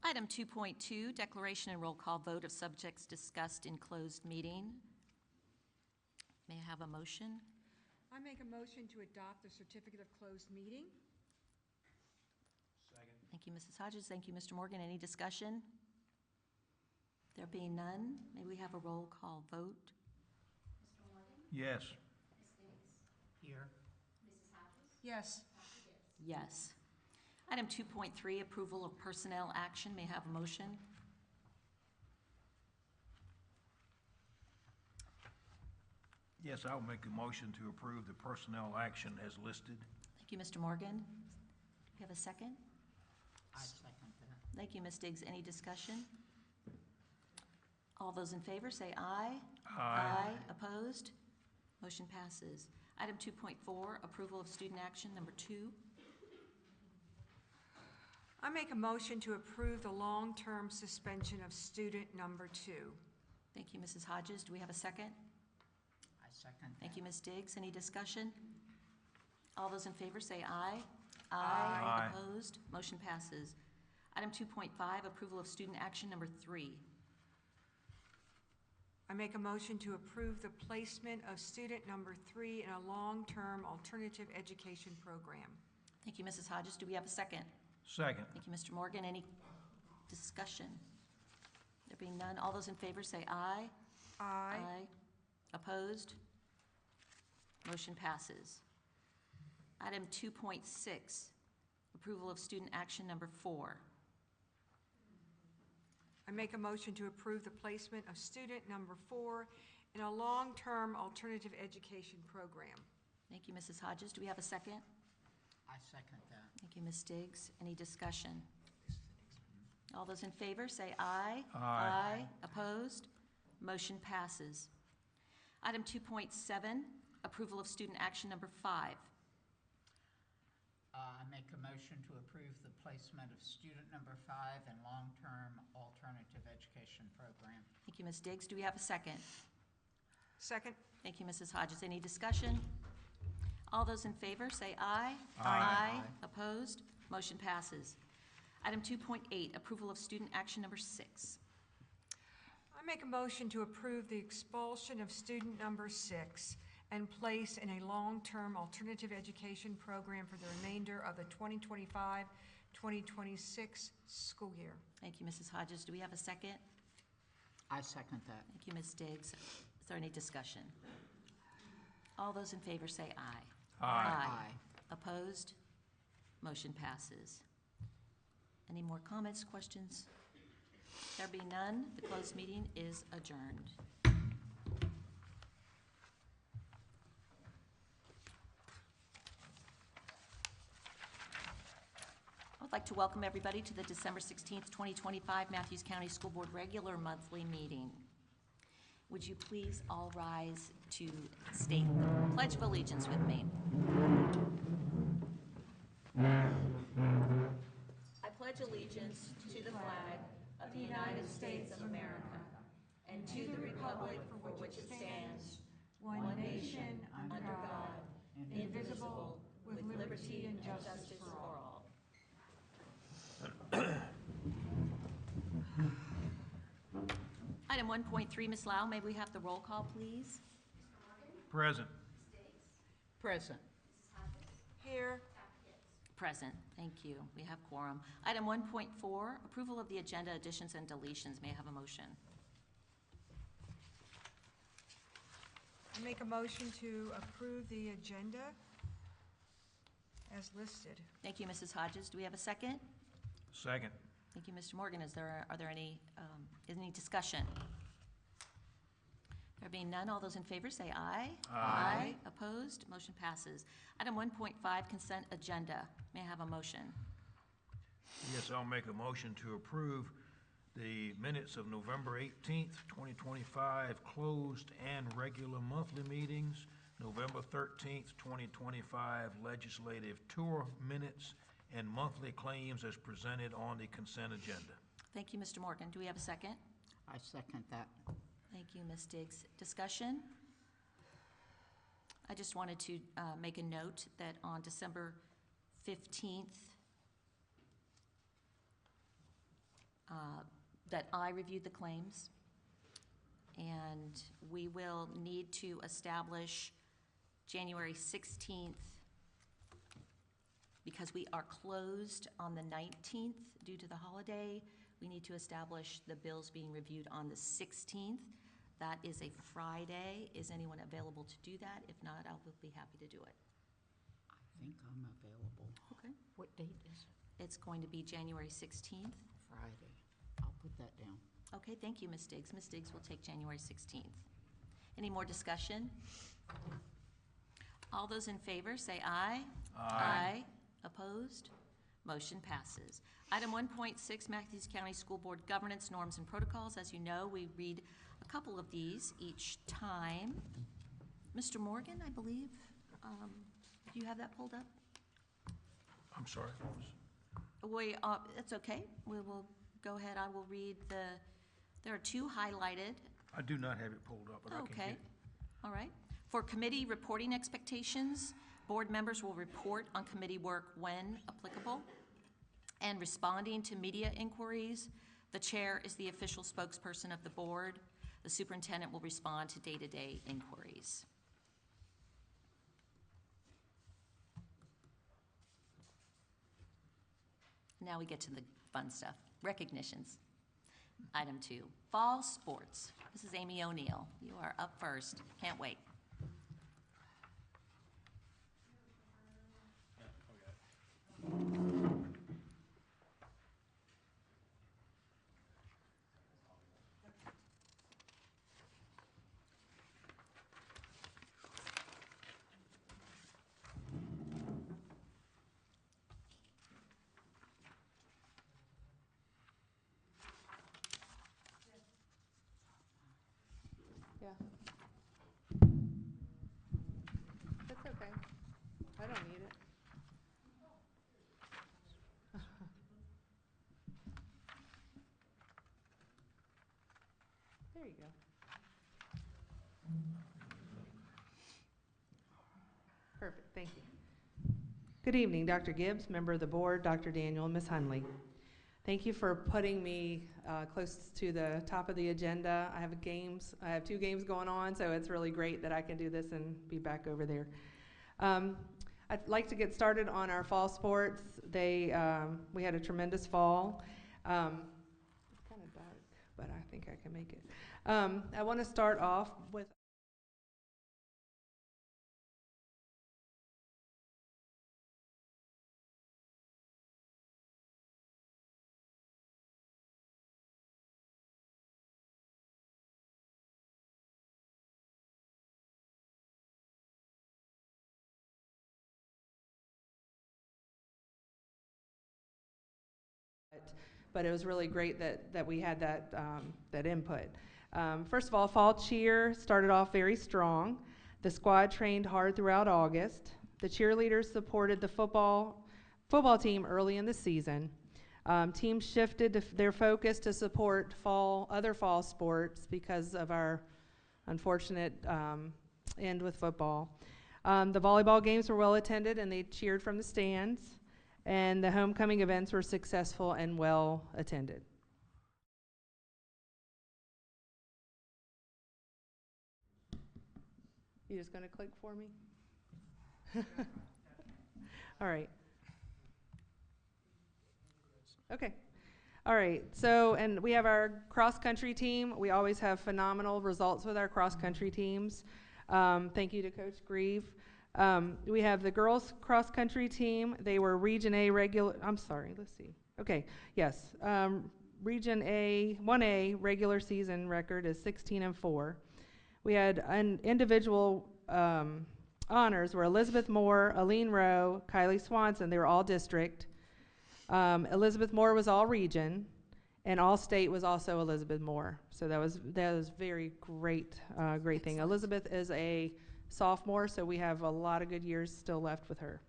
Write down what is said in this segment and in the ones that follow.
Item 2.2, declaration and roll call vote of subjects discussed in closed meeting. May I have a motion? I make a motion to adopt the certificate of closed meeting. Second. Thank you, Mrs. Hodges. Thank you, Mr. Morgan. Any discussion? There being none, may we have a roll call vote? Mr. Morgan? Yes. Ms. Diggs? Here. Mrs. Hodges? Yes. Dr. Gibbs? Yes. Item 2.3, approval of personnel action. May I have a motion? Yes, I'll make a motion to approve the personnel action as listed. Thank you, Mr. Morgan. Do you have a second? I second that. Thank you, Ms. Diggs. Any discussion? All those in favor say aye. Aye. Opposed? Motion passes. Item 2.4, approval of student action number 2. I make a motion to approve the long-term suspension of student number 2. Thank you, Mrs. Hodges. Do we have a second? I second that. Thank you, Ms. Diggs. Any discussion? All those in favor say aye. Aye. Opposed? Motion passes. Item 2.5, approval of student action number 3. I make a motion to approve the placement of student number 3 in a long-term alternative education program. Thank you, Mrs. Hodges. Do we have a second? Second. Thank you, Mr. Morgan. Any discussion? There being none, all those in favor say aye. Aye. Opposed? Motion passes. Item 2.6, approval of student action number 4. I make a motion to approve the placement of student number 4 in a long-term alternative education program. Thank you, Mrs. Hodges. Do we have a second? I second that. Thank you, Ms. Diggs. Any discussion? All those in favor say aye. Aye. Opposed? Motion passes. Item 2.7, approval of student action number 5. I make a motion to approve the placement of student number 5 in long-term alternative education program. Thank you, Ms. Diggs. Do we have a second? Second. Thank you, Mrs. Hodges. Any discussion? All those in favor say aye. Aye. Opposed? Motion passes. Item 2.8, approval of student action number 6. I make a motion to approve the expulsion of student number 6 and place in a long-term alternative education program for the remainder of the 2025-2026 school year. Thank you, Mrs. Hodges. Do we have a second? I second that. Thank you, Ms. Diggs. Is there any discussion? All those in favor say aye. Aye. Opposed? Motion passes. Any more comments, questions? There be none, the closed meeting is adjourned. I would like to welcome everybody to the December 16th, 2025 Mathews County School Board regular monthly meeting. Would you please all rise to state the Pledge of Allegiance with me? I pledge allegiance to the flag of the United States of America and to the republic for which it stands, one nation, under God, indivisible, with liberty and justice for all. Item 1.3, Ms. Lau, may we have the roll call, please? Present. Present. Here. Present. Thank you. We have quorum. Item 1.4, approval of the agenda additions and deletions. May I have a motion? I make a motion to approve the agenda as listed. Thank you, Mrs. Hodges. Do we have a second? Second. Thank you, Mr. Morgan. Are there any discussion? There being none, all those in favor say aye. Aye. Opposed? Motion passes. Item 1.5, consent agenda. May I have a motion? Yes, I'll make a motion to approve the minutes of November 18th, 2025, closed and regular monthly meetings, November 13th, 2025, legislative tour minutes, and monthly claims as presented on the consent agenda. Thank you, Mr. Morgan. Do we have a second? I second that. Thank you, Ms. Diggs. Discussion? I just wanted to make a note that on December 15th, that I reviewed the claims, and we will need to establish January 16th, because we are closed on the 19th due to the holiday. We need to establish the bills being reviewed on the 16th. That is a Friday. Is anyone available to do that? If not, I will be happy to do it. I think I'm available. Okay. What date is it? It's going to be January 16th. Friday. I'll put that down. Okay, thank you, Ms. Diggs. Ms. Diggs will take January 16th. Any more discussion? All those in favor, say aye. Aye. Opposed? Motion passes. Item 1.6, Mathews County School Board Governance Norms and Protocols. As you know, we read a couple of these each time. Mr. Morgan, I believe, do you have that pulled up? I'm sorry. That's okay. We will go ahead. I will read there are two highlighted. I do not have it pulled up, but I can Okay. get. All right. For committee reporting expectations, board members will report on committee work when applicable and responding to media inquiries. The chair is the official spokesperson of the board. The superintendent will respond to day-to-day inquiries. Now we get to the fun stuff. Recognitions. Item 2, fall sports. This is Amy O'Neill. You are up first. Can't wait. Yeah. That's okay. I don't need it. There you go. Perfect, thank you. Good evening, Dr. Gibbs, member of the board, Dr. Daniel, and Ms. Hunley. Thank you for putting me close to the top of the agenda. I have 2 games going on, so it's really great that I can do this and be back over there. I'd like to get started on our fall sports. We had a tremendous fall. It's kind of dark, but I think I can make it. I want to start off with but it was really great that we had that input. First of all, fall cheer started off very strong. The squad trained hard throughout August. The cheerleaders supported the football team early in the season. Teams shifted their focus to support other fall sports because of our unfortunate end with football. The volleyball games were well attended and they cheered from the stands. And the homecoming events were successful and well attended. You just going to click for me? All right. Okay. All right. So, and we have our cross-country team. We always have phenomenal results with our cross-country teams. Thank you to Coach Grieve. We have the girls cross-country team. They were Region A regular, Okay, yes. Region A, 1A regular season record is 16-4. We had an individual honors were Elizabeth Moore, Aline Rowe, Kylie Swanson. They were all district. Elizabeth Moore was all region, and all state was also Elizabeth Moore. So that was very great thing. Elizabeth is a sophomore, so we have a lot of good years still left with her.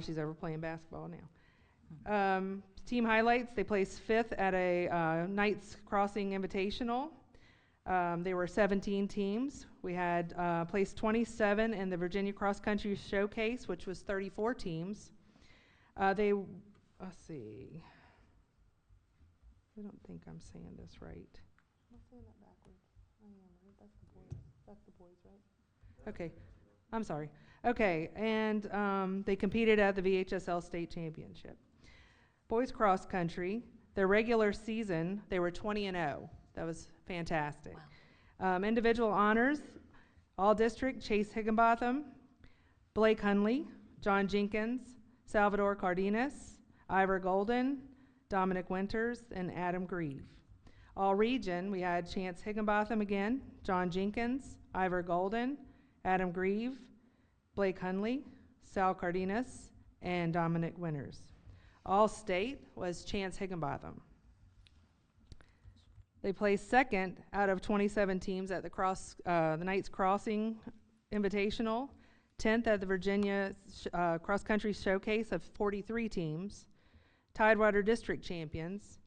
She's over playing basketball now. Team highlights, they placed 5th at a Knights Crossing Invitational. There were 17 teams. We had placed 27 in the Virginia Cross Country Showcase, which was 34 teams. Let's see. I don't think I'm saying this right. Am I saying that backwards? I am, right? That's the boys. That's the boys, right? Okay, I'm sorry. Okay, and they competed at the VHSL State Championship. Boys cross country, their regular season, they were 20-0. That was fantastic. Wow. Individual honors, all district, Chase Higginbotham, Blake Hunley, John Jenkins, Salvador Cardenas, Ivor Golden, Dominic Winters, and Adam Grieve. All region, we had Chance Higginbotham again, John Jenkins, Ivor Golden, Adam Grieve, Blake Hunley, Sal Cardenas, and Dominic Winters. All state was Chance Higginbotham. They placed second out of 27 teams at the Knights Crossing Invitational, 10th at the Virginia Cross Country Showcase of 43 teams, Tidewater District champions,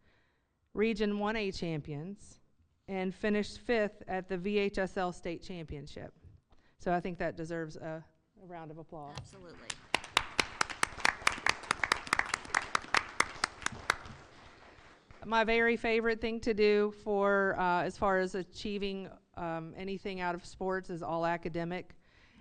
Region 1A champions, and finished 5th at the VHSL State Championship. So I think that deserves a round of applause. Absolutely. My very favorite thing to do for as far as achieving anything out of sports is all academic.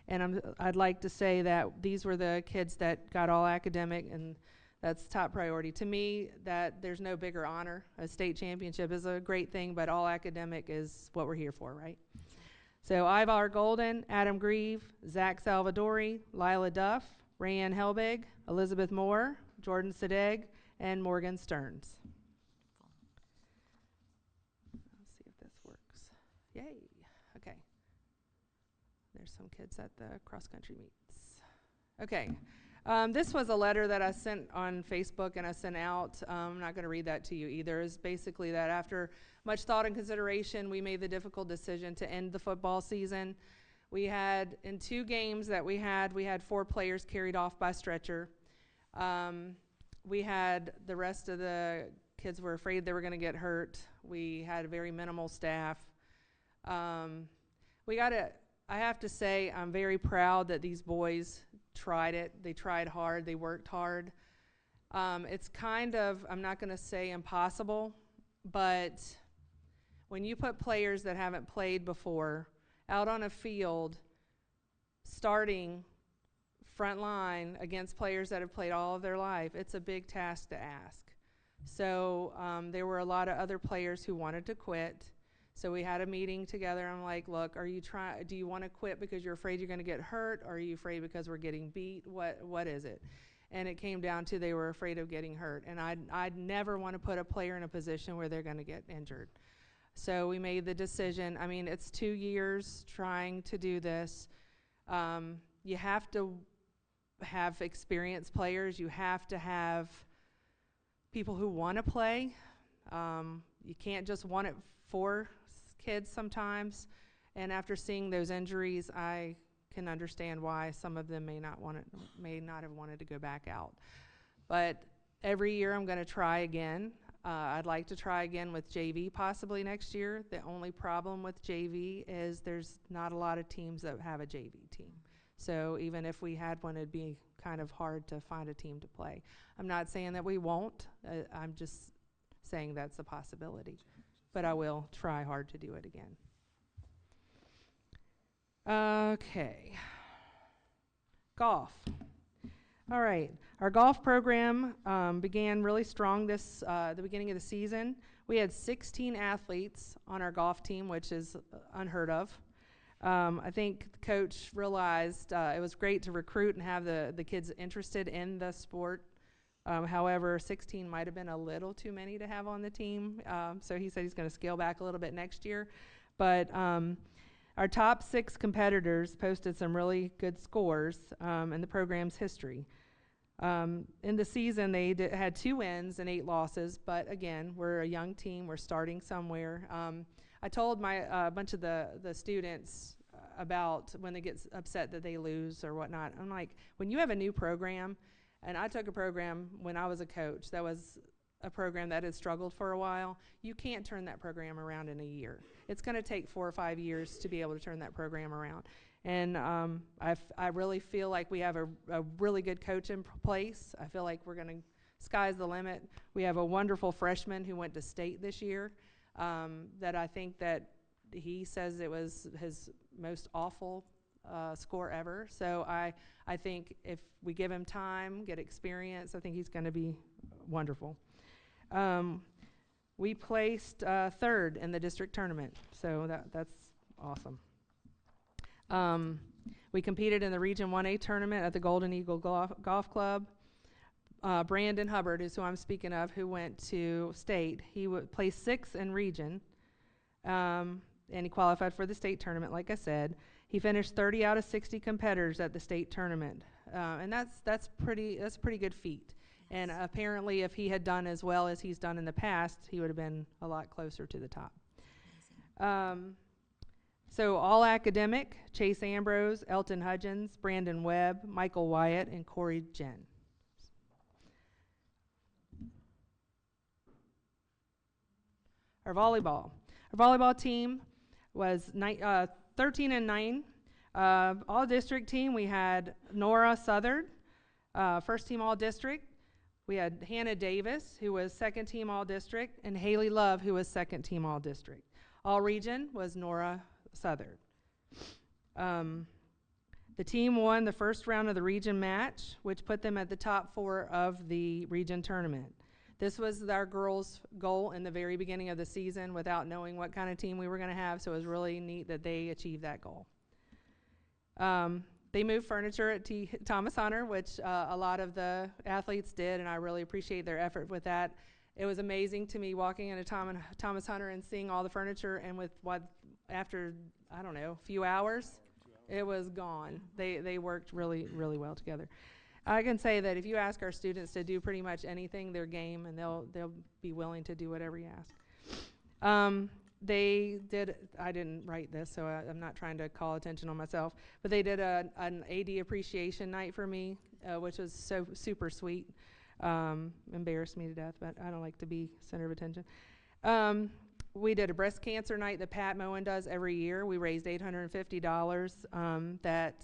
And I'd like to say that these were the kids that got all academic, and that's top priority. To me, that there's no bigger honor. A state championship is a great thing, but all academic is what we're here for, right? So Ivar Golden, Adam Grieve, Zach Salvadori, Lila Duff, Rayanne Helbig, Elizabeth Moore, Jordan Sadeg, and Morgan Stearns. Let's see if this works. Yay. Okay. There's some kids at the cross-country meets. Okay. This was a letter that I sent on Facebook and I sent out. I'm not going to read that to you either. It's basically that after much thought and consideration, we made the difficult decision to end the football season. We had, in 2 games that we had 4 players carried off by stretcher. We had the rest of the kids were afraid they were going to get hurt. We had a very minimal staff. I have to say, I'm very proud that these boys tried it. They tried hard. They worked hard. It's kind of, I'm not going to say impossible, but when you put players that haven't played before out on a field, starting front line against players that have played all of their life, it's a big task to ask. So there were a lot of other players who wanted to quit. So we had a meeting together. I'm like, look, do you want to quit because you're afraid you're going to get hurt? Or are you afraid because we're getting beat? What is it? And it came down to they were afraid of getting hurt. And I'd never want to put a player in a position where they're going to get injured. So we made the decision. I mean, it's 2 years trying to do this. You have to have experienced players. You have to have people who want to play. You can't just want it for kids sometimes. And after seeing those injuries, I can understand why some of them may not have wanted to go back out. But every year I'm going to try again. I'd like to try again with JV possibly next year. The only problem with JV is there's not a lot of teams that have a JV team. So even if we had one, it'd be kind of hard to find a team to play. I'm not saying that we won't. I'm just saying that's a possibility. But I will try hard to do it again. Okay. Golf. All right. Our golf program began really strong this the beginning of the season. We had 16 athletes on our golf team, which is unheard of. I think the coach realized it was great to recruit and have the kids interested in the sport. However, 16 might have been a little too many to have on the team. So he said he's going to scale back a little bit next year. But our top 6 competitors posted some really good scores in the program's history. In the season, they had 2 wins and 8 losses. But again, we're a young team. We're starting somewhere. I told a bunch of the students about when they get upset that they lose or whatnot. I'm like, when you have a new program, and I took a program when I was a coach that was a program that had struggled for a while, you can't turn that program around in a year. It's going to take 4 or 5 years to be able to turn that program around. And I really feel like we have a really good coach in place. I feel like we're going to sky's the limit. We have a wonderful freshman who went to state this year, that I think that he says it was his most awful score ever. So I think if we give him time, get experience, I think he's going to be wonderful. We placed third in the district tournament, so that's awesome. We competed in the Region 1A tournament at the Golden Eagle Golf Club. Brandon Hubbard is who I'm speaking of, who went to state. He placed 6th in region, and he qualified for the state tournament, like I said. He finished 30 out of 60 competitors at the state tournament, and that's a pretty good feat. And apparently, if he had done as well as he's done in the past, he would have been a lot closer to the top. So all academic: Chase Ambrose, Elton Hudgens, Brandon Webb, Michael Wyatt, and Corey Jen. Our volleyball team was 13-9. All district team, we had Nora Southard, first team all district. We had Hannah Davis, who was second team all district, and Haley Love, who was second team all district. All region was Nora Southard. The team won the first round of the region match, which put them at the top 4 of the region tournament. This was our girls' goal in the very beginning of the season without knowing what kind of team we were going to have, so it was really neat that they achieved that goal. They moved furniture at Thomas Hunter, which a lot of the athletes did, and I really appreciate their effort with that. It was amazing to me walking into Thomas Hunter and seeing all the furniture, and after, I don't know, a few hours, it was gone. They worked really, really well together. I can say that if you ask our students to do pretty much anything, they're game, and they'll be willing to do whatever you ask. They did, I didn't write this, so I'm not trying to call attention on myself, but they did an AD appreciation night for me, which was so super sweet. Embarrassed me to death, but I don't like to be center of attention. We did a breast cancer night that Pat Moen does every year. We raised $850 that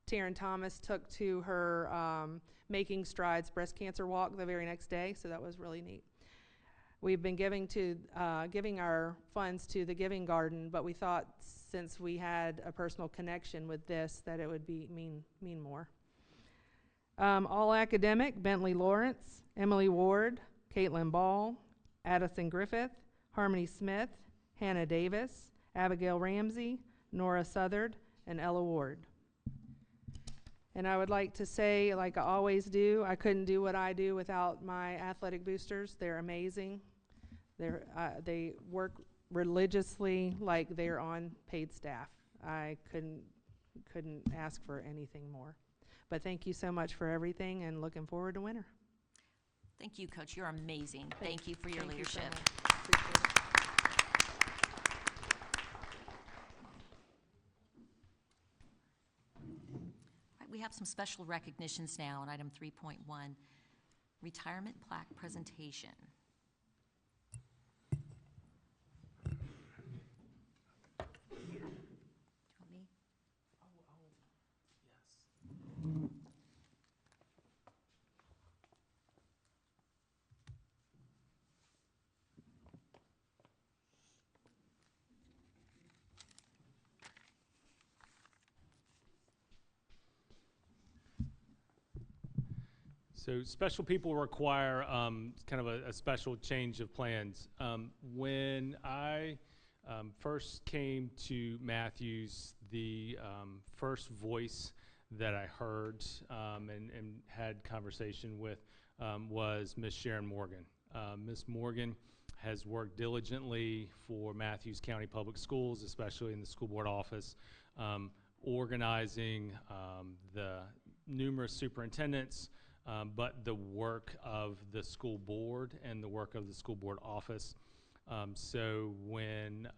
Taryn Thomas took to her Making Strides breast cancer walk the very next day, so that was really neat. We've been giving our funds to the Giving Garden, but we thought since we had a personal connection with this that it would mean more. All academic: Bentley Lawrence, Emily Ward, Caitlin Ball, Addison Griffith, Harmony Smith, Hannah Davis, Abigail Ramsey, Nora Southard, and Ella Ward. And I would like to say, like I always do, I couldn't do what I do without my athletic boosters. They're amazing. They work religiously like they're on paid staff. I couldn't ask for anything more. But thank you so much for everything, and looking forward to winter. Thank you, Coach. You're amazing. Thank you for your leadership. Appreciate it. We have some special recognitions now on item 3.1, retirement plaque presentation. Do you want me? Yes. So special people require kind of a special change of plans. When I first came to Mathews, the first voice that I heard and had conversation with was Ms. Sharon Morgan. Ms. Morgan has worked diligently for Mathews County Public Schools, especially in the school board office, organizing the numerous superintendents, but the work of the school board and the work of the school board office. So when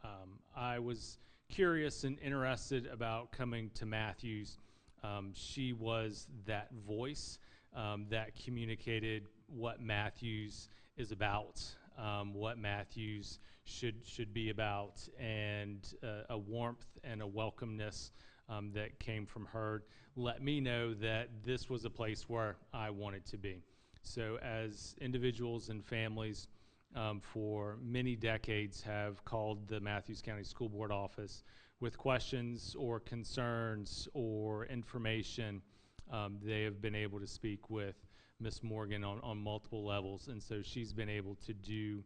I was curious and interested about coming to Mathews, she was that voice that communicated what Mathews is about, what Mathews should be about, and a warmth and a welcomeness that came from her let me know that this was a place where I wanted to be. So as individuals and families for many decades have called the Mathews County School Board office with questions or concerns or information, they have been able to speak with Ms. Morgan on multiple levels. And so she's been able to do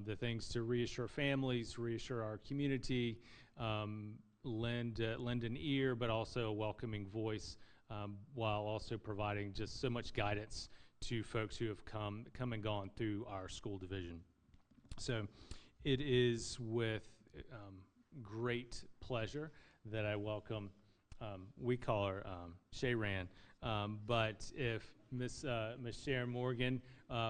the things to reassure families, reassure our community, lend an ear, but also a welcoming voice, while also providing just so much guidance to folks who have come and gone through our school division. So it is with great pleasure that I welcome, we call her Shayran, but if Miss Sharon Morgan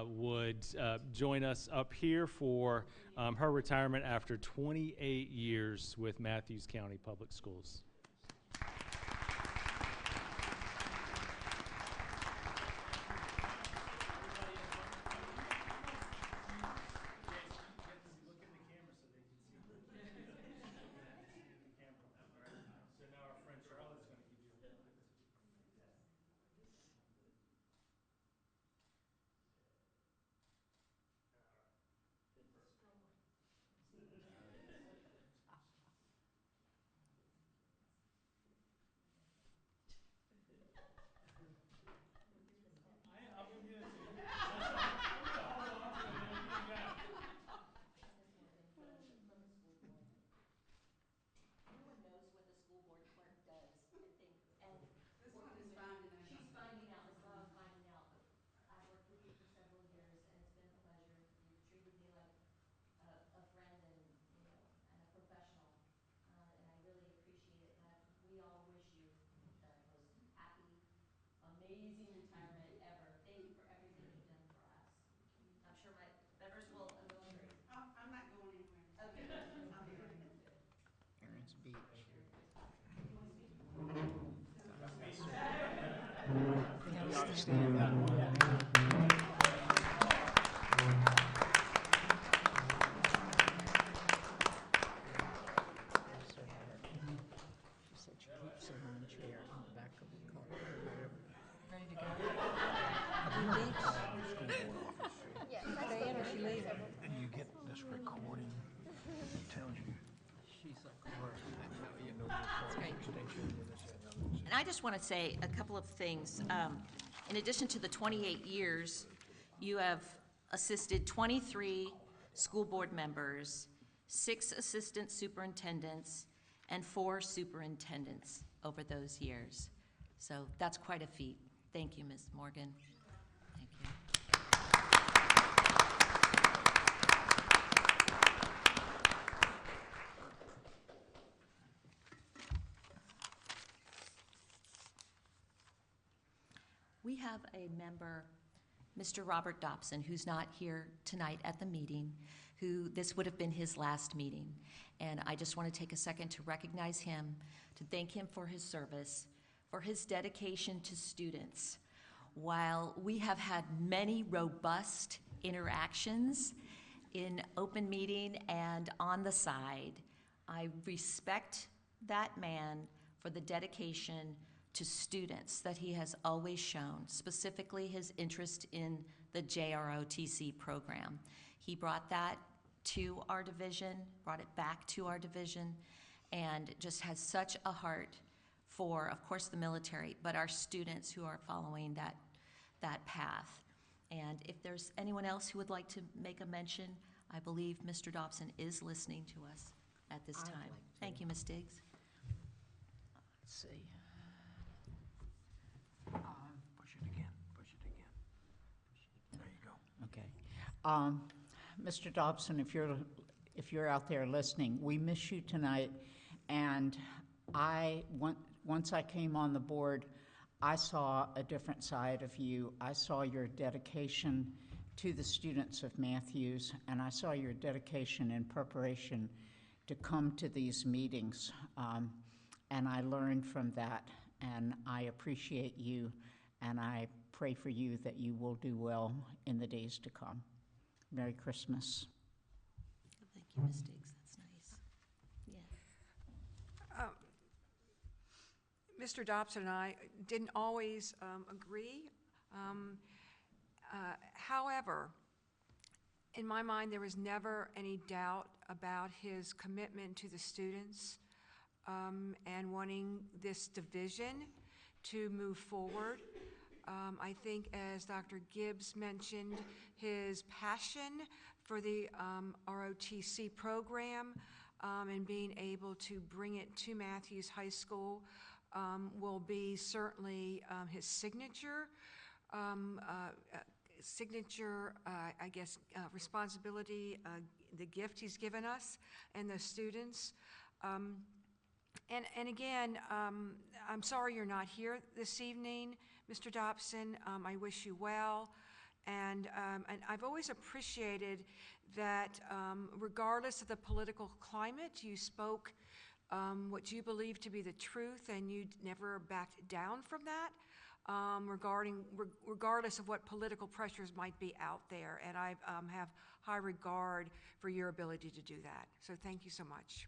would join us up here for her retirement after 28 years with Mathews County Public Schools. No one knows what the school board clerk does, I think, and she's finding out, this is what I was finding out, but I've worked with you for several years, and it's been a pleasure. You've treated me like a friend and, you know, and a professional, and I really appreciate it, and we all wish you the most happy, amazing retirement ever. Thank you for everything you've done for us. I'm sure my members will agree. I'm not going anywhere. Okay. I'll be right. Aaron's Beach. She said she keeps her own chair in the back of the car. Ready to go? Stay in or she leaving? And you get this recording, it tells you. She's like, You know your phone extension and this and the other. And I just want to say a couple of things. In addition to the 28 years, you have assisted 23 school board members, 6 assistant superintendents, and 4 superintendents over those years. So that's quite a feat. Thank you, Ms. Morgan. Thank you. We have a member, Mr. Robert Dobson, who's not here tonight at the meeting, who this would have been his last meeting. And I just want to take a second to recognize him, to thank him for his service, for his dedication to students. While we have had many robust interactions in open meeting and on the side, I respect that man for the dedication to students that he has always shown, specifically his interest in the JROTC program. He brought that to our division, brought it back to our division, and just has such a heart for, of course, the military, but our students who are following that path. And if there's anyone else who would like to make a mention, I believe Mr. Dobson is listening to us at this I'd time. like to. Thank you, Ms. Diggs. let's see. Push it again, push it again. There you go. Okay. Mr. Dobson, if you're out there listening, we miss you tonight. And once I came on the board, I saw a different side of you. I saw your dedication to the students of Mathews, and I saw your dedication in preparation to come to these meetings. And I learned from that, and I appreciate you, and I pray for you that you will do well in the days to come. Merry Christmas. Thank you, Ms. Diggs, that's nice. Yeah. Mr. Dobson and I didn't always agree However, in my mind, there was never any doubt about his commitment to the students and wanting this division to move forward. I think, as Dr. Gibbs mentioned, his passion for the ROTC program and being able to bring it to Mathews High School will be certainly his signature. Responsibility, the gift he's given us and the students. And again, I'm sorry you're not here this evening, Mr. Dobson. I wish you well. And I've always appreciated that regardless of the political climate, you spoke what you believe to be the truth, and you never backed down from that. Regardless of what political pressures might be out there, and I have high regard for your ability to do that. So thank you so much.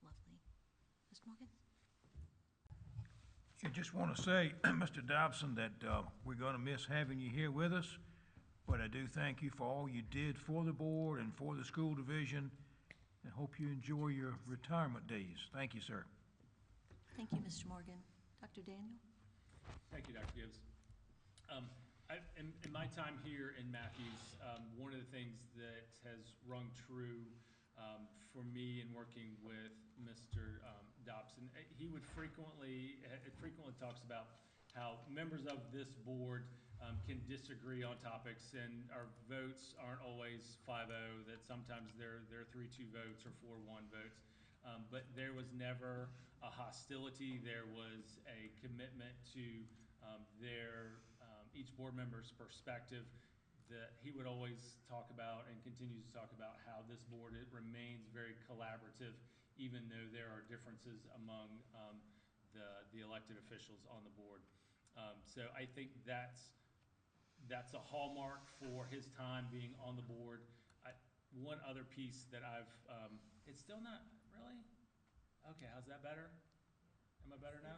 Lovely. Mr. Morgan? I just want to say, Mr. Dobson, that we're going to miss having you here with us, but I do thank you for all you did for the board and for the school division, and hope you enjoy your retirement days. Thank you, sir. Thank you, Mr. Morgan. Dr. Daniel? Thank you, Dr. Gibbs. In my time here in Mathews, one of the things that has rung true for me in working with Mr. Dobson, he would frequently talks about how members of this board can disagree on topics, and our votes aren't always 5-0, that sometimes they're 3-2 votes or 4-1 votes. But there was never a hostility. There was a commitment to each board member's perspective, that he would always talk about and continues to talk about how this board, it remains very collaborative, even though there are differences among the elected officials on the board. So I think that's a hallmark for his time being on the board. One other piece that it's still not really? Okay, how's that better? Am I better now?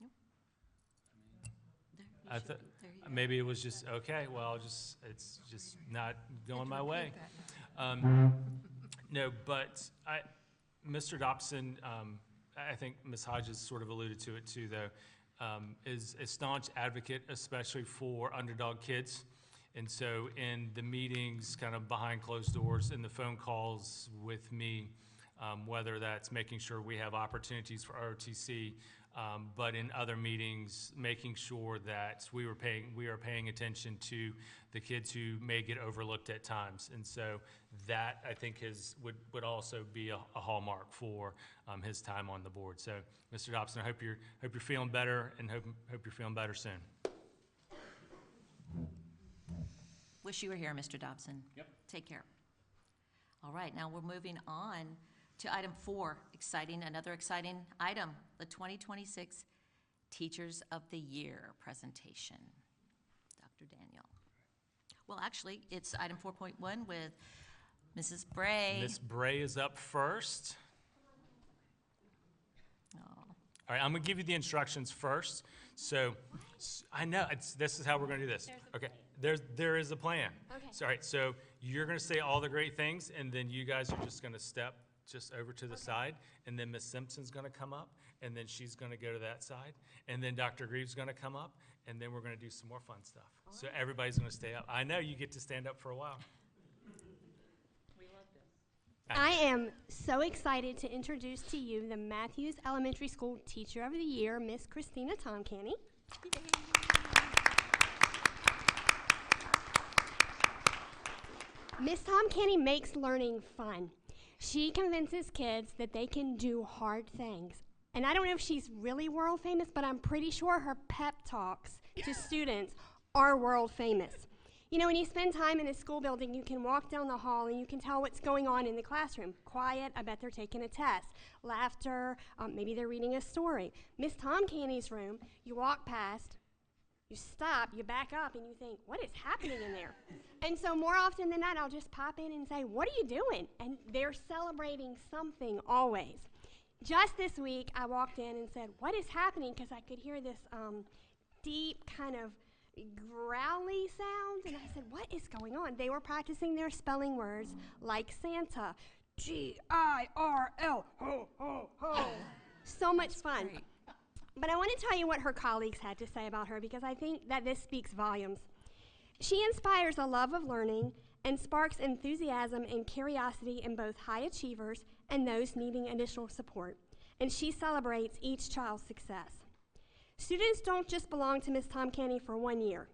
There, you should be. There you go. Maybe it was just, okay, well, it's just not going my way. No, but Mr. Dobson, I think Ms. Hodges sort of alluded to it too, though, is a staunch advocate, especially for underdog kids. And so in the meetings, kind of behind closed doors, in the phone calls with me, whether that's making sure we have opportunities for ROTC, but in other meetings, making sure that we are paying attention to the kids who may get overlooked at times. And so that, I think, would also be a hallmark for his time on the board. So, Mr. Dobson, I hope you're feeling better, and hope you're feeling better soon. Wish you were here, Mr. Dobson. Yep. Take care. All right, now we're moving on to item 4, another exciting item, the 2026 Teachers of the Year presentation. Dr. Daniel. Well, actually, it's item 4.1 with Mrs. Bray. Ms. Bray is up first. Oh. All right, I'm going to give you the instructions first. So, I know, this is how we're going to do this. Okay, there is a plan. Okay. So, all right, so you're going to say all the great things, and then you guys are just going to step just over to the side, and then Ms. Simpson's going to come up, and then she's going to go to that side, and then Dr. Greaves is going to come up, and then we're going to do some more fun stuff. So everybody's going to stay up. I know you get to stand up for a while. We love this. I am so excited to introduce to you the Mathews Elementary School Teacher of the Year, Miss Christina Tomcanny. Miss Tomcanny makes learning fun. She convinces kids that they can do hard things. And I don't know if she's really world famous, but I'm pretty sure her pep talks to students are world famous. You know, when you spend time in a school building, you can walk down the hall and you can tell what's going on in the classroom. Quiet, I bet they're taking a test. Laughter, maybe they're reading a story. Miss Tomcanny's room, you walk past, you stop, you back up, and you think, what is happening in there? And so more often than not, I'll just pop in and say, what are you doing? And they're celebrating something always. Just this week, I walked in and said, what is happening? Because I could hear this deep kind of growly sound. And I said, what is going on? They were practicing their spelling words like Santa. G-I-R-L, ho, ho, ho. So much fun. Great. But I want to tell you what her colleagues had to say about her, because I think that this speaks volumes. She inspires a love of learning and sparks enthusiasm and curiosity in both high achievers and those needing additional support. And she celebrates each child's success. Students don't just belong to Miss Tom Canny for 1 year.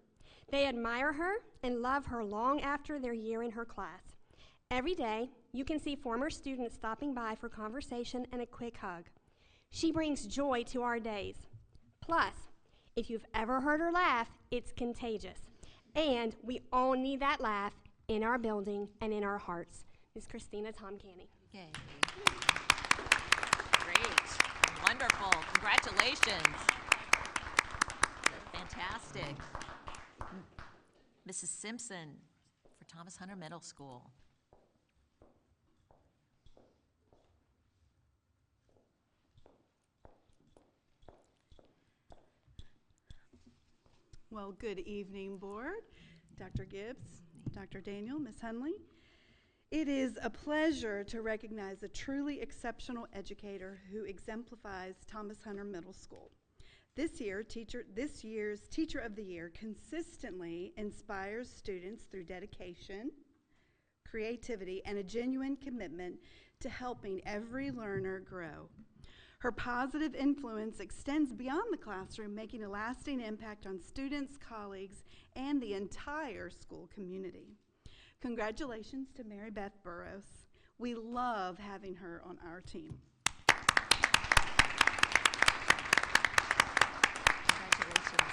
They admire her and love her long after their year in her class. Every day, you can see former students stopping by for conversation and a quick hug. She brings joy to our days. Plus, if you've ever heard her laugh, it's contagious. And we all need that laugh in our building and in our hearts. Ms. Christina Tom Canny. Yay. Great. Wonderful. Congratulations. Fantastic. Mrs. Simpson for Thomas Hunter Middle School. Well, good evening, Board. Dr. Gibbs, Dr. Daniel, Ms. Hunley. It is a pleasure to recognize a truly exceptional educator who exemplifies Thomas Hunter Middle School. This year's Teacher of the Year consistently inspires students through dedication, creativity, and a genuine commitment to helping every learner grow. Her positive influence extends beyond the classroom, making a lasting impact on students, colleagues, and the entire school community. Congratulations to Mary Beth Burrows. We love having her on our team.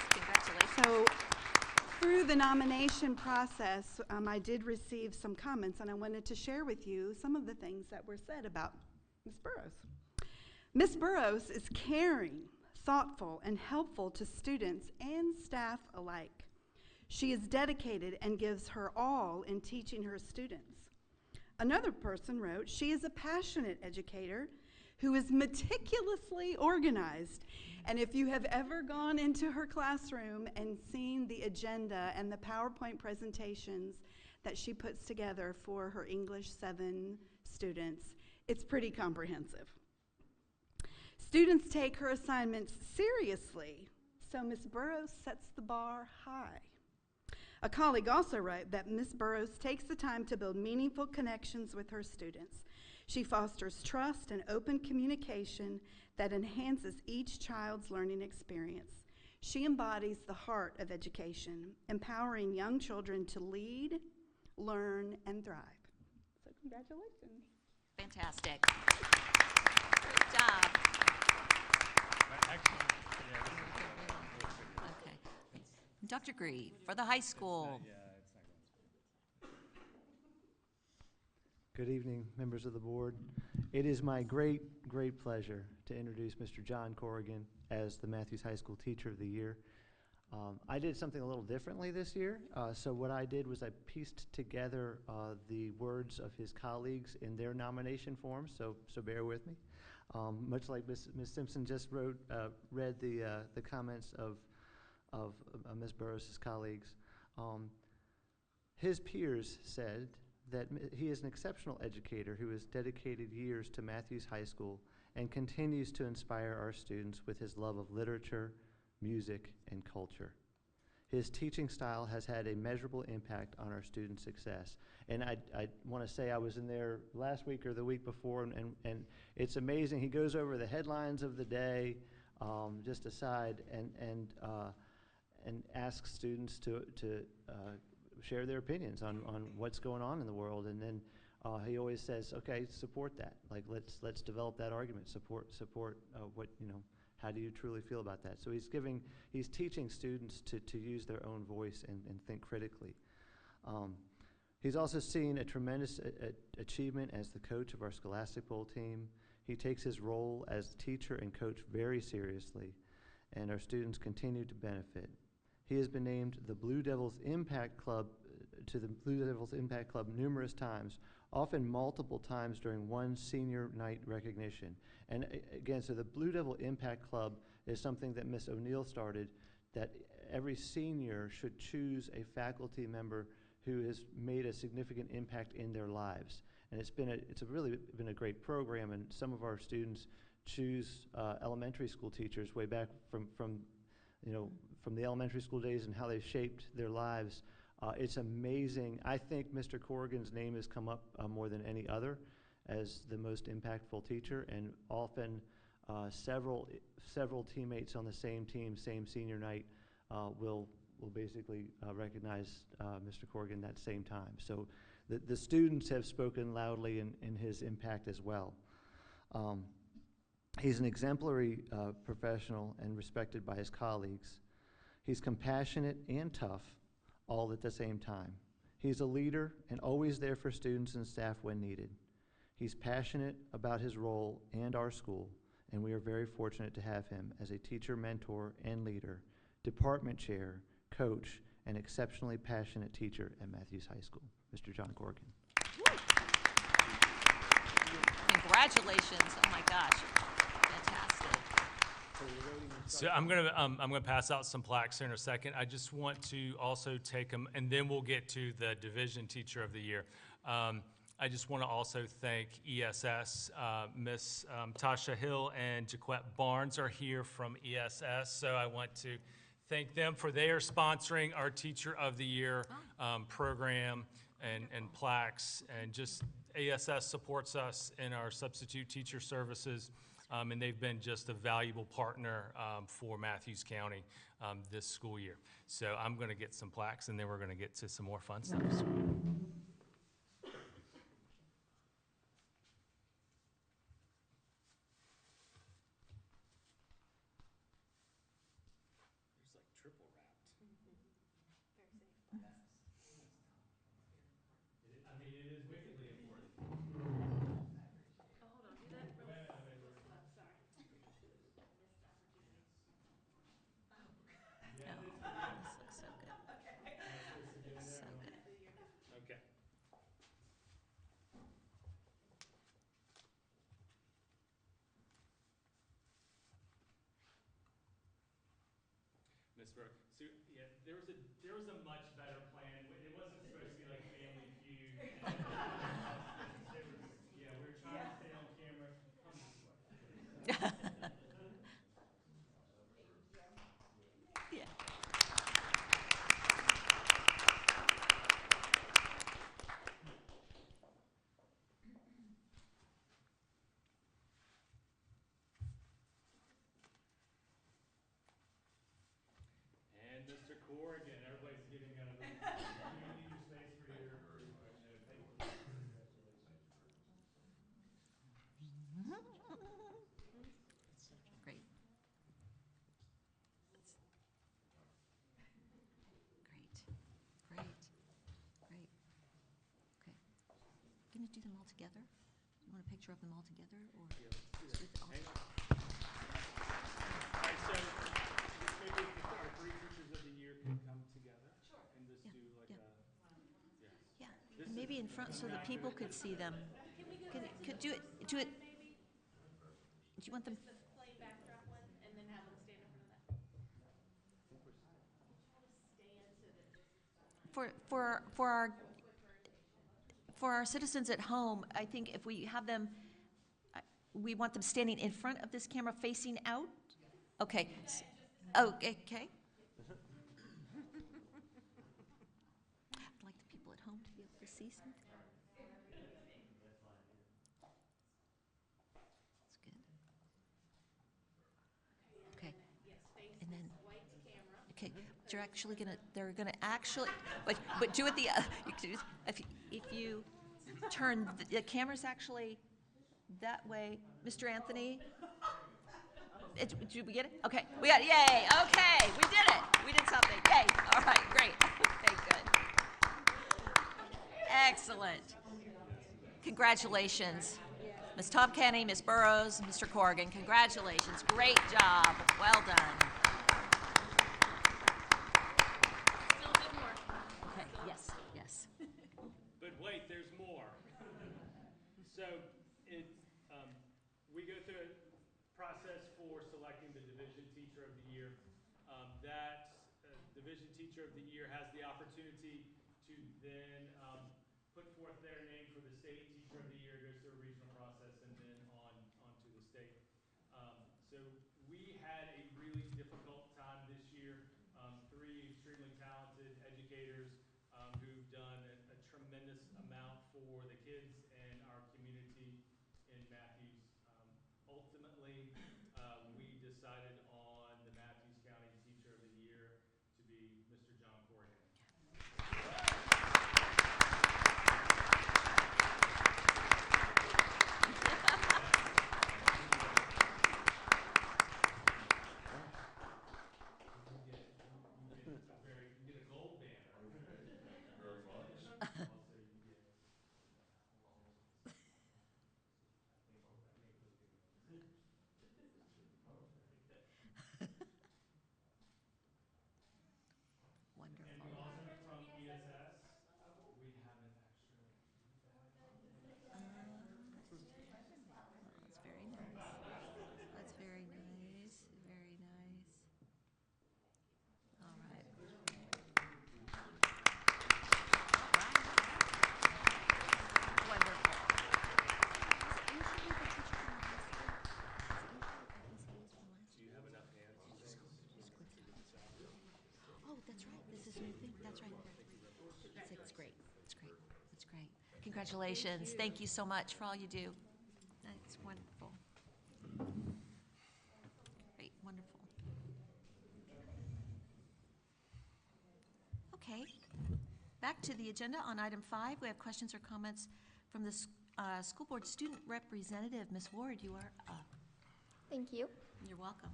Congratulations. So, through the nomination process, I did receive some comments, and I wanted to share with you some of the things that were said about Ms. Burrows. Ms. Burrows is caring, thoughtful, and helpful to students and staff alike. She is dedicated and gives her all in teaching her students. Another person wrote, she is a passionate educator who is meticulously organized. And if you have ever gone into her classroom and seen the agenda and the PowerPoint presentations that she puts together for her English 7 students, it's pretty comprehensive. Students take her assignments seriously, so Ms. Burrows sets the bar high. A colleague also wrote that Ms. Burrows takes the time to build meaningful connections with her students. She fosters trust and open communication that enhances each child's learning experience. She embodies the heart of education, empowering young children to lead, learn, and thrive. So congratulations. Fantastic. Great job. Excellent. Okay. Dr. Grieve for the high school. Good evening, members of the board. It is my great pleasure to introduce Mr. John Corrigan as the Mathews High School Teacher of the Year. I did something a little differently this year. So what I did was I pieced together the words of his colleagues in their nomination forms, so bear with me. Much like Ms. Simpson just read the comments of Ms. Burrows' colleagues. His peers said that he is an exceptional educator who has dedicated years to Mathews High School and continues to inspire our students with his love of literature, music, and culture. His teaching style has had a measurable impact on our students' success. And I want to say I was in there last week or the week before, and it's amazing. He goes over the headlines of the day, just aside, and asks students to share their opinions on what's going on in the world. And then he always says, okay, support that. Like, let's develop that argument. Support what, how do you truly feel about that? So he's teaching students to use their own voice and think critically. He's also seen a tremendous achievement as the coach of our Scholastic Bowl team. He takes his role as teacher and coach very seriously, and our students continue to benefit. He has been named the Blue Devils Impact Club to the Blue Devils Impact Club numerous times, often multiple times during one senior night recognition. And again, so the Blue Devil Impact Club is something that Ms. O'Neill started that every senior should choose a faculty member who has made a significant impact in their lives. And it's really been a great program, and some of our students choose elementary school teachers way back from the elementary school days and how they've shaped their lives. It's amazing. I think Mr. Corrigan's name has come up more than any other as the most impactful teacher, and often several teammates on the same team, same senior night, will basically recognize Mr. Corrigan that same time. So the students have spoken loudly in his impact as well. He's an exemplary professional and respected by his colleagues. He's compassionate and tough, all at the same time. He's a leader and always there for students and staff when needed. He's passionate about his role and our school, and we are very fortunate to have him as a teacher, mentor, and leader, department chair, coach, and exceptionally passionate teacher at Mathews High School. Mr. John Corrigan. Congratulations. Oh my gosh. Fantastic. So I'm gonna pass out some plaques here in a second. I just want to also take them, and then we'll get to the Division Teacher of the Year. I just want to also thank ESS. Miss Tasha Hill and Jaquette Barnes are here from ESS, so I want to thank them for their sponsoring our Teacher of the Year program and plaques, and just ASS supports us in our substitute teacher services, and they've been just a valuable partner for Mathews County this school year. So I'm going to get some plaques, and then we're going to get to some more fun stuff. Miss Brooke. So yeah, there was a much better plan. It wasn't supposed to be like Family Feud. We were trying to stay on camera. Come this way. Yeah. And Mr. Corrigan, everybody's giving a you need your space for your note. Thank you. Great. Great. Great. Okay. Gonna do them all together? You want a picture of them all together, or? Just do it all- Hang on. All right, so just maybe if our three teachers of the year could come together and just do like Yeah, and maybe in front so that people could see them. Could do it. Do you want them? Plain backdrop one, and then have them stand in front of that. For our citizens at home, I think if we have them, we want them standing in front of this camera facing out? Okay. Okay. I'd like the people at home to be able to see something. That's good. Okay. And then, okay, but they're gonna actually, but do it if you turn, the camera's actually that way. Mr. Anthony? Did we get it? Okay, we got it, yay, okay, we did it. We did something, yay, all right, great, okay, good. Excellent. Congratulations. Ms. Tom Kenny, Ms. Burrows, Mr. Corrigan, congratulations, great job, well done. Still good more. Okay, yes. But wait, there's more. So we go through a process for selecting the Division Teacher of the Year. Division Teacher of the Year has the opportunity to then put forth their name for the State Teacher of the Year, goes through a regional process, and then on to the state. So we had a really difficult time this year. Three extremely talented educators who've done a tremendous amount for the kids and our community in Mathews. Ultimately, we decided on the Mathews County Teacher of the Year to be Mr. John Corrigan. You get a gold banner. Very much. Also, you get Wonderful. And we also from ESS, we have an extra That's very nice. That's very nice. Very nice. All right. Wonderful. Do you have enough hands? Oh, that's right. This is a new thing. That's right. It's great. It's great. It's great. Congratulations. Thank you so much for all you do. That's wonderful. Great. Wonderful. Okay. Back to the agenda on item 5. We have questions or comments from the school board student representative. Ms. Ward, you are up. Thank you. You're welcome.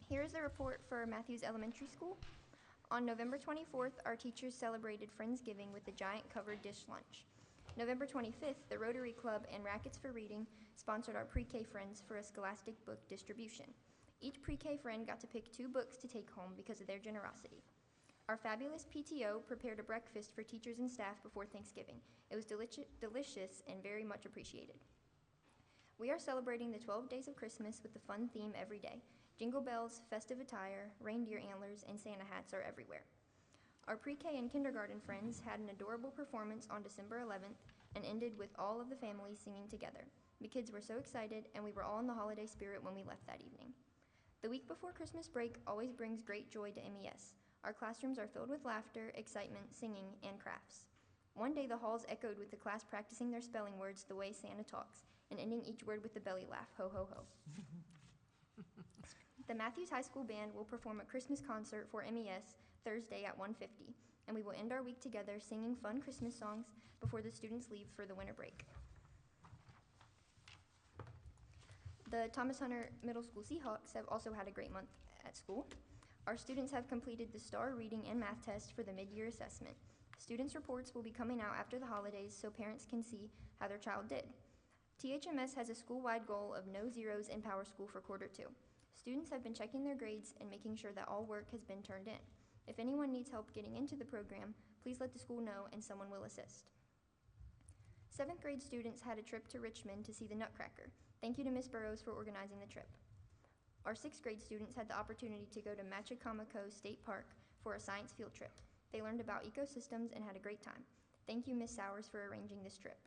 Here's a report for Mathews Elementary School. On November 24th, our teachers celebrated Friendsgiving with a giant covered dish lunch. November 25th, the Rotary Club and Rackets for Reading sponsored our pre-K friends for a scholastic book distribution. Each pre-K friend got to pick 2 books to take home because of their generosity. Our fabulous PTO prepared a breakfast for teachers and staff before Thanksgiving. It was delicious and very much appreciated. We are celebrating the 12 days of Christmas with the fun theme every day. Jingle bells, festive attire, reindeer antlers, and Santa hats are everywhere. Our pre-K and kindergarten friends had an adorable performance on December 11th and ended with all of the families singing together. The kids were so excited, and we were all in the holiday spirit when we left that evening. The week before Christmas break always brings great joy to MES. Our classrooms are filled with laughter, excitement, singing, and crafts. One day the halls echoed with the class practicing their spelling words the way Santa talks, and ending each word with the belly laugh, ho ho ho. The Mathews High School Band will perform a Christmas concert for MES Thursday at 1:50, and we will end our week together singing fun Christmas songs before the students leave for the winter break. The Thomas Hunter Middle School Seahawks have also had a great month at school. Our students have completed the STAR reading and math test for the mid-year assessment. Students' reports will be coming out after the holidays so parents can see how their child did. THMS has a school-wide goal of no zeros in Power School for quarter 2. Students have been checking their grades and making sure that all work has been turned in. If anyone needs help getting into the program, please let the school know and someone will assist. 7th grade students had a trip to Richmond to see the Nutcracker. Thank you to Ms. Burrows for organizing the trip. Our 6th grade students had the opportunity to go to Machicomico State Park for a science field trip. They learned about ecosystems and had a great time. Thank you, Ms. Sowers, for arranging this trip.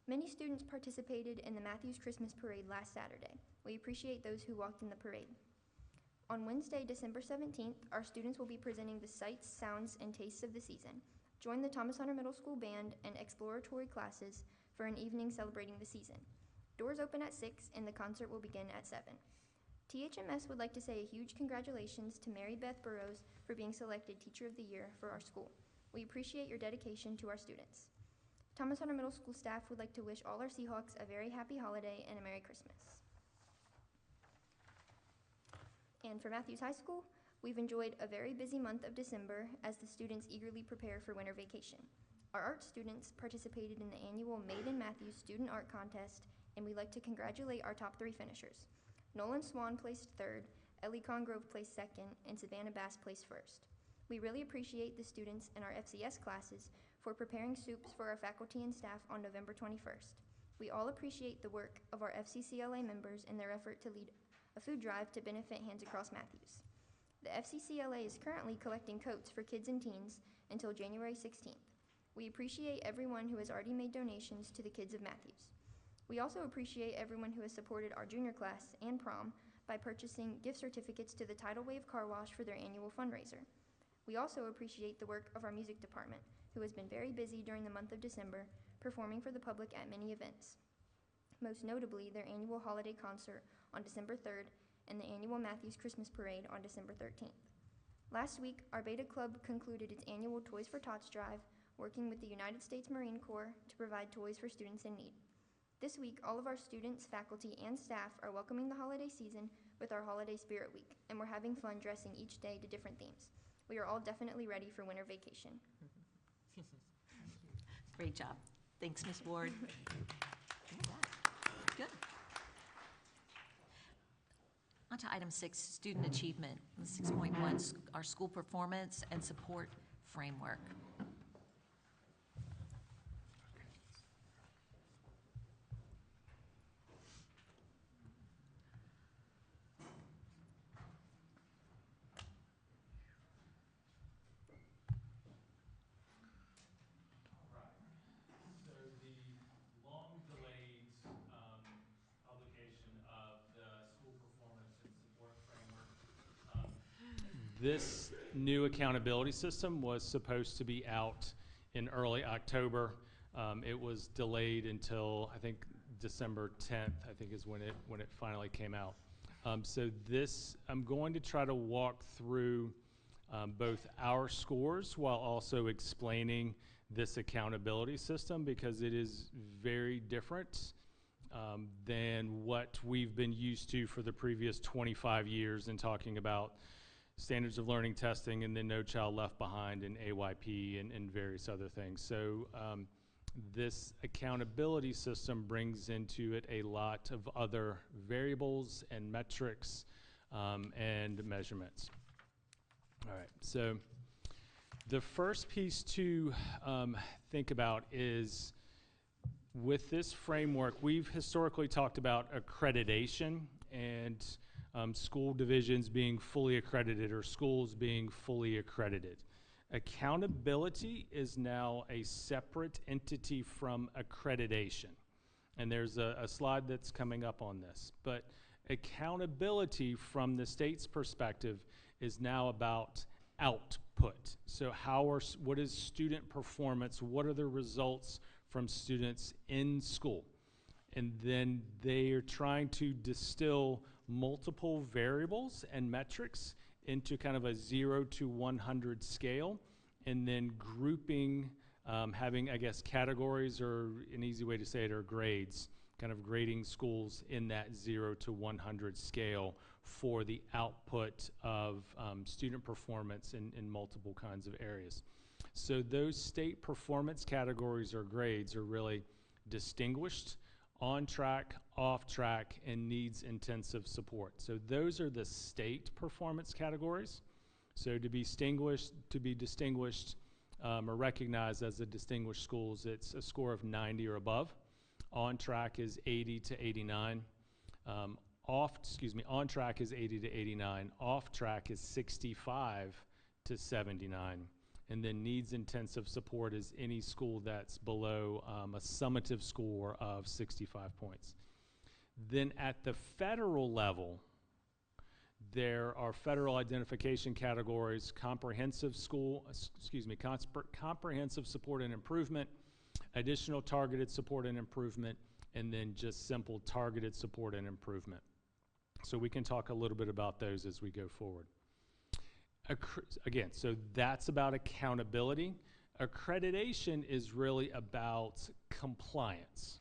Many students participated in the Mathews Christmas Parade last Saturday. We appreciate those who walked in the parade. On Wednesday, December 17th, our students will be presenting the sights, sounds, and tastes of the season. Join the Thomas Hunter Middle School Band and exploratory classes for an evening celebrating the season. Doors open at 6 and the concert will begin at 7. THMS would like to say a huge congratulations to Mary Beth Burrows for being selected Teacher of the Year for our school. We appreciate your dedication to our students. Thomas Hunter Middle School staff would like to wish all our Seahawks a very happy holiday and a Merry Christmas. And for Mathews High School, we've enjoyed a very busy month of December as the students eagerly prepare for winter vacation. Our art students participated in the annual Made in Mathews Student Art Contest, and we'd like to congratulate our top 3 finishers. Nolan Swan placed 3rd, Ellie Congrove placed 2nd, and Savannah Bass placed 1st. We really appreciate the students in our FCS classes for preparing soups for our faculty and staff on November 21st. We all appreciate the work of our FCCLA members in their effort to lead a food drive to benefit Hands Across Mathews. The FCCLA is currently collecting coats for kids and teens until January 16th. We appreciate everyone who has already made donations to the kids of Mathews. We also appreciate everyone who has supported our junior class and prom by purchasing gift certificates to the Tidal Wave Car Wash for their annual fundraiser. We also appreciate the work of our music department, who has been very busy during the month of December, performing for the public at many events. Most notably, their annual holiday concert on December 3rd and the annual Mathews Christmas Parade on December 13th. Last week, our Beta Club concluded its annual Toys for Tots drive, working with the United States Marine Corps to provide toys for students in need. This week, all of our students, faculty, and staff are welcoming the holiday season with our Holiday Spirit Week, and we're having fun dressing each day to different themes. We are all definitely ready for winter vacation. Great job. Thanks, Ms. Ward. Good. On to item 6, student achievement. 6.1, our school performance and support framework. This new accountability system was supposed to be out in early October. It was delayed until, I think, December 10th, I think is when it finally came out. So this, I'm going to try to walk through both our scores while also explaining this accountability system, because it is very different than what we've been used to for the previous 25 years in talking about standards of learning testing and then No Child Left Behind and AYP and various other things. So this accountability system brings into it a lot of other variables and metrics and measurements. All right, so the first piece to think about is, with this framework, we've historically talked about accreditation and school divisions being fully accredited or schools being fully accredited. Accountability is now a separate entity from accreditation. And there's a slide that's coming up on this. But accountability from the state's perspective is now about output. So what is student performance? What are the results from students in school? And then they are trying to distill multiple variables and metrics into kind of a 0 to 100 scale, and then grouping, having, I guess, categories, or an easy way to say it, are grades, kind of grading schools in that 0 to 100 scale for the output of student performance in multiple kinds of areas. So those state performance categories or grades are really distinguished, on track, off track, and needs intensive support. So those are the state performance categories. So to be distinguished or recognized as a distinguished schools, it's a score of 90 or above. On track is 80 to 89. On track is 80 to 89. Off track is 65 to 79. And then needs intensive support is any school that's below a summative score of 65 points. Then at the federal level, there are federal identification categories: comprehensive comprehensive support and improvement, additional targeted support and improvement, and then just simple targeted support and improvement. So we can talk a little bit about those as we go forward. Again, so that's about accountability. Accreditation is really about compliance.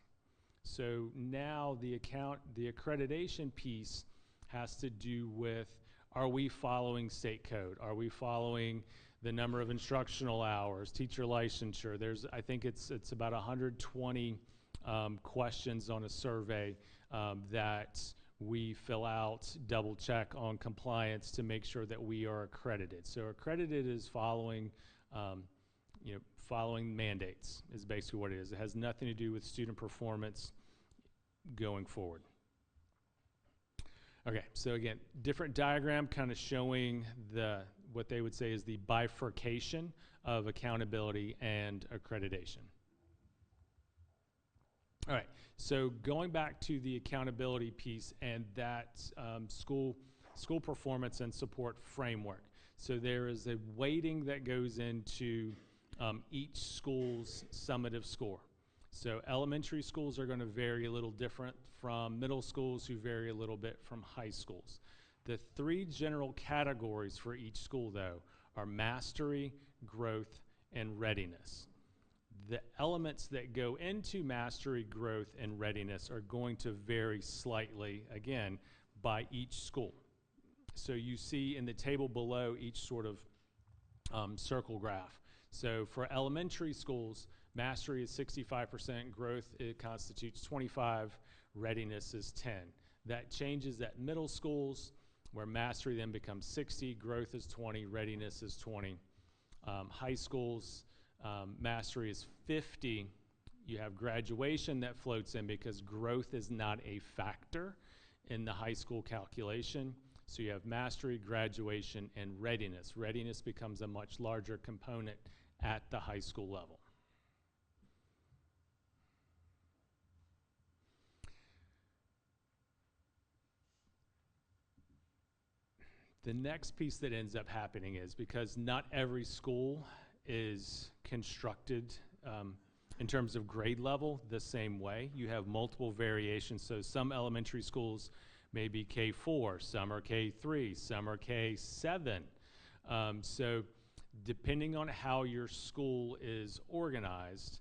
So now the accreditation piece has to do with, are we following state code? Are we following the number of instructional hours, teacher licensure? I think it's about 120 questions on a survey that we fill out, double check on compliance to make sure that we are accredited. So accredited is following, following mandates is basically what it is. It has nothing to do with student performance going forward. Okay, so again, different diagram kind of showing what they would say is the bifurcation of accountability and accreditation. All right, so going back to the accountability piece and that school performance and support framework. So there is a weighting that goes into each school's summative score. So elementary schools are going to vary a little different from middle schools, who vary a little bit from high schools. The three general categories for each school, though, are mastery, growth, and readiness. The elements that go into mastery, growth, and readiness are going to vary slightly, again, by each school. So you see in the table below each sort of circle graph. So for elementary schools, mastery is 65%, growth, it constitutes 25, readiness is 10. That changes at middle schools, where mastery then becomes 60, growth is 20, readiness is 20. High schools, mastery is 50. You have graduation that floats in because growth is not a factor in the high school calculation. So you have mastery, graduation, and readiness. Readiness becomes a much larger component at the high school level. The next piece that ends up happening is, because not every school is constructed in terms of grade level the same way, you have multiple variations. So some elementary schools may be K4, some are K3, some are K7. So depending on how your school is organized,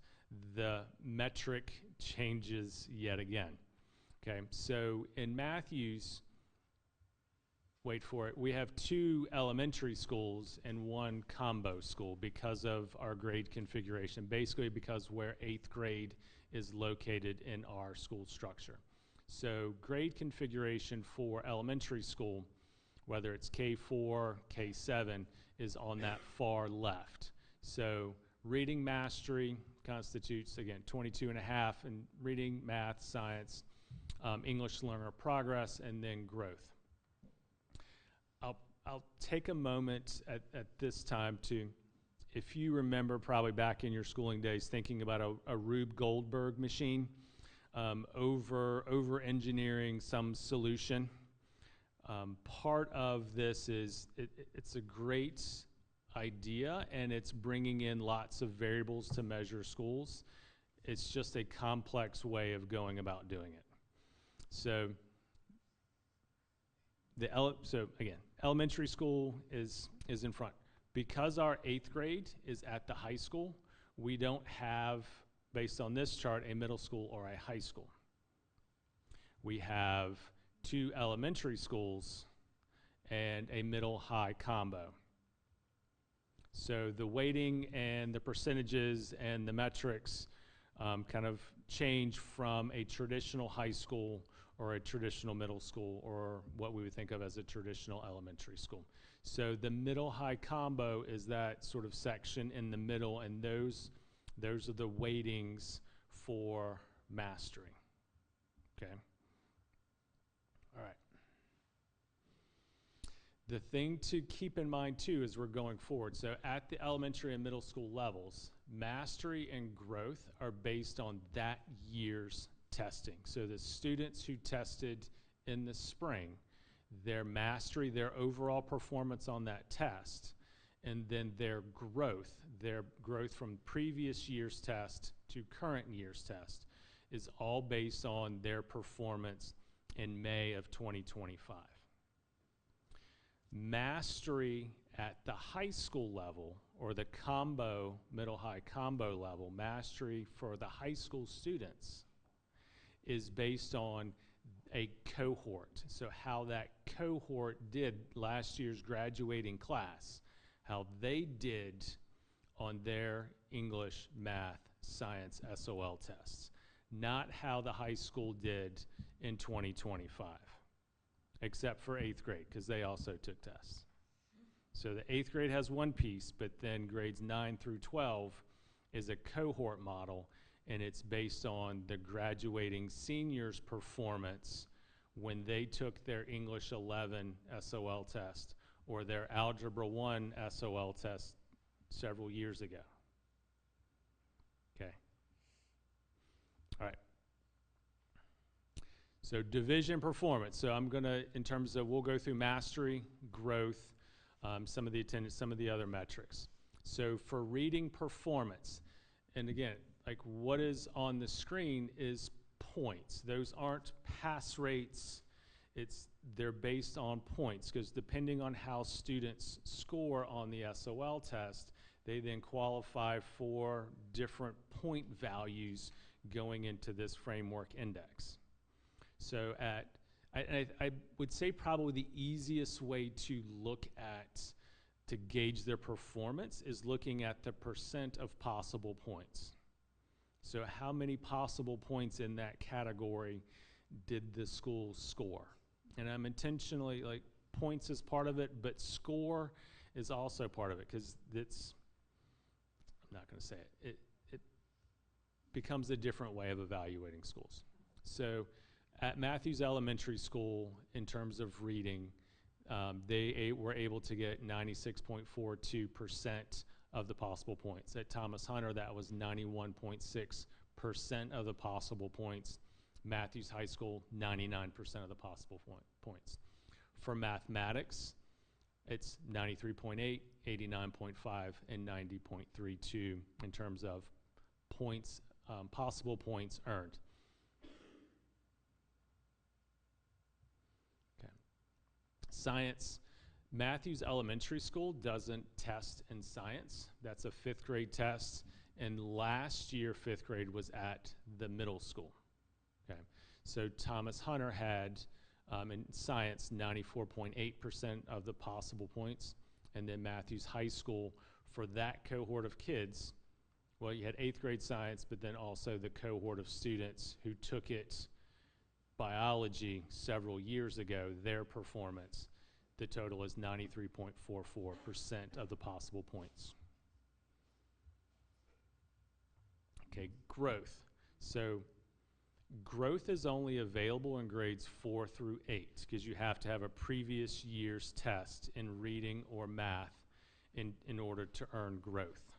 the metric changes yet again. Okay, so in Mathews, wait for it, we have 2 elementary schools and 1 combo school because of our grade configuration, basically because where 8th grade is located in our school structure. So grade configuration for elementary school, whether it's K4, K7, is on that far left. So reading mastery constitutes, again, 22.5 in reading, math, science, English learner progress, and then growth. I'll take a moment at this time to, if you remember probably back in your schooling days, thinking about a Rube Goldberg machine, over engineering some solution. Part of this is, it's a great idea, and it's bringing in lots of variables to measure schools. It's just a complex way of going about doing it. So again, elementary school is in front. Because our 8th grade is at the high school, we don't have, based on this chart, a middle school or a high school. We have 2 elementary schools and a middle-high combo. So the weighting and the percentages and the metrics kind of change from a traditional high school or a traditional middle school, or what we would think of as a traditional elementary school. So the middle-high combo is that sort of section in the middle, and those are the weightings for mastery. Okay? All right. The thing to keep in mind, too, as we're going forward, so at the elementary and middle school levels, mastery and growth are based on that year's testing. So the students who tested in the spring, their mastery, their overall performance on that test, and then their growth from previous year's test to current year's test is all based on their performance in May of 2025. Mastery at the high school level, or the combo, middle-high combo level, mastery for the high school students is based on a cohort. So how that cohort did, last year's graduating class, how they did on their English, math, science, SOL tests, not how the high school did in 2025, except for 8th grade, because they also took tests. So the 8th grade has one piece, but then grades 9 through 12 is a cohort model, and it's based on the graduating seniors' performance when they took their English 11 SOL test or their Algebra 1 SOL test several years ago. Okay. All right. So division performance. So I'm going to, in terms of, we'll go through mastery, growth, some of the attendance, some of the other metrics. So for reading performance, and again, like what is on the screen is points. Those aren't pass rates. They're based on points, because depending on how students score on the SOL test, they then qualify for different point values going into this framework index. So I would say probably the easiest way to look at, to gauge their performance is looking at the percent of possible points. So how many possible points in that category did the school score? And I'm intentionally, like, points is part of it, but score is also part of it, because it's, I'm not going to say it, it becomes a different way of evaluating schools. So at Mathews Elementary School, in terms of reading, they were able to get 96.42% of the possible points. At Thomas Hunter, that was 91.6% of the possible points. Mathews High School, 99% of the possible points. For mathematics, it's 93.8, 89.5, and 90.32 in terms of points, possible points earned. Okay. Science. Mathews Elementary School doesn't test in science. That's a 5th grade test, and last year 5th grade was at the middle school. Okay, so Thomas Hunter had in science 94.8% of the possible points, and then Mathews High School, for that cohort of kids, well, you had 8th grade science, but then also the cohort of students who took it biology several years ago, their performance, the total is 93.44% of the possible points. Okay, growth. So growth is only available in grades 4 through 8, because you have to have a previous year's test in reading or math in order to earn growth.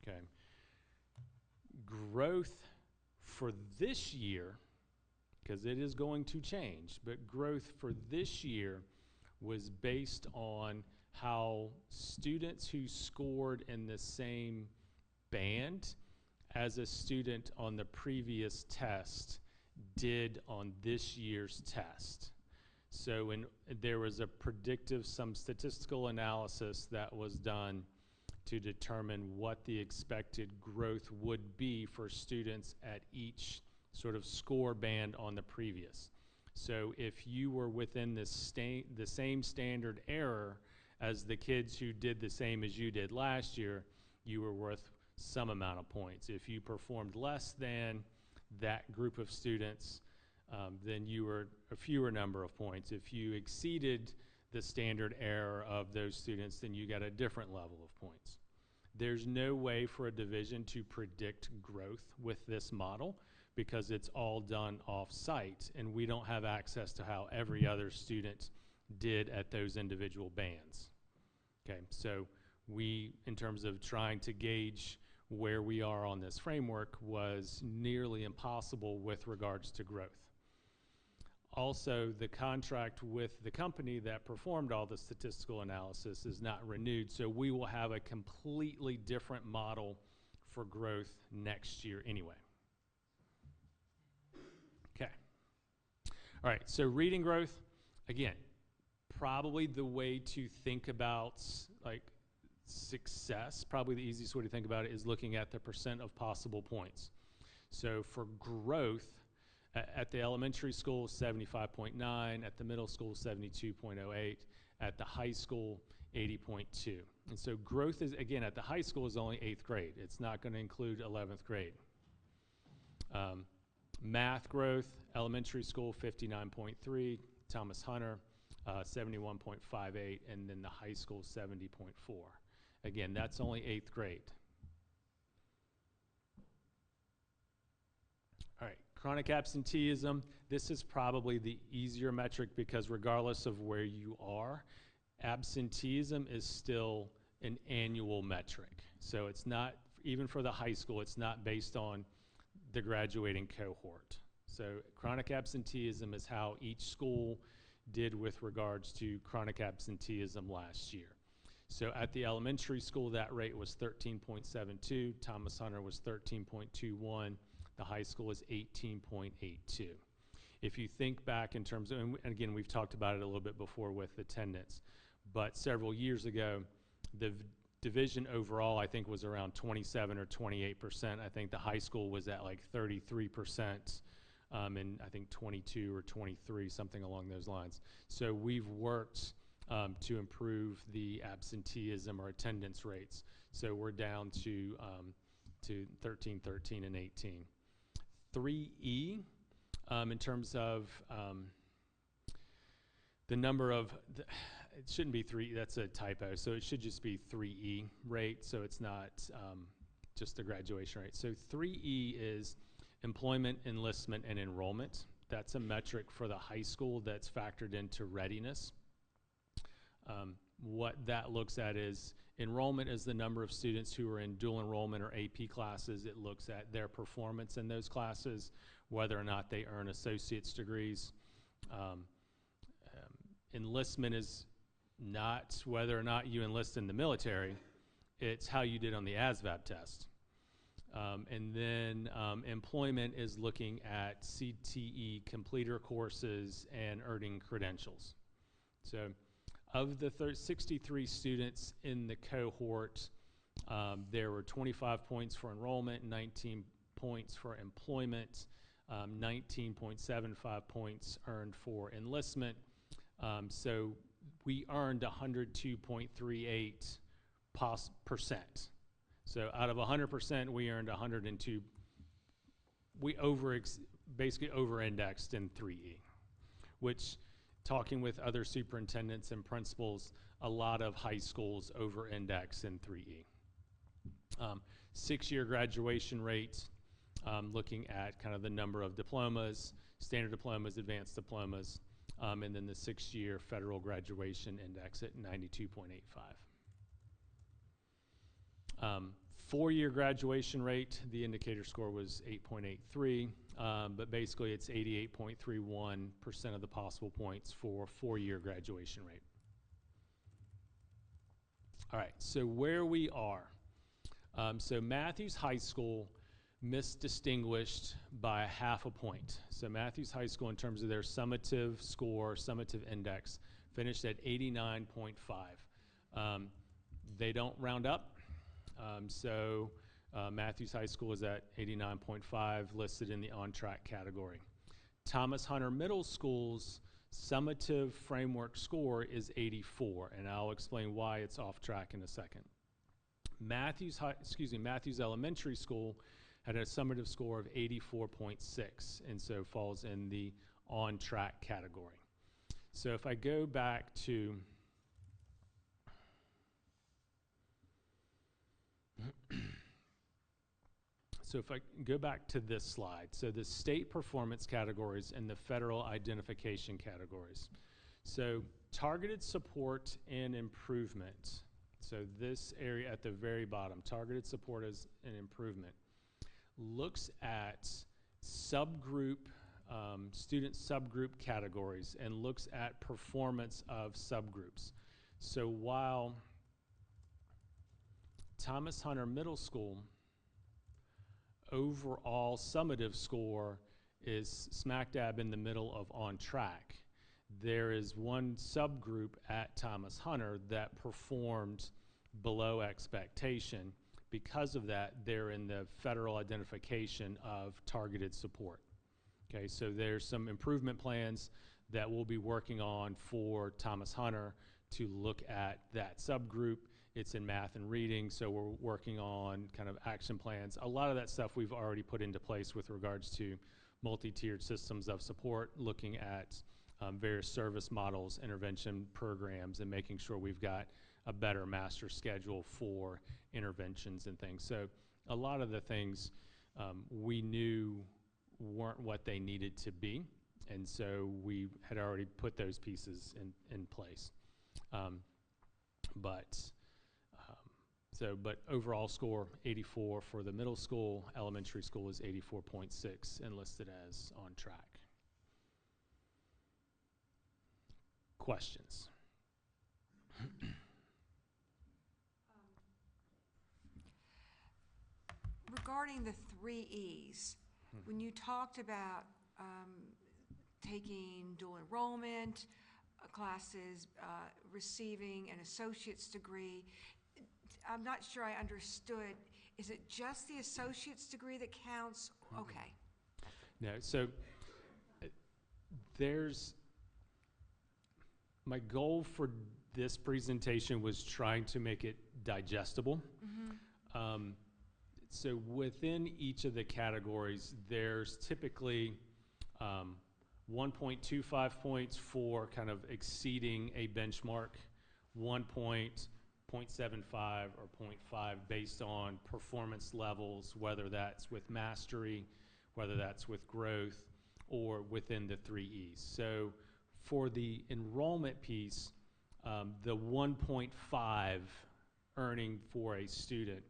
Okay. Growth for this year, because it is going to change, but growth for this year was based on how students who scored in the same band as a student on the previous test did on this year's test. So there was a predictive, some statistical analysis that was done to determine what the expected growth would be for students at each sort of score band on the previous. So if you were within the same standard error as the kids who did the same as you did last year, you were worth some amount of points. If you performed less than that group of students, then you were a fewer number of points. If you exceeded the standard error of those students, then you got a different level of points. There's no way for a division to predict growth with this model, because it's all done off-site, and we don't have access to how every other student did at those individual bands. Okay, so we, in terms of trying to gauge where we are on this framework, was nearly impossible with regards to growth. Also, the contract with the company that performed all the statistical analysis is not renewed, so we will have a completely different model for growth next year anyway. Okay. All right, so reading growth, again, probably the way to think about like success, probably the easiest way to think about it is looking at the percent of possible points. So for growth, at the elementary school, 75.9, at the middle school, 72.08, at the high school, 80.2. And so growth is, again, at the high school is only 8th grade. It's not going to include 11th grade. Math growth, elementary school, 59.3, Thomas Hunter, 71.58, and then the high school, 70.4. Again, that's only 8th grade. All right, Chronic absenteeism, this is probably the easier metric because regardless of where you are, absenteeism is still an annual metric. So it's not, even for the high school, it's not based on the graduating cohort. So chronic absenteeism is how each school did with regards to chronic absenteeism last year. So at the elementary school, that rate was 13.72. Thomas Hunter was 13.21. The high school is 18.82. If you think back in terms of, and again, we've talked about it a little bit before with attendance, but several years ago, the division overall, I think, was around 27 or 28%. I think the high school was at like 33%, and I think 22 or 23, something along those lines. So we've worked to improve the absenteeism or attendance rates. So we're down to 13, 13, and 18. 3E, in terms of the number of, it shouldn't be 3, that's a typo, so it should just be 3E rate, so it's not just the graduation rate. So 3E is employment, enlistment, and enrollment. That's a metric for the high school that's factored into readiness. What that looks at is enrollment is the number of students who are in dual enrollment or AP classes. It looks at their performance in those classes, whether or not they earn associate's degrees. Enlistment is not whether or not you enlist in the military, it's how you did on the ASVAB test. And then employment is looking at CTE completer courses and earning credentials. So of the 63 students in the cohort, there were 25 points for enrollment, 19 points for employment, 19.75 points earned for enlistment. So we earned 102.38%. So out of 100%, we earned 102. We basically over-indexed in 3E, which, talking with other superintendents and principals, a lot of high schools over-index in 3E. 6-year graduation rate, looking at kind of the number of diplomas, standard diplomas, advanced diplomas, and then the 6-year federal graduation index at 92.85. 4-year graduation rate, the indicator score was 8.83, but basically it's 88.31% of the possible points for 4-year graduation rate. All right, so where we are. So Mathews High School misdistinguished by 0.5 point. So Mathews High School, in terms of their summative score, summative index, finished at 89.5. They don't round up. So Mathews High School is at 89.5, listed in the on-track category. Thomas Hunter Middle School's summative framework score is 84, and I'll explain why it's off track in a second. Mathews Elementary School had a summative score of 84.6, and so falls in the on-track category. So if I go back to this slide, so the state performance categories and the federal identification categories. So targeted support and improvement. So this area at the very bottom, targeted support as an improvement, looks at subgroup, student subgroup categories and looks at performance of subgroups. So while Thomas Hunter Middle School overall summative score is smack dab in the middle of on track, there is one subgroup at Thomas Hunter that performed below expectation. Because of that, they're in the federal identification of targeted support. Okay, so there's some improvement plans that we'll be working on for Thomas Hunter to look at that subgroup. It's in math and reading, so we're working on kind of action plans. A lot of that stuff we've already put into place with regards to multi-tiered systems of support, looking at various service models, intervention programs, and making sure we've got a better master schedule for interventions and things. So a lot of the things we knew weren't what they needed to be. And so we had already put those pieces in place. But overall score 84 for the middle school. Elementary school is 84.6 and listed as on track. Questions? Regarding the 3 E's, when you talked about taking dual enrollment classes, receiving an associate's degree, I'm not sure I understood. Is it just the associate's degree that counts? Okay. No, so my goal for this presentation was trying to make it digestible. So within each of the categories, there's typically 1.25 points for kind of exceeding a benchmark, 0.75 or 0.5 based on performance levels, whether that's with mastery, whether that's with growth, or within the 3 E's. So for the enrollment piece, the 1.5 earning for a student,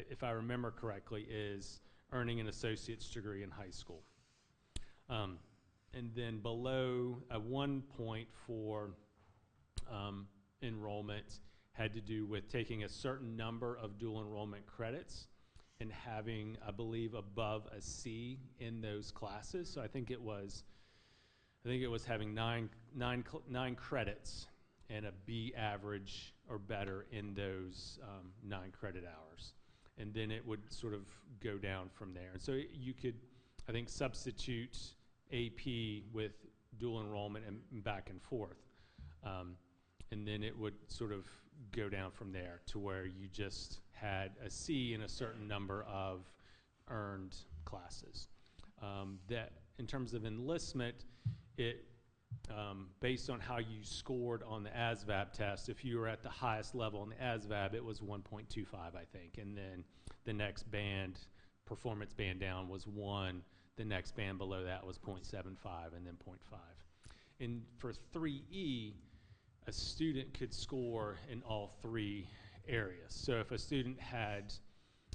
if I remember correctly, is earning an associate's degree in high school. And then below, a 1 point for enrollment had to do with taking a certain number of dual enrollment credits and having, I believe, above a C in those classes. So I think it was having nine credits and a B average or better in those 9 credit hours. And then it would sort of go down from there. And so you could, I think, substitute AP with dual enrollment and back and forth. And then it would sort of go down from there to where you just had a C in a certain number of earned classes. That in terms of enlistment, it based on how you scored on the ASVAB test, if you were at the highest level on the ASVAB, it was 1.25, I think. And then the next band, performance band down, was 1. The next band below that was 0.75 and then 0.5. And for 3E, a student could score in all 3 areas. So if a student had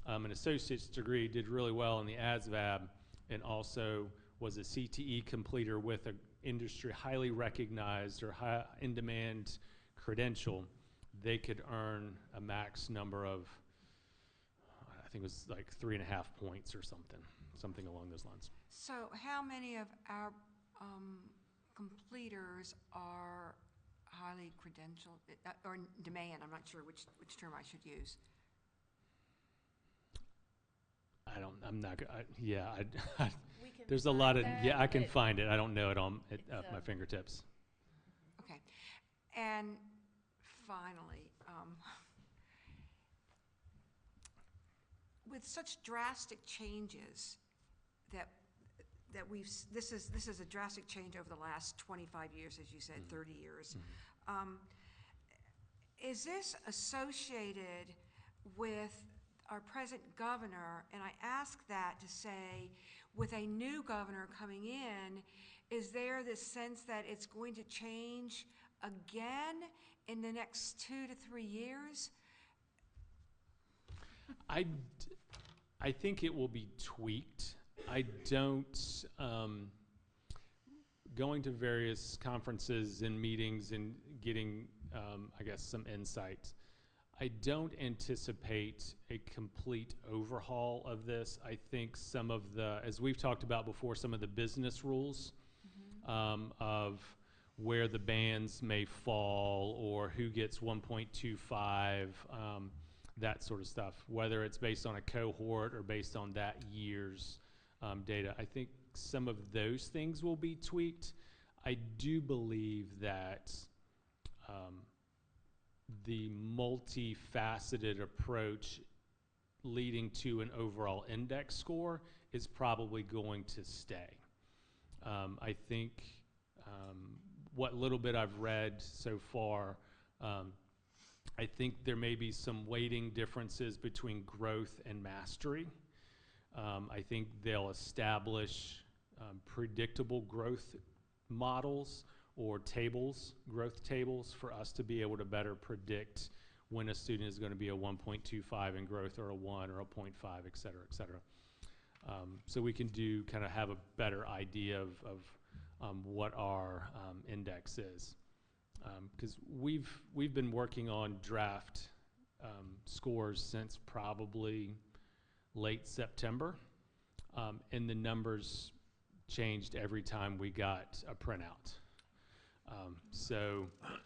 an associate's degree, did really well in the ASVAB, and also was a CTE completer with an industry highly recognized or high in-demand credential, they could earn a max number of, I think it was like 3.5 points or something along those lines. So how many of our completers are highly credentialed, or in demand? I'm not sure which term I should use. There's a lot of, I can find it. I don't know it at my fingertips. Okay. And finally, with such drastic changes that this is a drastic change over the last 25 years, as you said, 30 years. Is this associated with our present governor? And I ask that to say, with a new governor coming in, is there this sense that it's going to change again in the next 2 to 3 years? I think it will be tweaked. I don't, going to various conferences and meetings and getting, I guess, some insight, I don't anticipate a complete overhaul of this. I think some of the, as we've talked about before, some of the business rules of where the bands may fall or who gets 1.25, that sort of stuff, whether it's based on a cohort or based on that year's data. I think some of those things will be tweaked. I do believe that the multifaceted approach leading to an overall index score is probably going to stay. I think what little bit I've read so far, I think there may be some weighting differences between growth and mastery. I think they'll establish predictable growth models or tables, growth tables, for us to be able to better predict when a student is going to be a 1.25 in growth or a 1 or a 0.5, et cetera, et cetera. So we can kind of have a better idea of what our index is. Because we've been working on draft scores since probably late September, and the numbers changed every time we got a printout.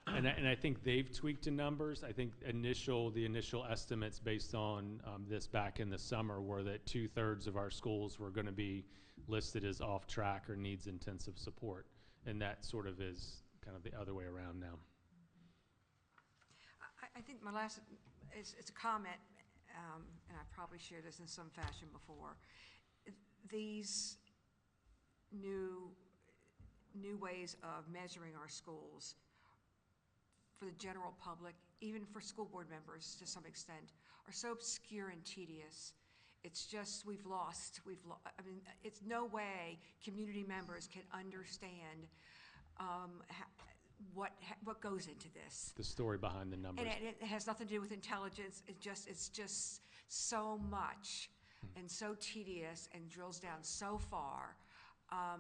And I think they've tweaked the numbers. I think the initial estimates based on this back in the summer were that 2/3 of our schools were going to be listed as off track or needs intensive support, and that sort of is kind of the other way around now. I think my last, it's a comment, and I probably shared this in some fashion before. These new ways of measuring our schools for the general public, even for school board members to some extent, are so obscure and tedious. It's just, I mean, it's no way community members can understand what goes into this. The story behind the numbers. And it has nothing to do with intelligence. It's just so much and so tedious and drills down so far. Our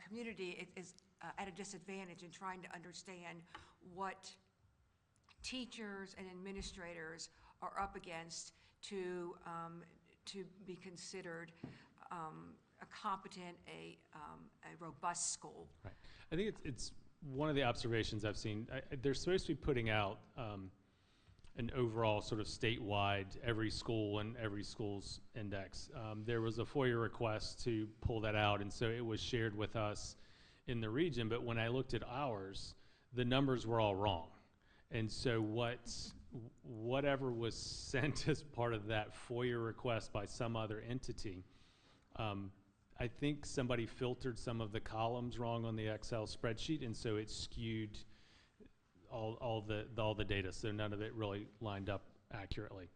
community is at a disadvantage in trying to understand what teachers and administrators are up against to be considered a competent, a robust school. Right. I think it's one of the observations I've seen. They're supposed to be putting out an overall sort of statewide, every school and every school's index. There was a FOIA request to pull that out, and so it was shared with us in the region, but when I looked at ours, the numbers were all wrong. And so whatever was sent as part of that FOIA request by some other entity, I think somebody filtered some of the columns wrong on the Excel spreadsheet, and so it skewed all the data, so none of it really lined up accurately.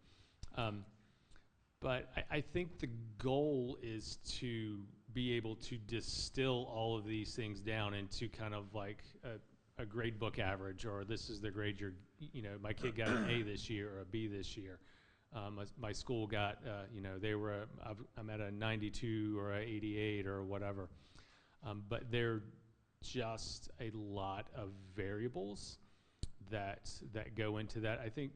But I think the goal is to be able to distill all of these things down into kind of like a grade book average, or this is the grade my kid got an A this year or a B this year. My school got, I'm at a 92 or a 88 or whatever. But there are just a lot of variables that go into that. I think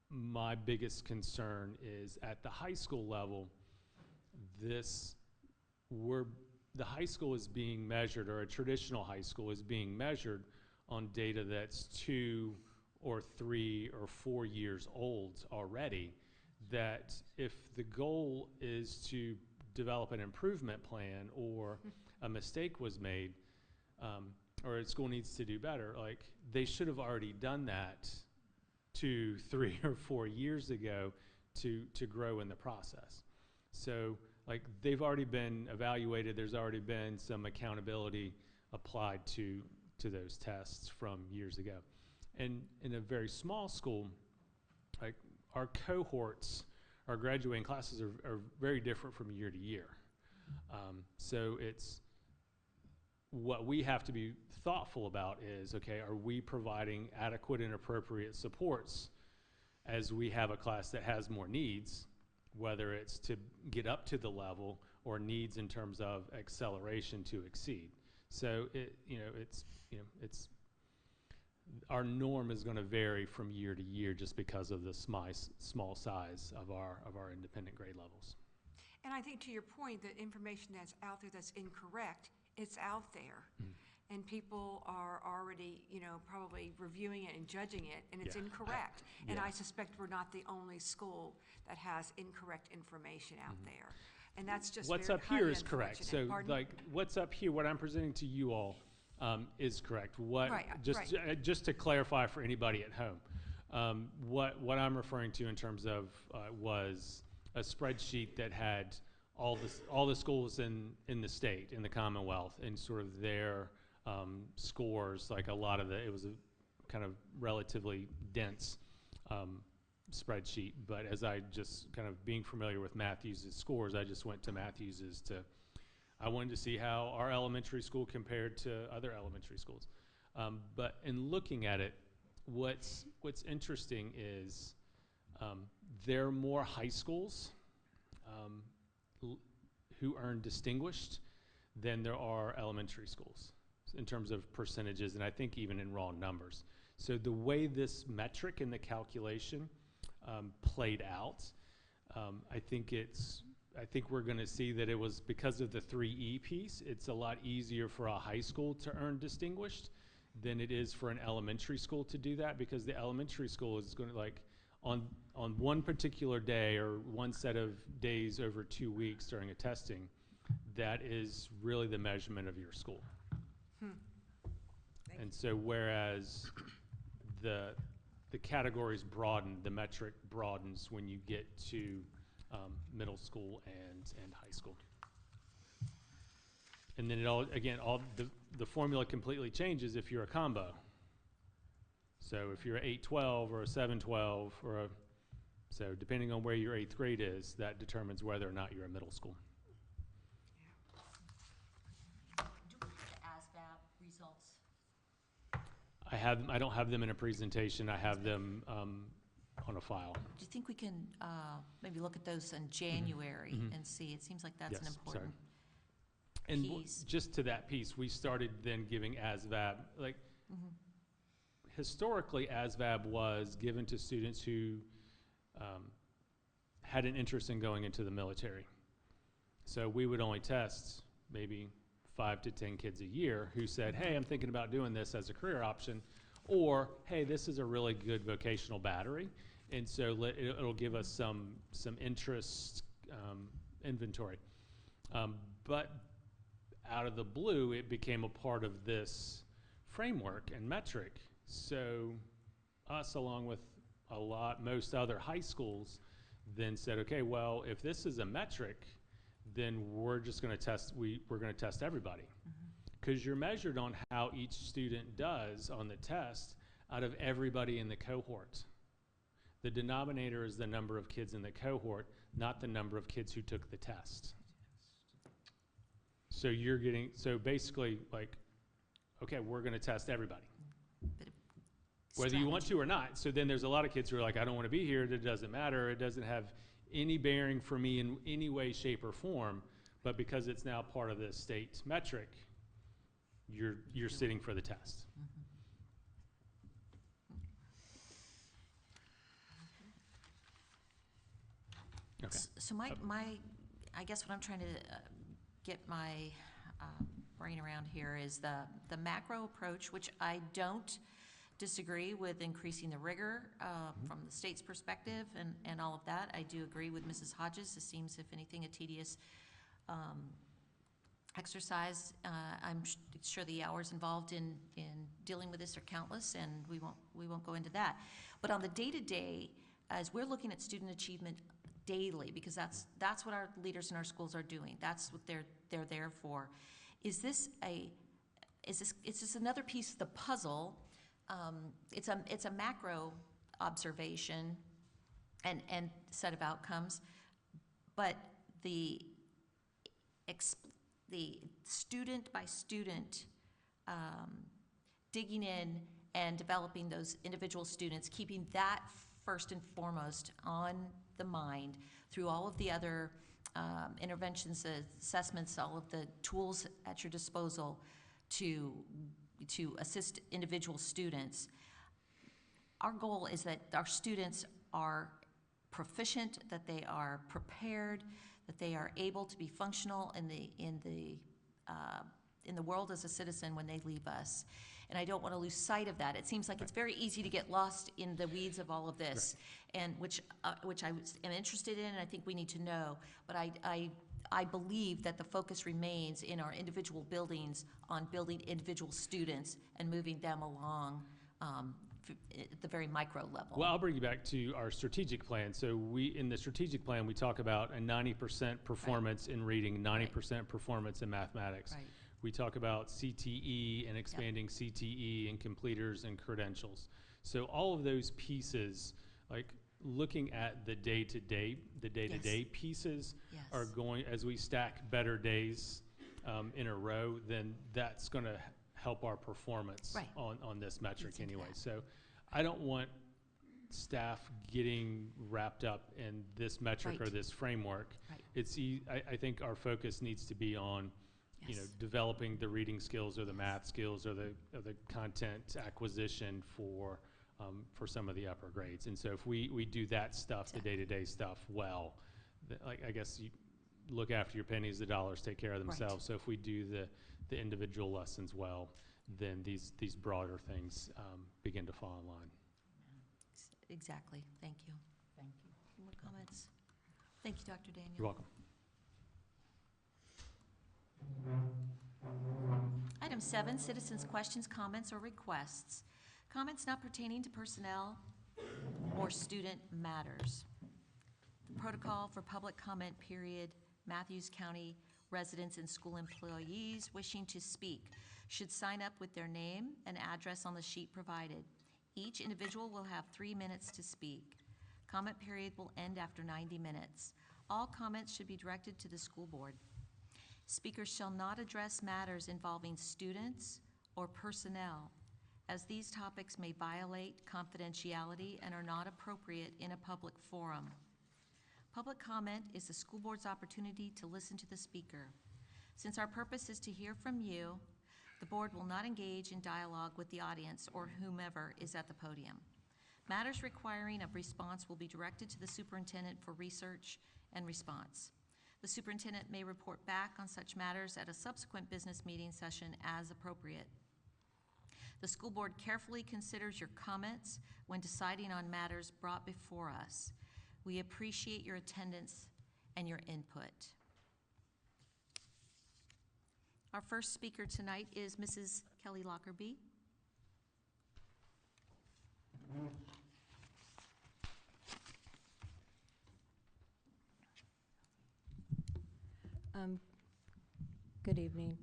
my biggest concern is at the high school level, the high school is being measured, or a traditional high school is being measured on data that's 2 or 3 or 4 years old already, that if the goal is to develop an improvement plan, or a mistake was made, or a school needs to do better, like they should have already done that 2, 3, or 4 years ago to grow in the process. So like they've already been evaluated, there's already been some accountability applied to those tests from years ago. And in a very small school, like our cohorts, our graduating classes are very different from year to year. So it's what we have to be thoughtful about is, okay, are we providing adequate and appropriate supports as we have a class that has more needs, whether it's to get up to the level or needs in terms of acceleration to exceed. So it's our norm is going to vary from year to year just because of the small size of our independent grade levels. And I think to your point, that information that's out there that's incorrect, it's out there. And people are already, probably reviewing it and judging it, and it's incorrect. And I suspect we're not the only school that has incorrect information out there. And that's just what's up here is correct. So like what's up here, what I'm presenting to you all is correct. Just to clarify for anybody at home, what I'm referring to in terms of was a spreadsheet that had all the schools in the state, in the Commonwealth, and sort of their scores. Like a lot of it was a kind of relatively dense spreadsheet, but as I just kind of being familiar with Mathews' scores, I just went to Mathews' I wanted to see how our elementary school compared to other elementary schools. But in looking at it, what's interesting is there are more high schools who earn distinguished than there are elementary schools in terms of percentages, and I think even in raw numbers. So the way this metric in the calculation played out, I think we're going to see that it was because of the 3E piece. It's a lot easier for a high school to earn distinguished than it is for an elementary school to do that, because the elementary school is going to, like, on one particular day or one set of days over 2 weeks during a testing, that is really the measurement of your school. And so whereas the categories broaden, the metric broadens when you get to middle school and high school. And then the formula completely changes if you're a combo. So if you're an 812 or a 712 so depending on where your 8th grade is, that determines whether or not you're a middle school. Do we have the ASVAB results? I don't have them in a presentation. I have them on a file. Do you think we can maybe look at those in January and see? It seems like that's an important And piece. just to that piece, we started then giving ASVAB, like, historically, ASVAB was given to students who had an interest in going into the military. So we would only test maybe 5 to 10 kids a year who said, hey, I'm thinking about doing this as a career option, or, hey, this is a really good vocational battery, and so it'll give us some interest inventory. But out of the blue, it became a part of this framework and metric. So us, along with most other high schools, then said, okay, well, if this is a metric, then we're just going to test, we're going to test everybody. Because you're measured on how each student does on the test out of everybody in the cohort. The denominator is the number of kids in the cohort, not the number of kids who took the test. So so basically, like, okay, we're going to test everybody, whether you want to or not. So then there's a lot of kids who are like, I don't want to be here. It doesn't matter. It doesn't have any bearing for me in any way, shape, or form. But because it's now part of the state metric, you're sitting for the test. Okay. So I guess what I'm trying to get my brain around here is the macro approach, which I don't disagree with increasing the rigor from the state's perspective and all of that. I do agree with Mrs. Hodges. It seems, if anything, a tedious exercise. I'm sure the hours involved in dealing with this are countless, and we won't go into that. But on the day-to-day, as we're looking at student achievement daily, because that's what our leaders in our schools are doing. That's what they're there for. Is this another piece of the puzzle? It's a macro observation and set of outcomes, but the student by student digging in and developing those individual students, keeping that first and foremost on the mind through all of the other interventions, assessments, all of the tools at your disposal to assist individual students. Our goal is that our students are proficient, that they are prepared, that they are able to be functional in the world as a citizen when they leave us. And I don't want to lose sight of that. It seems like it's very easy to get lost in the weeds of all of this, and which I am interested in, and I think we need to know. But I believe that the focus remains in our individual buildings on building individual students and moving them along at the very micro level. Well, I'll bring you back to our strategic plan. So in the strategic plan, we talk about a 90% performance in reading, 90% performance in mathematics. Right. We talk about CTE and expanding CTE and completers and credentials. So all of those pieces, like, looking at the day-to-day pieces Yes. are going, as we stack better days in a row, then that's going to help our performance Right. on this metric Feeds into anyway. that. So I don't want staff getting wrapped up in this metric or Right. this framework. Right. I think our focus needs to be on, you know, Yes. developing the reading skills or the math skills or the content acquisition for some of the upper grades. And so if we do that stuff, the day-to-day stuff well, like, I guess you look after your pennies, the dollars take care of themselves. So if we do the individual lessons well, then these broader things begin to fall in line. Exactly. Thank you. Thank you. Any more comments? Thank you, Dr. Daniel. You're welcome. Item 7, citizens' questions, comments, or requests. Comments not pertaining to personnel or student matters. The protocol for public comment period, Mathews County residents and school employees wishing to speak should sign up with their name and address on the sheet provided. Each individual will have 3 minutes to speak. Comment period will end after 90 minutes. All comments should be directed to the school board. Speakers shall not address matters involving students or personnel, as these topics may violate confidentiality and are not appropriate in a public forum. Public comment is the school board's opportunity to listen to the speaker. Since our purpose is to hear from you, the board will not engage in dialogue with the audience or whomever is at the podium. Matters requiring a response will be directed to the superintendent for research and response. The superintendent may report back on such matters at a subsequent business meeting session as appropriate. The school board carefully considers your comments when deciding on matters brought before us. We appreciate your attendance and your input. Our first speaker tonight is Mrs. Kelly Lockerbie. Good evening.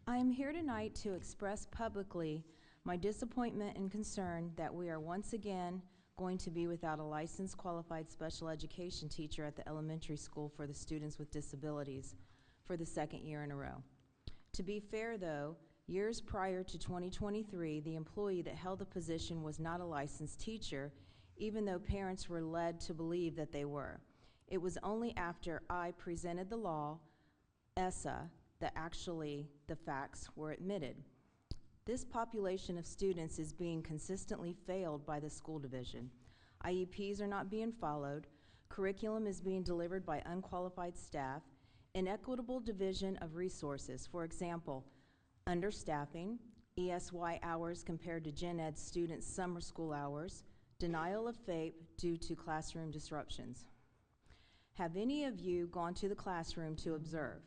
I am here tonight to express publicly my disappointment and concern that we are once again going to be without a licensed qualified special education teacher at the elementary school for the students with disabilities for the second year in a row. To be fair though, years prior to 2023, the employee that held the position was not a licensed teacher, even though parents were led to believe that they were. It was only after I presented the law, ESSA, that actually the facts were admitted. This population of students is being consistently failed by the school division. IEPs are not being followed, curriculum is being delivered by unqualified staff, inequitable division of resources, for example, understaffing, ESY hours compared to Gen Ed students' summer school hours, denial of FAPE due to classroom disruptions. Have any of you gone to the classroom to observe?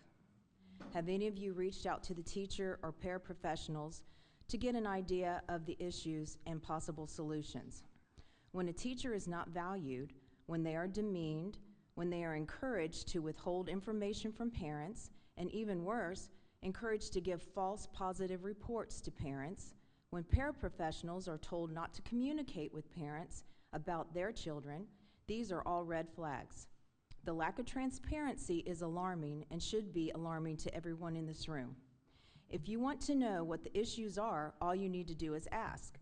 Have any of you reached out to the teacher or paraprofessionals to get an idea of the issues and possible solutions? When a teacher is not valued, when they are demeaned, when they are encouraged to withhold information from parents, and even worse, encouraged to give false positive reports to parents, when paraprofessionals are told not to communicate with parents about their children, these are all red flags. The lack of transparency is alarming and should be alarming to everyone in this room. If you want to know what the issues are, all you need to do is ask.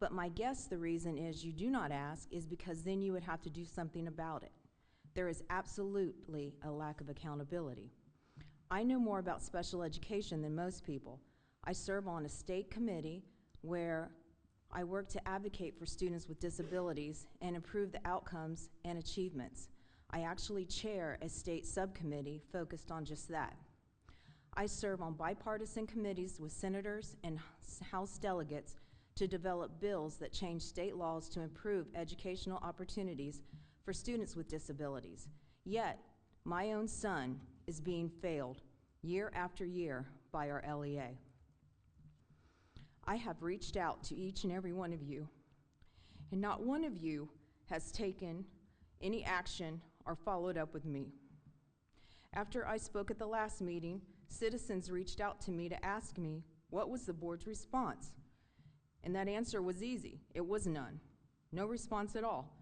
But my guess the reason is you do not ask is because then you would have to do something about it. There is absolutely a lack of accountability. I know more about special education than most people. I serve on a state committee where I work to advocate for students with disabilities and improve the outcomes and achievements. I actually chair a state subcommittee focused on just that. I serve on bipartisan committees with senators and House delegates to develop bills that change state laws to improve educational opportunities for students with disabilities. Yet, my own son is being failed year after year by our LEA. I have reached out to each and every one of you, and not one of you has taken any action or followed up with me. After I spoke at the last meeting, citizens reached out to me to ask me what was the board's response. And that answer was easy. It was none. No response at all.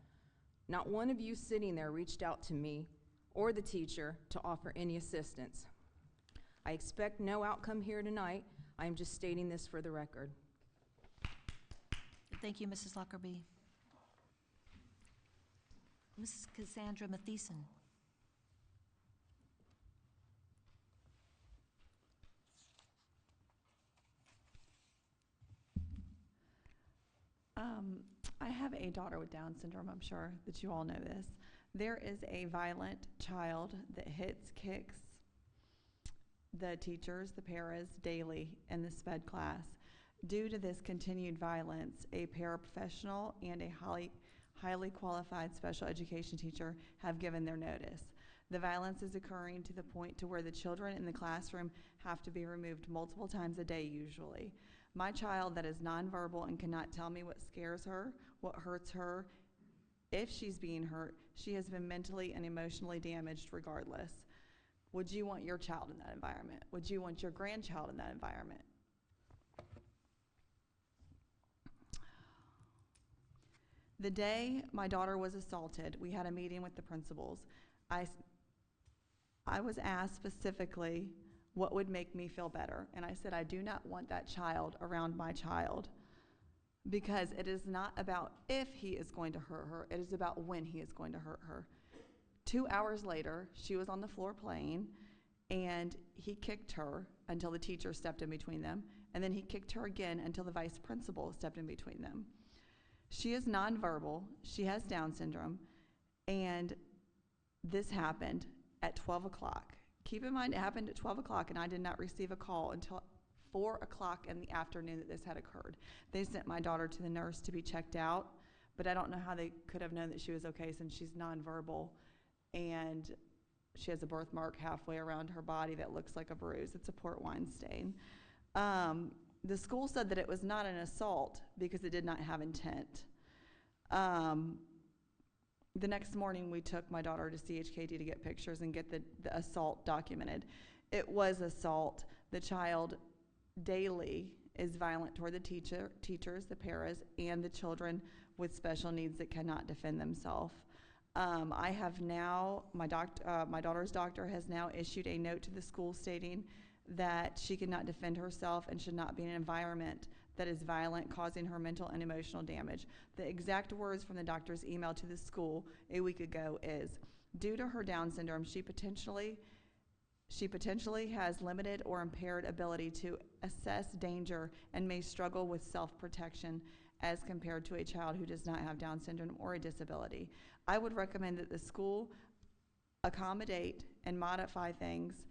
Not one of you sitting there reached out to me or the teacher to offer any assistance. I expect no outcome here tonight. I am just stating this for the record. Thank you, Mrs. Lockerbie. Mrs. Cassandra Matheson. I have a daughter with Down syndrome. I'm sure that you all know this. There is a violent child that hits, kicks the teachers, the paras, daily in the SPED class. Due to this continued violence, a paraprofessional and a highly qualified special education teacher have given their notice. The violence is occurring to the point to where the children in the classroom have to be removed multiple times a day usually. My child that is nonverbal and cannot tell me what scares her, what hurts her, if she's being hurt, she has been mentally and emotionally damaged regardless. Would you want your child in that environment? Would you want your grandchild in that environment? The day my daughter was assaulted, we had a meeting with the principals. I was asked specifically what would make me feel better. And I said, I do not want that child around my child, because it is not about if he is going to hurt her, it is about when he is going to hurt her. 2 hours later, she was on the floor playing, and he kicked her until the teacher stepped in between them, and then he kicked her again until the vice principal stepped in between them. She is nonverbal, she has Down syndrome, and this happened at 12 o'clock. Keep in mind, it happened at 12 o'clock, and I did not receive a call until 4 o'clock in the afternoon that this had occurred. They sent my daughter to the nurse to be checked out, but I don't know how they could have known that she was okay since she's nonverbal, and she has a birthmark halfway around her body that looks like a bruise. It's a port wine stain. The school said that it was not an assault because it did not have intent. The next morning, we took my daughter to CHKD to get pictures and get the assault documented. It was assault. The child daily is violent toward the teachers, the paras, and the children with special needs that cannot defend themselves. I have now, my daughter's doctor has now issued a note to the school stating that she cannot defend herself and should not be in an environment that is violent, causing her mental and emotional damage. The exact words from the doctor's email to the school a week ago is, due to her Down syndrome, she potentially has limited or impaired ability to assess danger and may struggle with self-protection as compared to a child who does not have Down syndrome or a disability. I would recommend that the school accommodate and modify things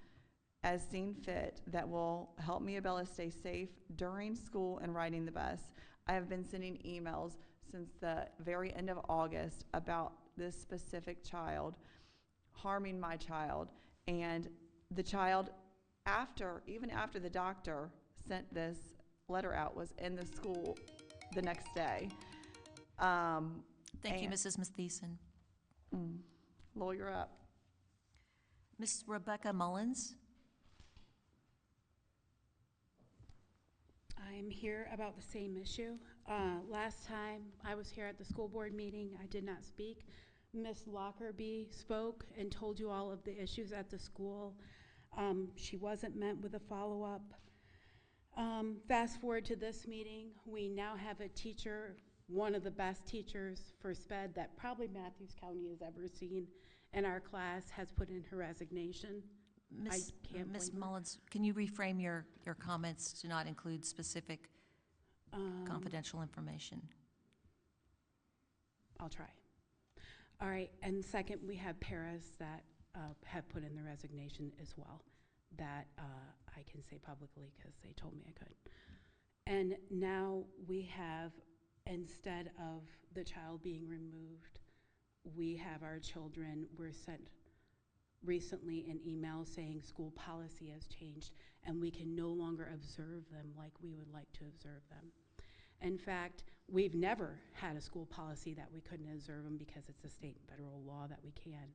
as seen fit that will help Miabella stay safe during school and riding the bus. I have been sending emails since the very end of August about this specific child harming my child, and the child, even after the doctor sent this letter out, was in the school the next day. Thank you, Mrs. Matheson. Lawyer up. Ms. Rebecca Mullins. I'm here about the same issue. Last time I was here at the school board meeting, I did not speak. Ms. Lockerbie spoke and told you all of the issues at the school. She wasn't met with a follow-up. Fast forward to this meeting, we now have a teacher, one of the best teachers for SPED that probably Mathews County has ever seen in our class, has put in her resignation. Ms. Mullins, can you reframe your comments to not include specific confidential information? I'll try. All right, and second, we have paras that have put in their resignation as well, that I can say publicly because they told me I could. And now we have, instead of the child being removed, we have our children were sent recently an email saying school policy has changed and we can no longer observe them like we would like to observe them. In fact, we've never had a school policy that we couldn't observe them because it's a state and federal law that we can.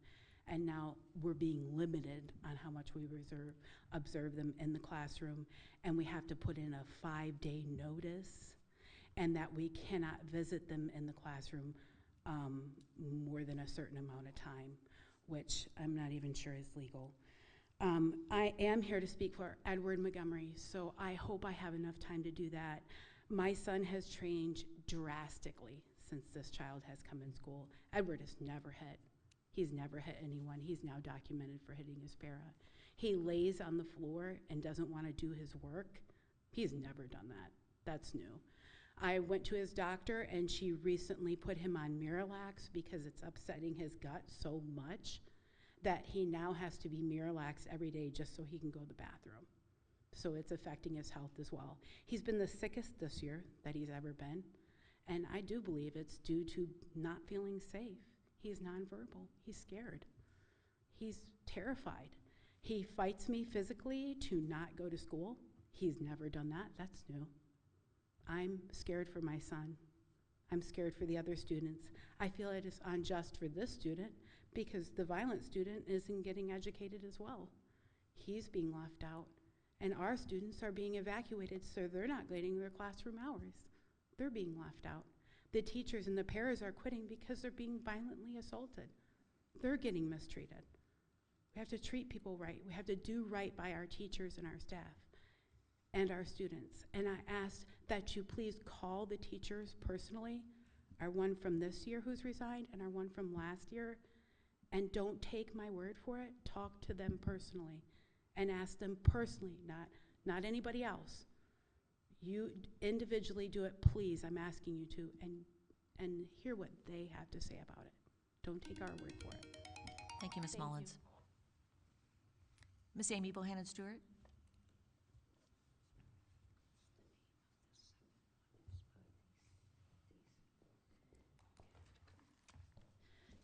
And now we're being limited on how much we observe them in the classroom, and we have to put in a 5-day notice, and that we cannot visit them in the classroom more than a certain amount of time, which I'm not even sure is legal. I am here to speak for Edward Montgomery, so I hope I have enough time to do that. My son has changed drastically since this child has come in school. Edward has never hit. He's never hit anyone. He's now documented for hitting his para. He lays on the floor and doesn't want to do his work. He's never done that. That's new. I went to his doctor, and she recently put him on Miralax because it's upsetting his gut so much that he now has to be Miralax every day just so he can go to the bathroom. So it's affecting his health as well. He's been the sickest this year that he's ever been, and I do believe it's due to not feeling safe. He's nonverbal. He's scared. He's terrified. He fights me physically to not go to school. He's never done that. That's new. I'm scared for my son. I'm scared for the other students. I feel it is unjust for this student because the violent student isn't getting educated as well. He's being left out. And our students are being evacuated, so they're not getting their classroom hours. They're being left out. The teachers and the paras are quitting because they're being violently assaulted. They're getting mistreated. We have to treat people right. We have to do right by our teachers and our staff and our students. And I ask that you please call the teachers personally, our one from this year who's resigned and our one from last year, and don't take my word for it. Talk to them personally and ask them personally, not anybody else. You individually do it, please. I'm asking you to, and hear what they have to say about it. Don't take our word for it. Thank you, Ms. Thank Mullins. Ms. Amy Bohannon-Stewart?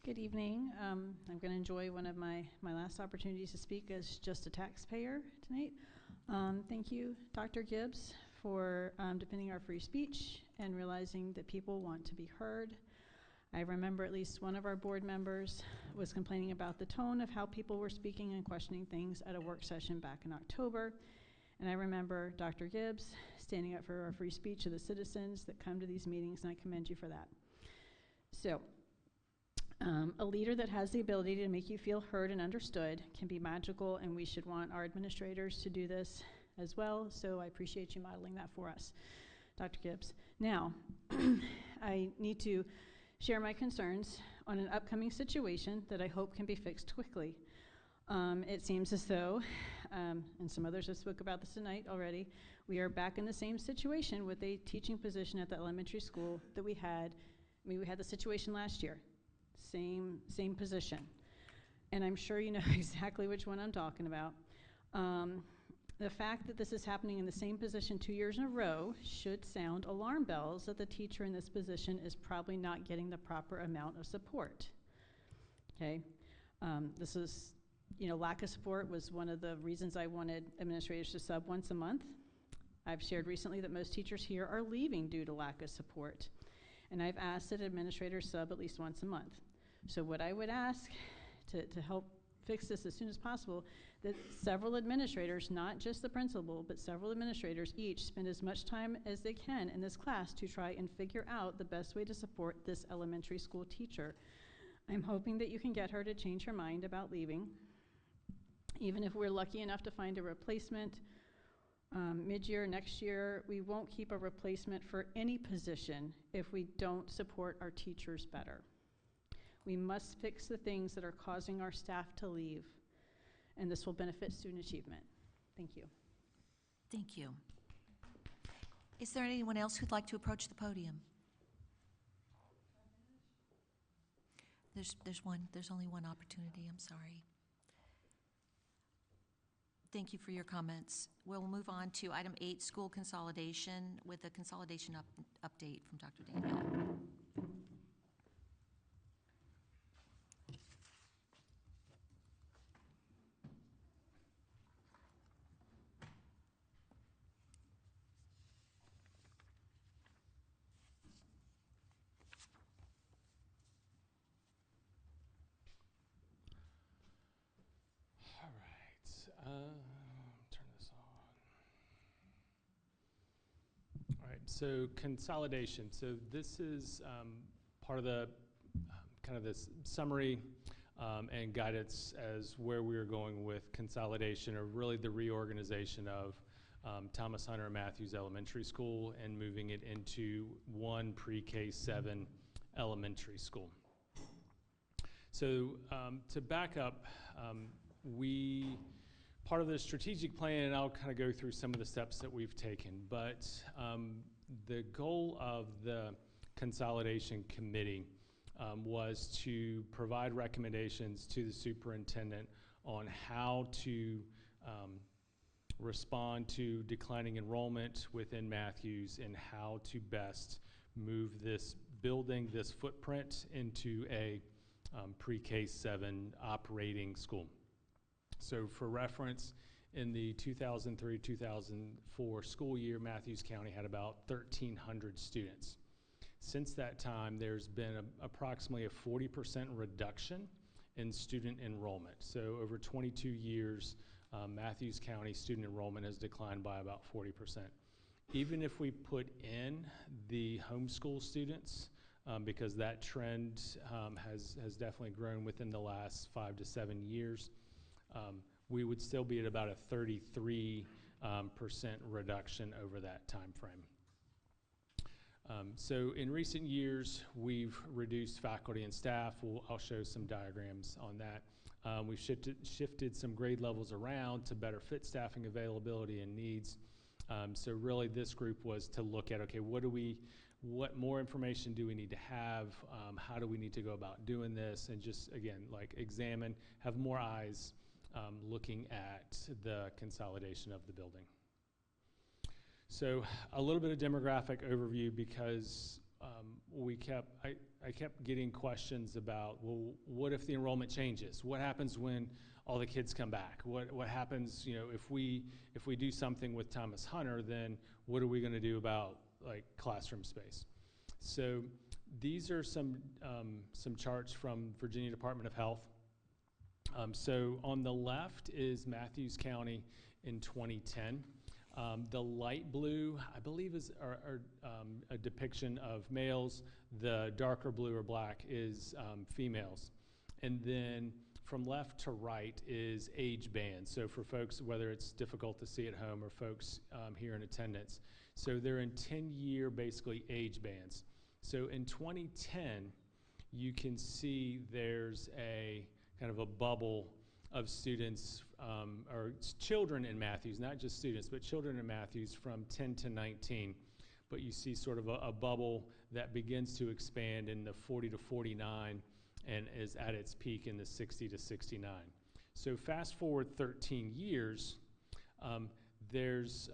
Good evening. I'm going to enjoy one of my last opportunities to speak as just a taxpayer tonight. Thank you, Dr. Gibbs, for defending our free speech and realizing that people want to be heard. I remember at least one of our board members was complaining about the tone of how people were speaking and questioning things at a work session back in October. And I remember Dr. Gibbs standing up for our free speech of the citizens that come to these meetings, and I commend you for that. So, a leader that has the ability to make you feel heard and understood can be magical, and we should want our administrators to do this as well, so I appreciate you modeling that for us, Dr. Gibbs. Now, I need to share my concerns on an upcoming situation that I hope can be fixed quickly. It seems as though, and some others have spoke about this tonight already, we are back in the same situation with a teaching position at the elementary school that we had. We had the situation last year. Same position. And I'm sure you know exactly which one I'm talking about. The fact that this is happening in the same position 2 years in a row should sound alarm bells that the teacher in this position is probably not getting the proper amount of support. Okay? This is, lack of support was one of the reasons I wanted administrators to sub once a month. I've shared recently that most teachers here are leaving due to lack of support. And I've asked that administrators sub at least once a month. So what I would ask to help fix this as soon as possible, that several administrators, not just the principal, but several administrators each spend as much time as they can in this class to try and figure out the best way to support this elementary school teacher. I'm hoping that you can get her to change her mind about leaving. Even if we're lucky enough to find a replacement, mid-year, next year, we won't keep a replacement for any position if we don't support our teachers better. We must fix the things that are causing our staff to leave, and this will benefit student achievement. Thank you. Thank you. Is there anyone else who'd like to approach the podium? There's only one opportunity, I'm sorry. Thank you for your comments. We'll move on to item 8, school consolidation, with a consolidation update from Dr. Daniel. Turn this on. All right, so consolidation. So this is part of the kind of this summary and guidance as where we are going with consolidation, or really the reorganization of Thomas Hunter and Mathews Elementary School and moving it into one pre-K 7 elementary school. So to back up, part of the strategic plan, and I'll kind of go through some of the steps that we've taken, but the goal of the consolidation committee was to provide recommendations to the superintendent on how to respond to declining enrollment within Mathews and how to best move this building, this footprint, into a pre-K 7 operating school. So for reference, in the 2003-2004 school year, Mathews County had about 1,300 students. Since that time, there's been approximately a 40% reduction in student enrollment. So over 22 years, Mathews County student enrollment has declined by about 40%. Even if we put in the homeschool students, because that trend has definitely grown within the last 5 to 7 years, we would still be at about a 33% reduction over that time frame. So in recent years, we've reduced faculty and staff. I'll show some diagrams on that. We've shifted some grade levels around to better fit staffing availability and needs. So really this group was to look at, okay, what more information do we need to have? How do we need to go about doing this? And just, again, like examine, have more eyes looking at the consolidation of the building. So a little bit of demographic overview, because I kept getting questions about, well, what if the enrollment changes? What happens when all the kids come back? What happens, you know, if we do something with Thomas Hunter, then what are we going to do about like classroom space? So these are some charts from Virginia Department of Health. So on the left is Mathews County in 2010. The light blue, I believe, is a depiction of males. The darker blue or black is females. And then from left to right is age bands. So for folks, whether it's difficult to see at home or folks here in attendance. So they're in 10-year, basically, age bands. So in 2010, you can see there's a kind of a bubble of students, or children in Mathews, not just students, but children in Mathews from 10 to 19. But you see sort of a bubble that begins to expand in the 40 to 49 and is at its peak in the 60 to 69. So fast forward 13 years, there's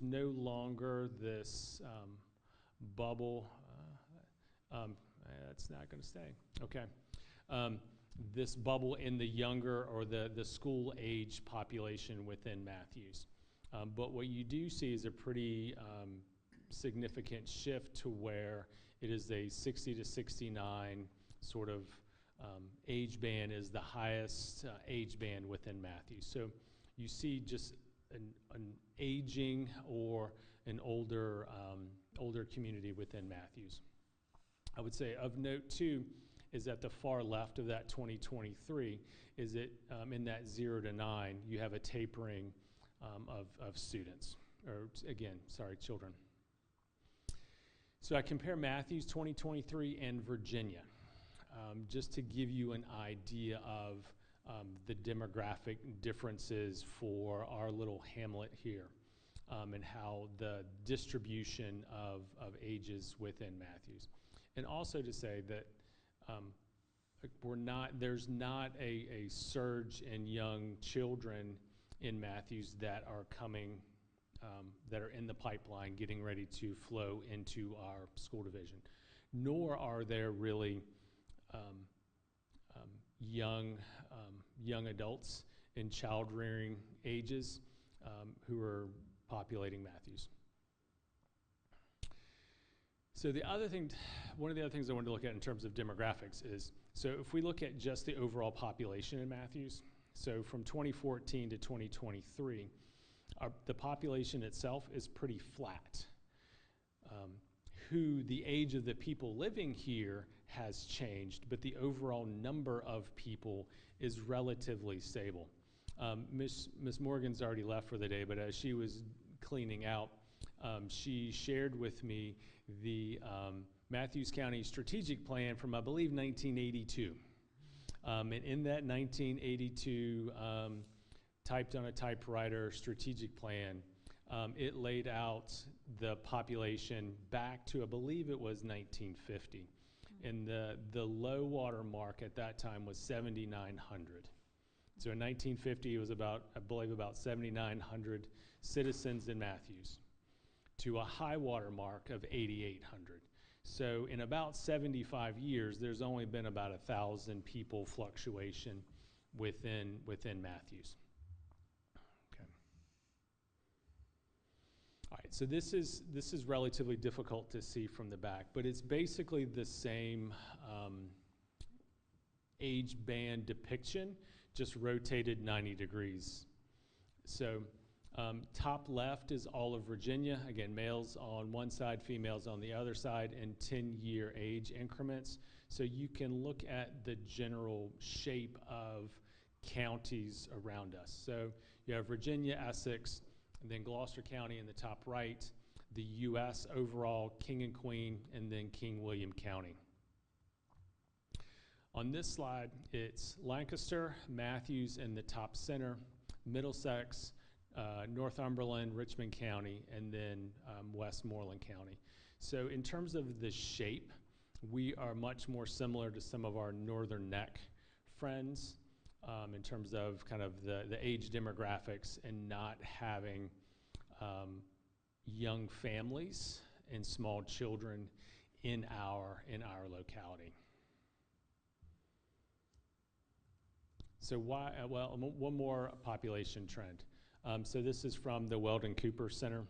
no longer this bubble. That's not going to stay. Okay. This bubble in the younger or the school age population within Mathews. But what you do see is a pretty significant shift to where it is a 60 to 69 sort of age band is the highest age band within Mathews. So you see just an aging or an older community within Mathews. I would say of note too is at the far left of that 2023 is it in that 0 to 9 you have a tapering of students, or again, sorry, children. So I compare Mathews 2023 and Virginia just to give you an idea of the demographic differences for our little hamlet here and how the distribution of ages within Mathews. And also to say that there's not a surge in young children in Mathews that are coming, that are in the pipeline getting ready to flow into our school division, nor are there really young adults in child rearing ages who are populating Mathews. So one of the other things I wanted to look at in terms of demographics is, so if we look at just the overall population in Mathews, so from 2014 to 2023, the population itself is pretty flat. The age of the people living here has changed, but the overall number of people is relatively stable. Miss Morgan's already left for the day, but as she was cleaning out, she shared with me the Mathews County strategic plan from, I believe, 1982. And in that 1982 typed on a typewriter strategic plan, it laid out the population back to, I believe it was 1950. And the low water mark at that time was 7,900. So in 1950, it was about, I believe, about 7,900 citizens in Mathews, to a high water mark of 8,800. So in about 75 years, there's only been about 1,000 people fluctuation within Mathews. Okay. All right, so this is relatively difficult to see from the back, but it's basically the same age band depiction, just rotated 90 degrees. So top left is all of Virginia. Again, males on one side, females on the other side, in 10-year age increments. So you can look at the general shape of counties around us. So you have Virginia, Essex, and then Gloucester County in the top right, the U.S. overall, King and Queen, and then King William County. On this slide, it's Lancaster, Mathews in the top center, Middlesex, Northumberland, Richmond County, and then Westmoreland County. So in terms of the shape, we are much more similar to some of our northern neck friends in terms of kind of the age demographics and not having young families and small children in our locality. So why, well, one more population trend. So this is from the Weldon Cooper Center.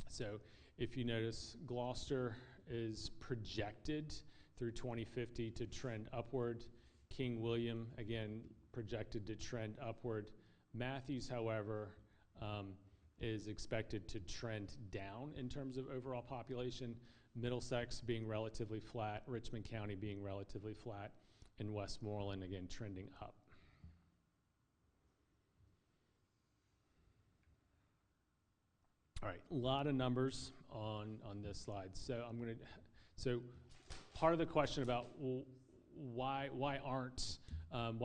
So if you notice, Gloucester is projected through 2050 to trend upward. King William, again, projected to trend upward. Mathews, however, is expected to trend down in terms of overall population. Middlesex being relatively flat, Richmond County being relatively flat, and Westmoreland, again, trending up. All right, a lot of numbers on this slide. So so part of the question about, well, why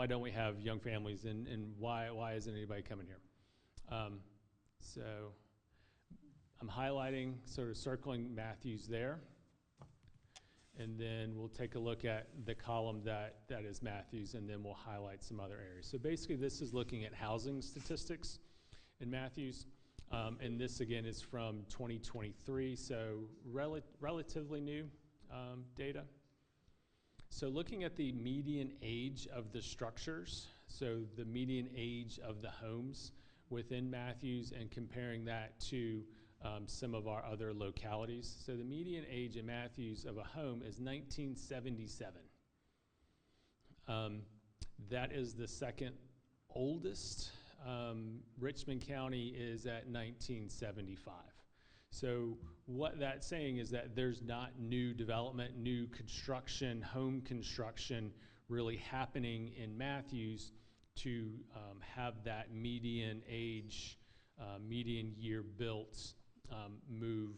don't we have young families, and why isn't anybody coming here? So I'm highlighting, sort of circling Mathews there. And then we'll take a look at the column that is Mathews, and then we'll highlight some other areas. So basically, this is looking at housing statistics in Mathews. And this, again, is from 2023, so relatively new data. So looking at the median age of the structures, so the median age of the homes within Mathews, and comparing that to some of our other localities. So the median age in Mathews of a home is 1977. That is the second oldest. Richmond County is at 1975. So what that's saying is that there's not new development, new construction, home construction really happening in Mathews to have that median age, median year built move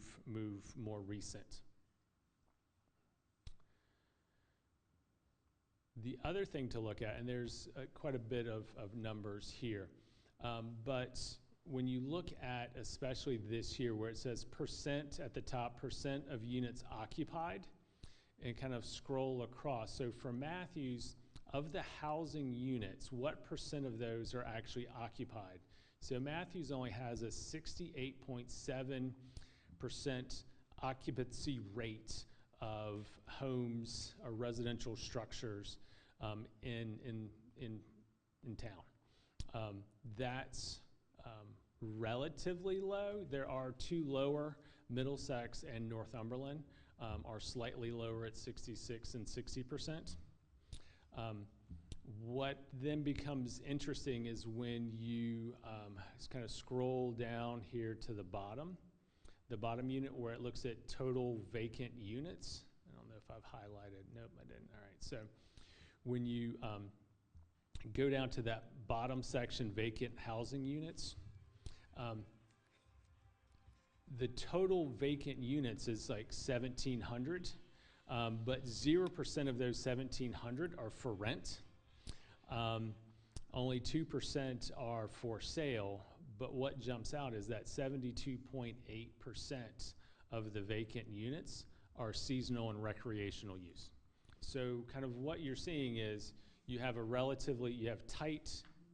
more recent. The other thing to look at, and there's quite a bit of numbers here, but when you look at, especially this year, where it says percent at the top, percent of units occupied, and kind of scroll across. So for Mathews, of the housing units, what percent of those are actually occupied? So Mathews only has a 68.7% occupancy rate of homes or residential structures in town. That's relatively low. There are two lower, Middlesex and Northumberland are slightly lower at 66 and 60%. What then becomes interesting is when you kind of scroll down here to the bottom unit where it looks at total vacant units. I don't know if if I've highlighted. Nope, I didn't. All right. So when you go down to that bottom section, vacant housing units, the total vacant units is like 1,700, but 0% of those 1,700 are for rent. Only 2% are for sale, but what jumps out is that 72.8% of the vacant units are seasonal and recreational use. So kind of what you're seeing is you have tight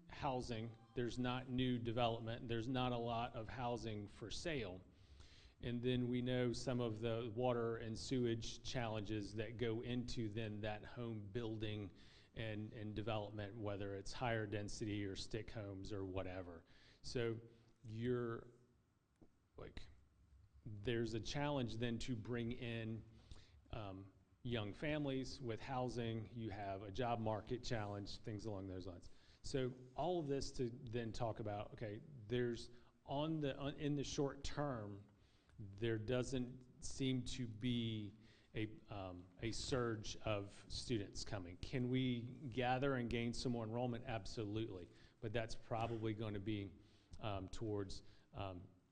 housing, there's not new development, there's not a lot of housing for sale. And then we know some of the water and sewage challenges that go into then that home building and development, whether it's higher density or stick homes or whatever. So there's a challenge then to bring in young families with housing. You have a job market challenge, things along those lines. So all of this to then talk about, okay, there's in the short term, there doesn't seem to be a surge of students coming. Can we gather and gain some more enrollment? Absolutely, but that's probably going to be towards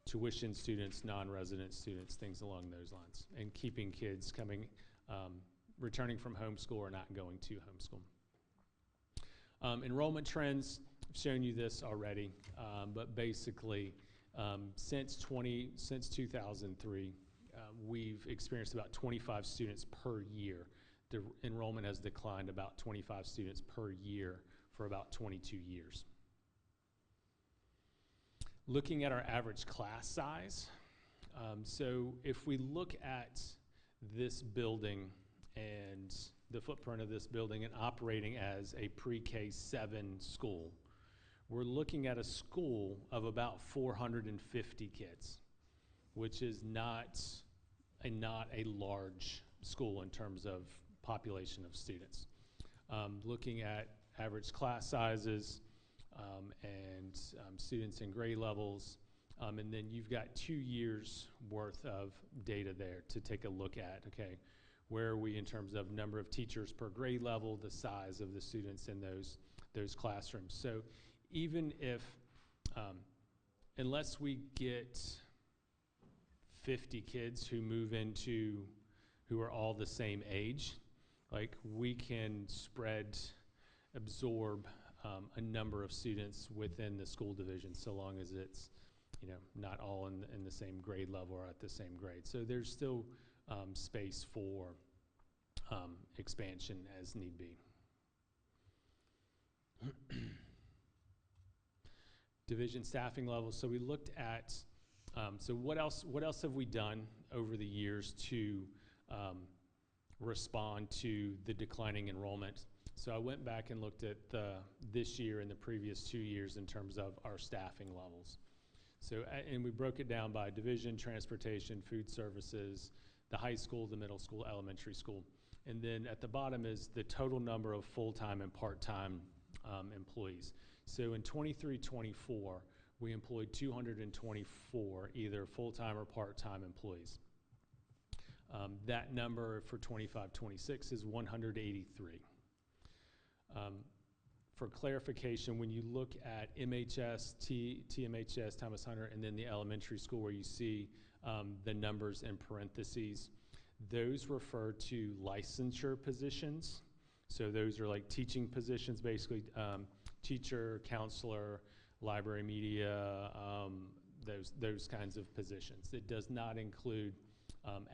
tuition students, non-resident students, things along those lines, and keeping kids coming, returning from homeschool or not going to homeschool. Enrollment trends, I've shown you this already, but basically since 2003, we've experienced about 25 students per year. The enrollment has declined about 25 students per year for about 22 years. Looking at our average class size, so if we look at this building and the footprint of this building and operating as a pre-K 7 school, we're looking at a school of about 450 kids, which is not a large school in terms of population of students. Looking at average class sizes and students in grade levels, and then you've got 2 years worth of data there to take a look at, okay, where are we in terms of number of teachers per grade level, the size of the students in those classrooms. So even if, unless we get 50 kids who move into, who are all the same age, like we can absorb a number of students within the school division, so long as it's, not all in the same grade level or at the same grade. So there's still space for expansion as need be. Division staffing levels. So we looked at, so what else have we done over the years to respond to the declining enrollment? So I went back and looked at this year and the previous 2 years in terms of our staffing levels. So, and we broke it down by division, transportation, food services, the high school, the middle school, elementary school. And then at the bottom is the total number of full-time and part-time employees. So in 23-24, we employed 224 either full-time or part-time employees. That number for 25-26 is 183. For clarification, when you look at MHS, TMHS, Thomas Hunter, and then the elementary school where you see the numbers in parentheses, those refer to licensure positions. So those are like teaching positions, basically teacher, counselor, library media, those kinds of positions. It does not include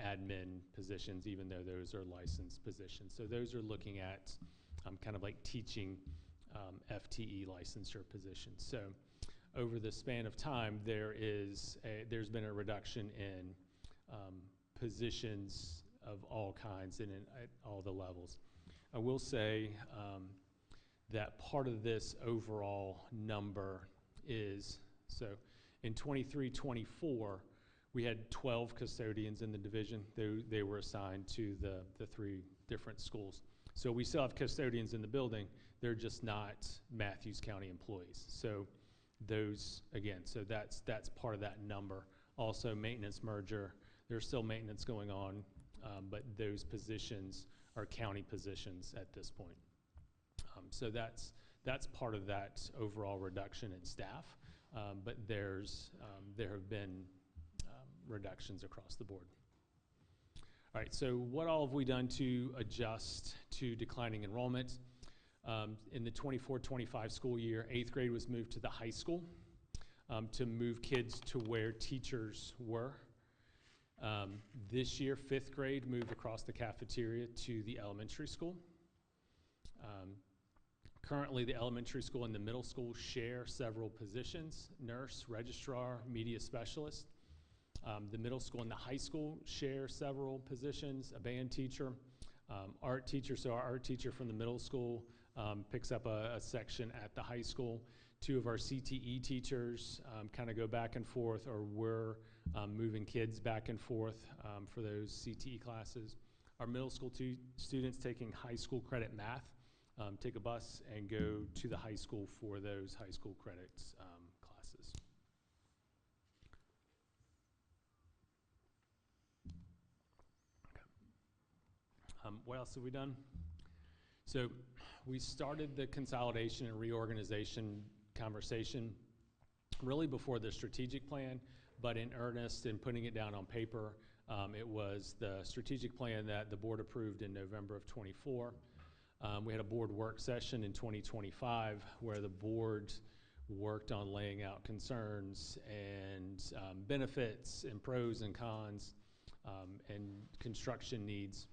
admin positions, even though those are licensed positions. So those are looking at kind of like teaching FTE licensure positions. So over the span of time, there's been a reduction in positions of all kinds and at all the levels. I will say that part of this overall number is, so in 23-24, we had 12 custodians in the division. They were assigned to the 3 different schools. So we still have custodians in the building, they're just not Mathews County employees. So those, again, so that's part of that number. Also maintenance merger, there's still maintenance going on but those positions are county positions at this point. So that's part of that overall reduction in staff, but there have been reductions across the board. All right, so what all have we done to adjust to declining enrollment? In the 24-25 school year, 8th grade was moved to the high school to move kids to where teachers were. This year, 5th grade moved across the cafeteria to the elementary school. Currently, the elementary school and the middle school share several positions: nurse, registrar, media specialist. The middle school and the high school share several positions: a band teacher, art teacher. So our art teacher from the middle school picks up a section at the high school. 2 of our CTE teachers kind of go back and forth, or we're moving kids back and forth for those CTE classes. Our middle school students taking high school credit math take a bus and go to the high school for those high school credits classes. Okay. What else have we done? So we started the consolidation and reorganization conversation really before the strategic plan, but in earnest in putting it down on paper, it was the strategic plan that the board approved in November of '24. We had a board work session in 2025 where the board worked on laying out concerns and benefits and pros and cons and construction needs.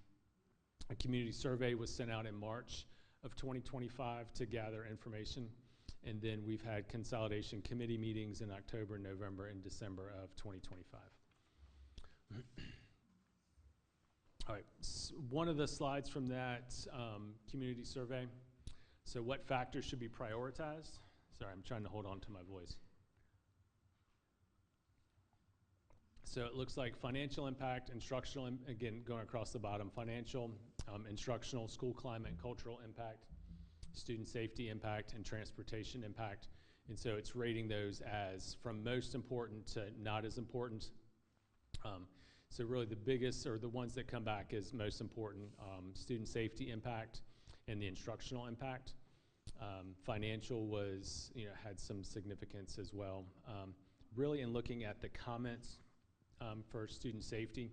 A community survey was sent out in March of 2025 to gather information, and then we've had consolidation committee meetings in October, November, and December of 2025. All right, one of the slides from that community survey. So what factors should be prioritized? Sorry, I'm trying to hold on to my voice. So it looks like financial impact, instructional, again, going across the bottom, financial, instructional, school climate, cultural impact, student safety impact, and transportation impact. And so it's rating those as from most important to not as important. So really the biggest, or the ones that come back as most important, student safety impact and the instructional impact. Financial was, had some significance as well. Really in looking at the comments for student safety,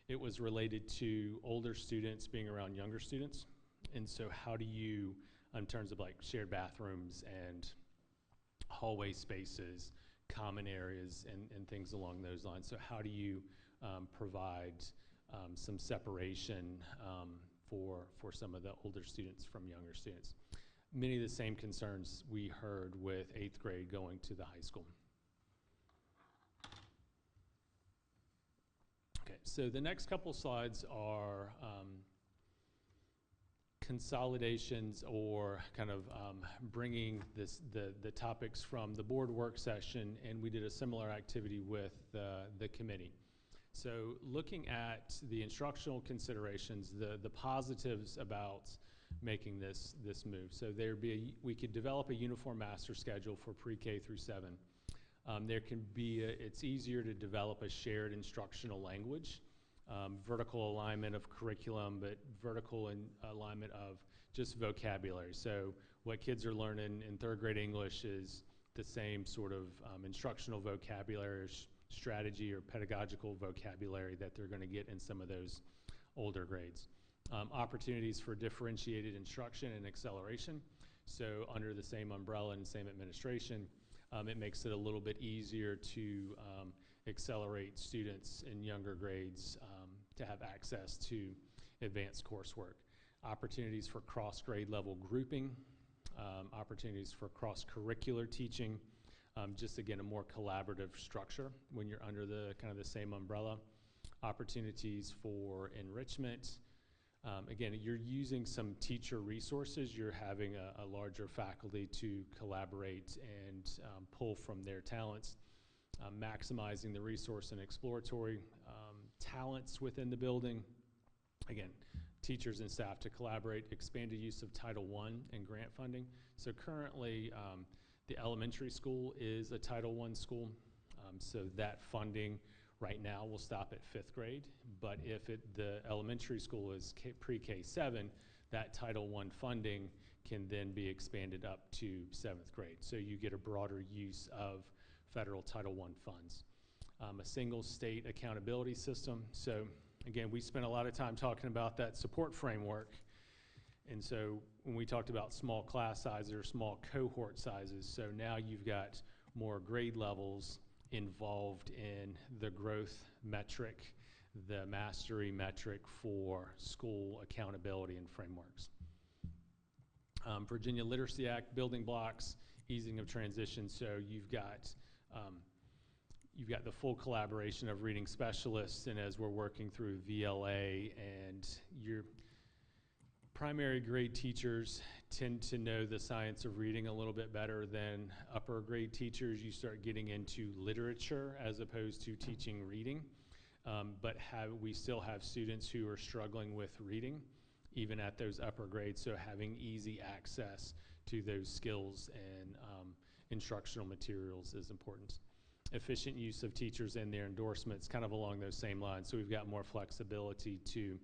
it was related to older students being around younger students. And so how do you, in terms of like shared bathrooms and hallway spaces, common areas, and things along those lines. So how do you provide some separation for some of the older students from younger students? Many of the same concerns we heard with 8th grade going to the high school. Okay, so the next couple slides are consolidations, or kind of bringing the topics from the board work session, and we did a similar activity with the committee. So looking at the instructional considerations, the positives about making this move. So we could develop a uniform master schedule for pre-K through 7. There can be, it's easier to develop a shared instructional language, vertical alignment of curriculum, but vertical alignment of just vocabulary. So what kids are learning in 3rd grade English is the same sort of instructional vocabulary, strategy, or pedagogical vocabulary that they're going to get in some of those older grades. Opportunities for differentiated instruction and acceleration. So under the same umbrella and same administration, it makes it a little bit easier to accelerate students in younger grades to have access to advanced coursework. Opportunities for cross-grade level grouping, opportunities for cross-curricular teaching, just again, a more collaborative structure when you're under the kind of the same umbrella. Opportunities for enrichment. Again, you're using some teacher resources. You're having a larger faculty to collaborate and pull from their talents. Maximizing the resource and exploratory talents within the building. Again, teachers and staff to collaborate. Expanded use of Title I and grant funding. So currently, the elementary school is a Title I school. So that funding right now will stop at 5th grade, but if the elementary school is pre-K 7, that Title I funding can then be expanded up to 7th grade. So you get a broader use of federal Title I funds. A single state accountability system. So again, we spent a lot of time talking about that support framework. And so when we talked about small class sizes or small cohort sizes, so now you've got more grade levels involved in the growth metric, the mastery metric for school accountability and frameworks. Virginia Literacy Act, building blocks, easing of transition. So you've got the full collaboration of reading specialists, and as we're working through VLA, and your primary grade teachers tend to know the science of reading a little bit better than upper grade teachers. You start getting into literature as opposed to teaching reading, but we still have students who are struggling with reading, even at those upper grades, so having easy access to those skills and instructional materials is important. Efficient use of teachers and their endorsements, kind of along those same lines, so we've got more flexibility to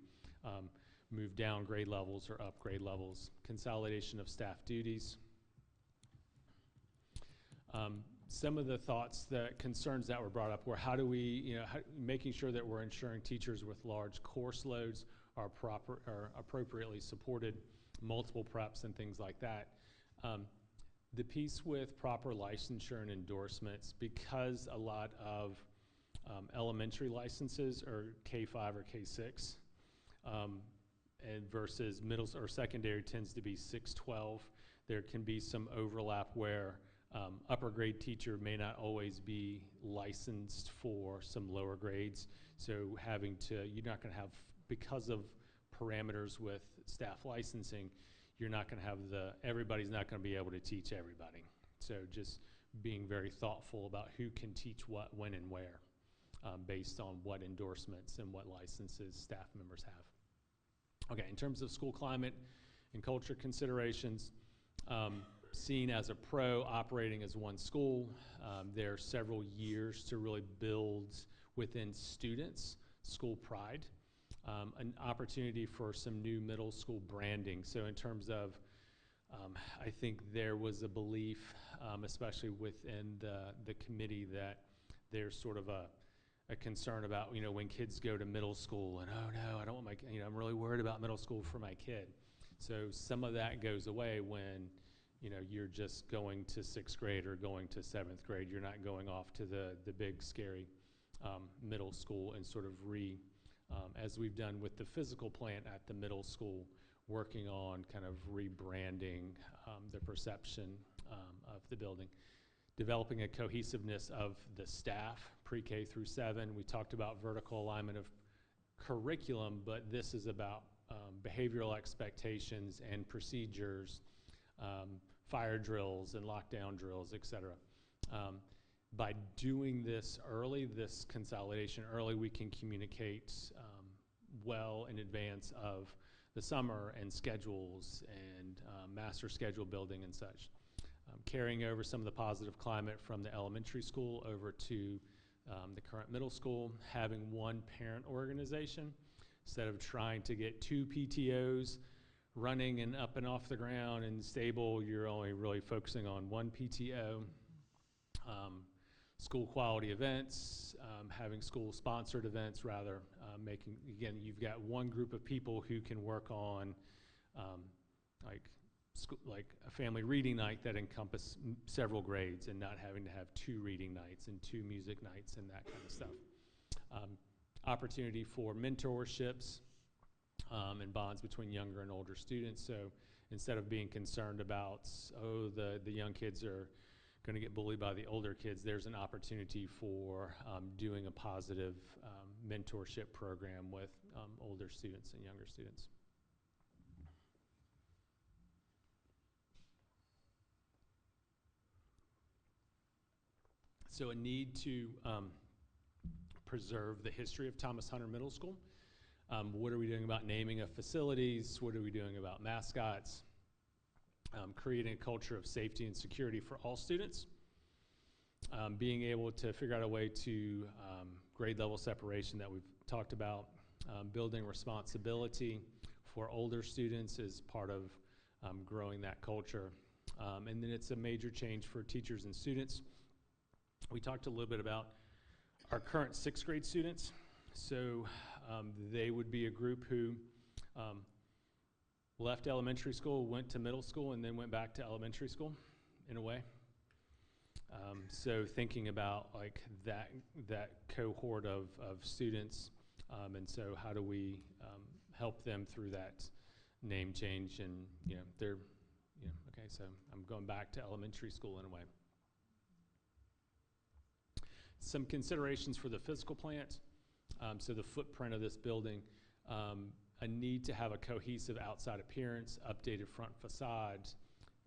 move down grade levels or up grade levels. Consolidation of staff duties. Some of the concerns that were brought up were how do we, making sure that we're ensuring teachers with large course loads are appropriately supported, multiple preps and things like that. The piece with proper licensure and endorsements, because a lot of elementary licenses are K-5 or K-6, and versus middle or secondary tends to be 6-12. There can be some overlap where upper grade teacher may not always be licensed for some lower grades. So you're not going to have, because of parameters with staff licensing, you're not going to have everybody's not going to be able to teach everybody. So just being very thoughtful about who can teach what, when, and where, based on what endorsements and what licenses staff members have. Okay, in terms of school climate and culture considerations, seen as a pro operating as one school, there are several years to really build within students school pride. An opportunity for some new middle school branding. So in terms of, I think there was a belief, especially within the committee, that there's sort of a concern about, when kids go to middle school and, oh no, I don't want I'm really worried about middle school for my kid. So some of that goes away when, you're just going to 6th grade or going to 7th grade. You're not going off to the big, scary middle school and sort of as we've done with the physical plant at the middle school, working on kind of rebranding the perception of the building. Developing a cohesiveness of the staff, pre-K through 7. We talked about vertical alignment of curriculum, but this is about behavioral expectations and procedures, fire drills and lockdown drills, et cetera. By doing this early, this consolidation early, we can communicate well in advance of the summer and schedules and master schedule building and such. Carrying over some of the positive climate from the elementary school over to the current middle school, having one parent organization instead of trying to get 2 PTOs running and up and off the ground and stable. You're only really focusing on one PTO. School quality events, having school sponsored events rather, again, you've got one group of people who can work on like a family reading night that encompass several grades and not having to have 2 reading nights and 2 music nights and that kind of stuff. Opportunity for mentorships and bonds between younger and older students. So instead of being concerned about, the young kids are going to get bullied by the older kids, there's an opportunity for doing a positive mentorship program with older students and younger students. So a need to preserve the history of Thomas Hunter Middle School. What are we doing about naming of facilities? What are we doing about mascots? Creating a culture of safety and security for all students. being able to figure out a way to grade level separation that we've talked about, building responsibility for older students is part of growing that culture. And then it's a major change for teachers and students. We talked a little bit about our current 6th grade students. So they would be a group who left elementary school, went to middle school, and then went back to elementary school in a way. So thinking about like that cohort of students, and so how do we help them through that name change, and they're okay, so I'm going back to elementary school in a way. Some considerations for the physical plant. So the footprint of this building, a need to have a cohesive outside appearance, updated front facade,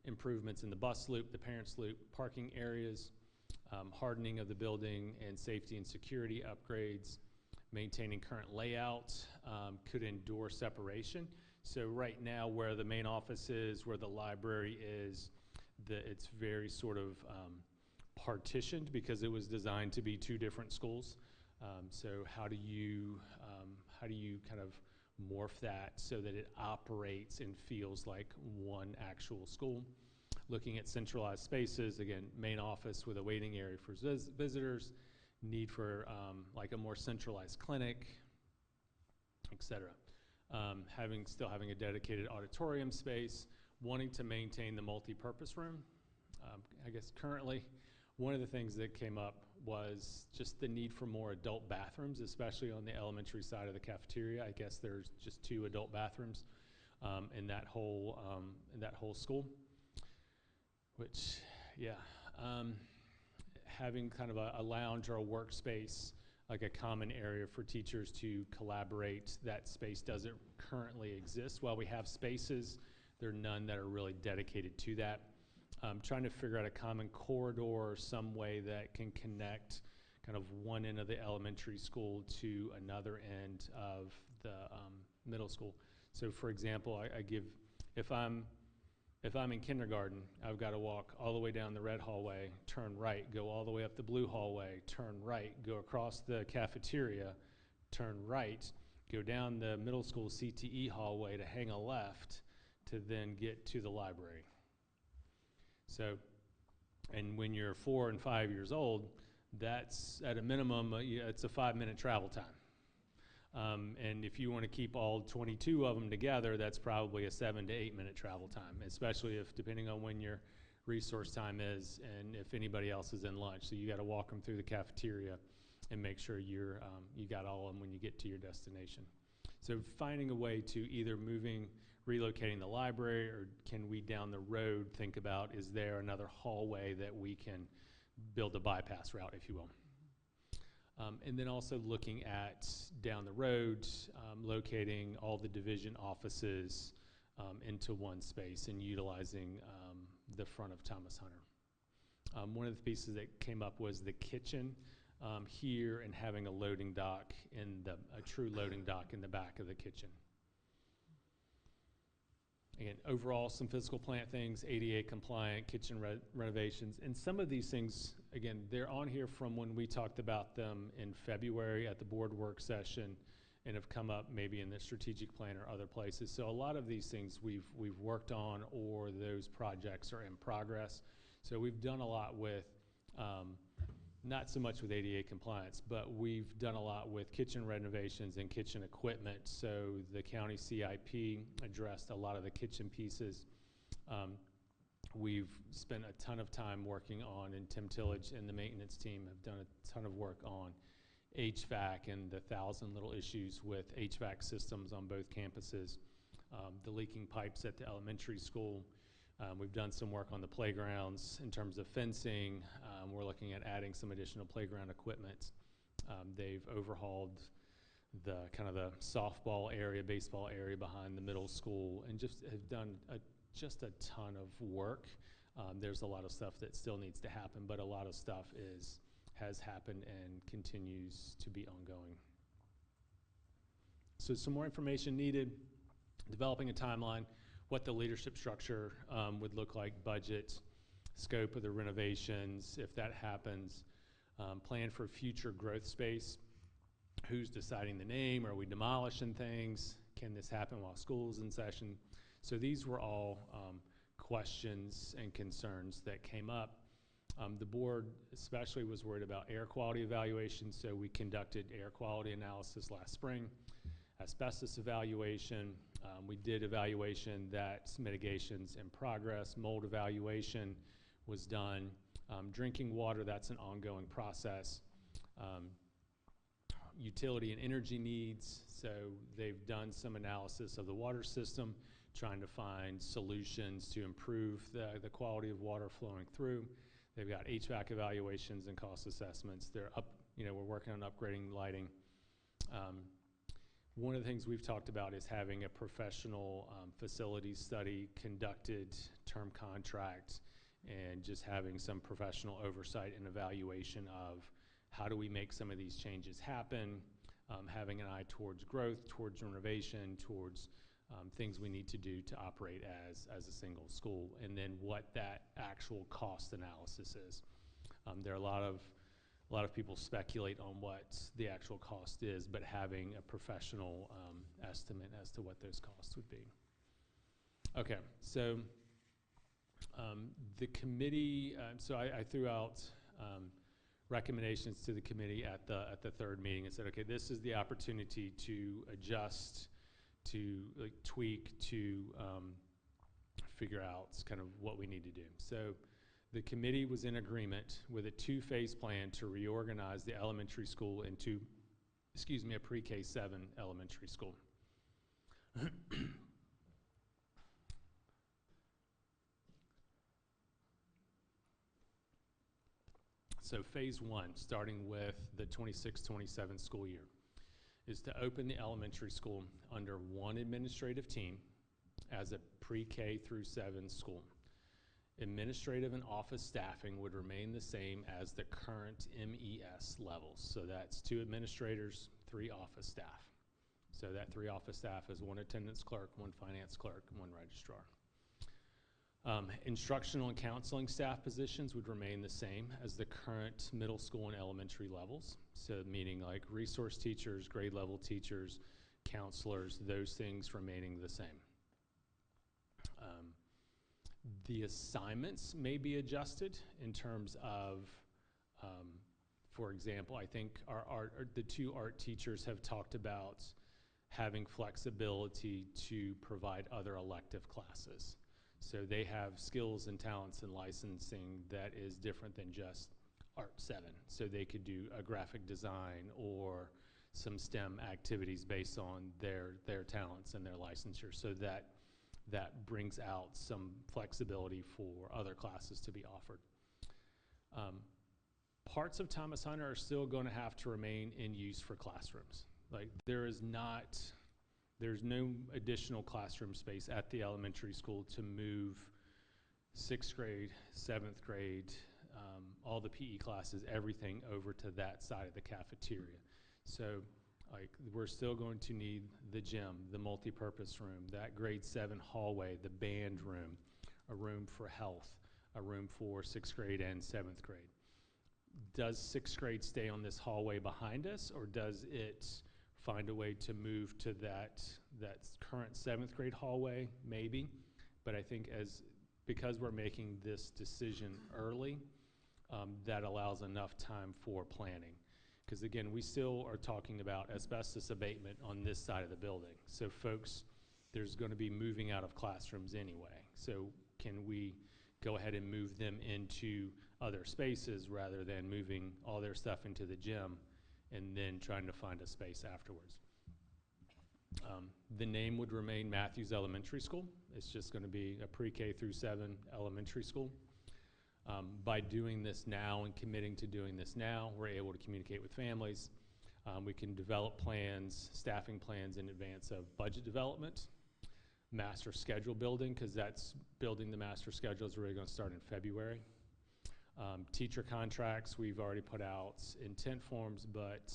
improvements in the bus loop, the parents loop, parking areas, hardening of the building, and safety and security upgrades, maintaining current layout, could endure separation. So right now where the main office is, where the library is, it's very sort of partitioned because it was designed to be 2 different schools. So how do you kind of morph that so that it operates and feels like one actual school? Looking at centralized spaces, again, main office with a waiting area for visitors, need for like a more centralized clinic, etc. Still having a dedicated auditorium space, wanting to maintain the multi-purpose room. I guess currently, one of the things that came up was just the need for more adult bathrooms, especially on the elementary side of the cafeteria. I guess there's just 2 adult bathrooms in that whole school. Which, yeah, having kind of a lounge or a workspace, like a common area for teachers to collaborate, that space doesn't currently exist. While we have spaces, there are none that are really dedicated to that. Trying to figure out a common corridor or some way that can connect kind of one end of the elementary school to another end of the middle school. So for example, if I'm in kindergarten, I've got to walk all the way down the red hallway, turn right, go all the way up the blue hallway, turn right, go across the cafeteria, turn right, go down the middle school CTE hallway to hang a left to then get to the library. So, and when you're 4 and 5 years old, that's at a minimum, it's a 5-minute travel time. And if you want to keep all 22 of them together, that's probably a 7 to 8 minute travel time, especially if, depending on when your resource time is and if anybody else is in lunch. So you got to walk them through the cafeteria and make sure you got all of them when you get to your destination. So finding a way to either relocating the library, or can we down the road think about, is there another hallway that we can build a bypass route, if you will? And then also looking at down the road, locating all the division offices into one space and utilizing the front of Thomas Hunter. One of the pieces that came up was the kitchen here, and having a loading dock a true loading dock in the back of the kitchen. Again, overall, some physical plant things, ADA compliant, kitchen renovations, and some of these things, again, they're on here from when we talked about them in February at the board work session, and have come up maybe in the strategic plan or other places. So a lot of these things we've worked on, or those projects are in progress. So we've done a lot with, not so much with ADA compliance, but we've done a lot with kitchen renovations and kitchen equipment. So the county CIP addressed a lot of the kitchen pieces. We've spent a ton of time working on, and Tim Tillage and the maintenance team have done a ton of work on HVAC and the 1,000 little issues with HVAC systems on both campuses. The leaking pipes at the elementary school. We've done some work on the playgrounds in terms of fencing. We're looking at adding some additional playground equipment. They've overhauled the kind of the softball area, baseball area behind the middle school, and just have done just a ton of work. There's a lot of stuff that still needs to happen, but a lot of stuff has happened and continues to be ongoing. So some more information needed, developing a timeline, what the leadership structure would look like, budget, scope of the renovations, if that happens, plan for future growth space, who's deciding the name, are we demolishing things, can this happen while school's in session? So these were all questions and concerns that came up. The board especially was worried about air quality evaluation, so we conducted air quality analysis last spring, asbestos evaluation. We did evaluation, that's mitigations in progress. Mold evaluation was done. Drinking water, that's an ongoing process. Utility and energy needs, so they've done some analysis of the water system, trying to find solutions to improve the quality of water flowing through. They've got HVAC evaluations and cost assessments. They're we're working on upgrading lighting. One of the things we've talked about is having a professional facility study conducted, term contract, and just having some professional oversight and evaluation of how do we make some of these changes happen, having an eye towards growth, towards renovation, towards things we need to do to operate as a single school, and then what that actual cost analysis is. There are a lot of people speculate on what the actual cost is, but having a professional estimate as to what those costs would be. Okay, so the committee, so I threw out recommendations to the committee at the third meeting and said, okay, this is the opportunity to adjust, to tweak, to figure out kind of what we need to do. So the committee was in agreement with a two-phase plan to reorganize the elementary school into, a pre-K 7 elementary school. So phase one, starting with the 26-27 school year, is to open the elementary school under one administrative team as a pre-K through 7 school. Administrative and office staffing would remain the same as the current MES levels. So that's 2 administrators, 3 office staff. So that 3 office staff is 1 attendance clerk, 1 finance clerk, 1 registrar. Instructional and counseling staff positions would remain the same as the current middle school and elementary levels. So meaning like resource teachers, grade level teachers, counselors, those things remaining the same. The assignments may be adjusted in terms of, for example, I think the 2 art teachers have talked about having flexibility to provide other elective classes. So they have skills and talents and licensing that is different than just Art 7. So they could do a graphic design or some STEM activities based on their talents and their licensure. So that brings out some flexibility for other classes to be offered. Parts of Thomas Hunter are still going to have to remain in use for classrooms. Like there's no additional classroom space at the elementary school to move 6th grade, 7th grade, all the PE classes, everything over to that side of the cafeteria. So like we're still going to need the gym, the multi-purpose room, that grade 7 hallway, the band room, a room for health, a room for 6th grade and 7th grade. Does 6th grade stay on this hallway behind us, or does it find a way to move to that current 7th grade hallway? Maybe, but I think because we're making this decision early, that allows enough time for planning. Because again, we still are talking about asbestos abatement on this side of the building. So folks, there's going to be moving out of classrooms anyway. So can we go ahead and move them into other spaces rather than moving all their stuff into the gym and then trying to find a space afterwards? The name would remain Mathews Elementary School. It's just going to be a pre-K through 7 elementary school. By doing this now and committing to doing this now, we're able to communicate with families. We can develop plans, staffing plans in advance of budget development, master schedule building, because that's building the master schedule is really going to start in February. Teacher contracts, we've already put out intent forms, but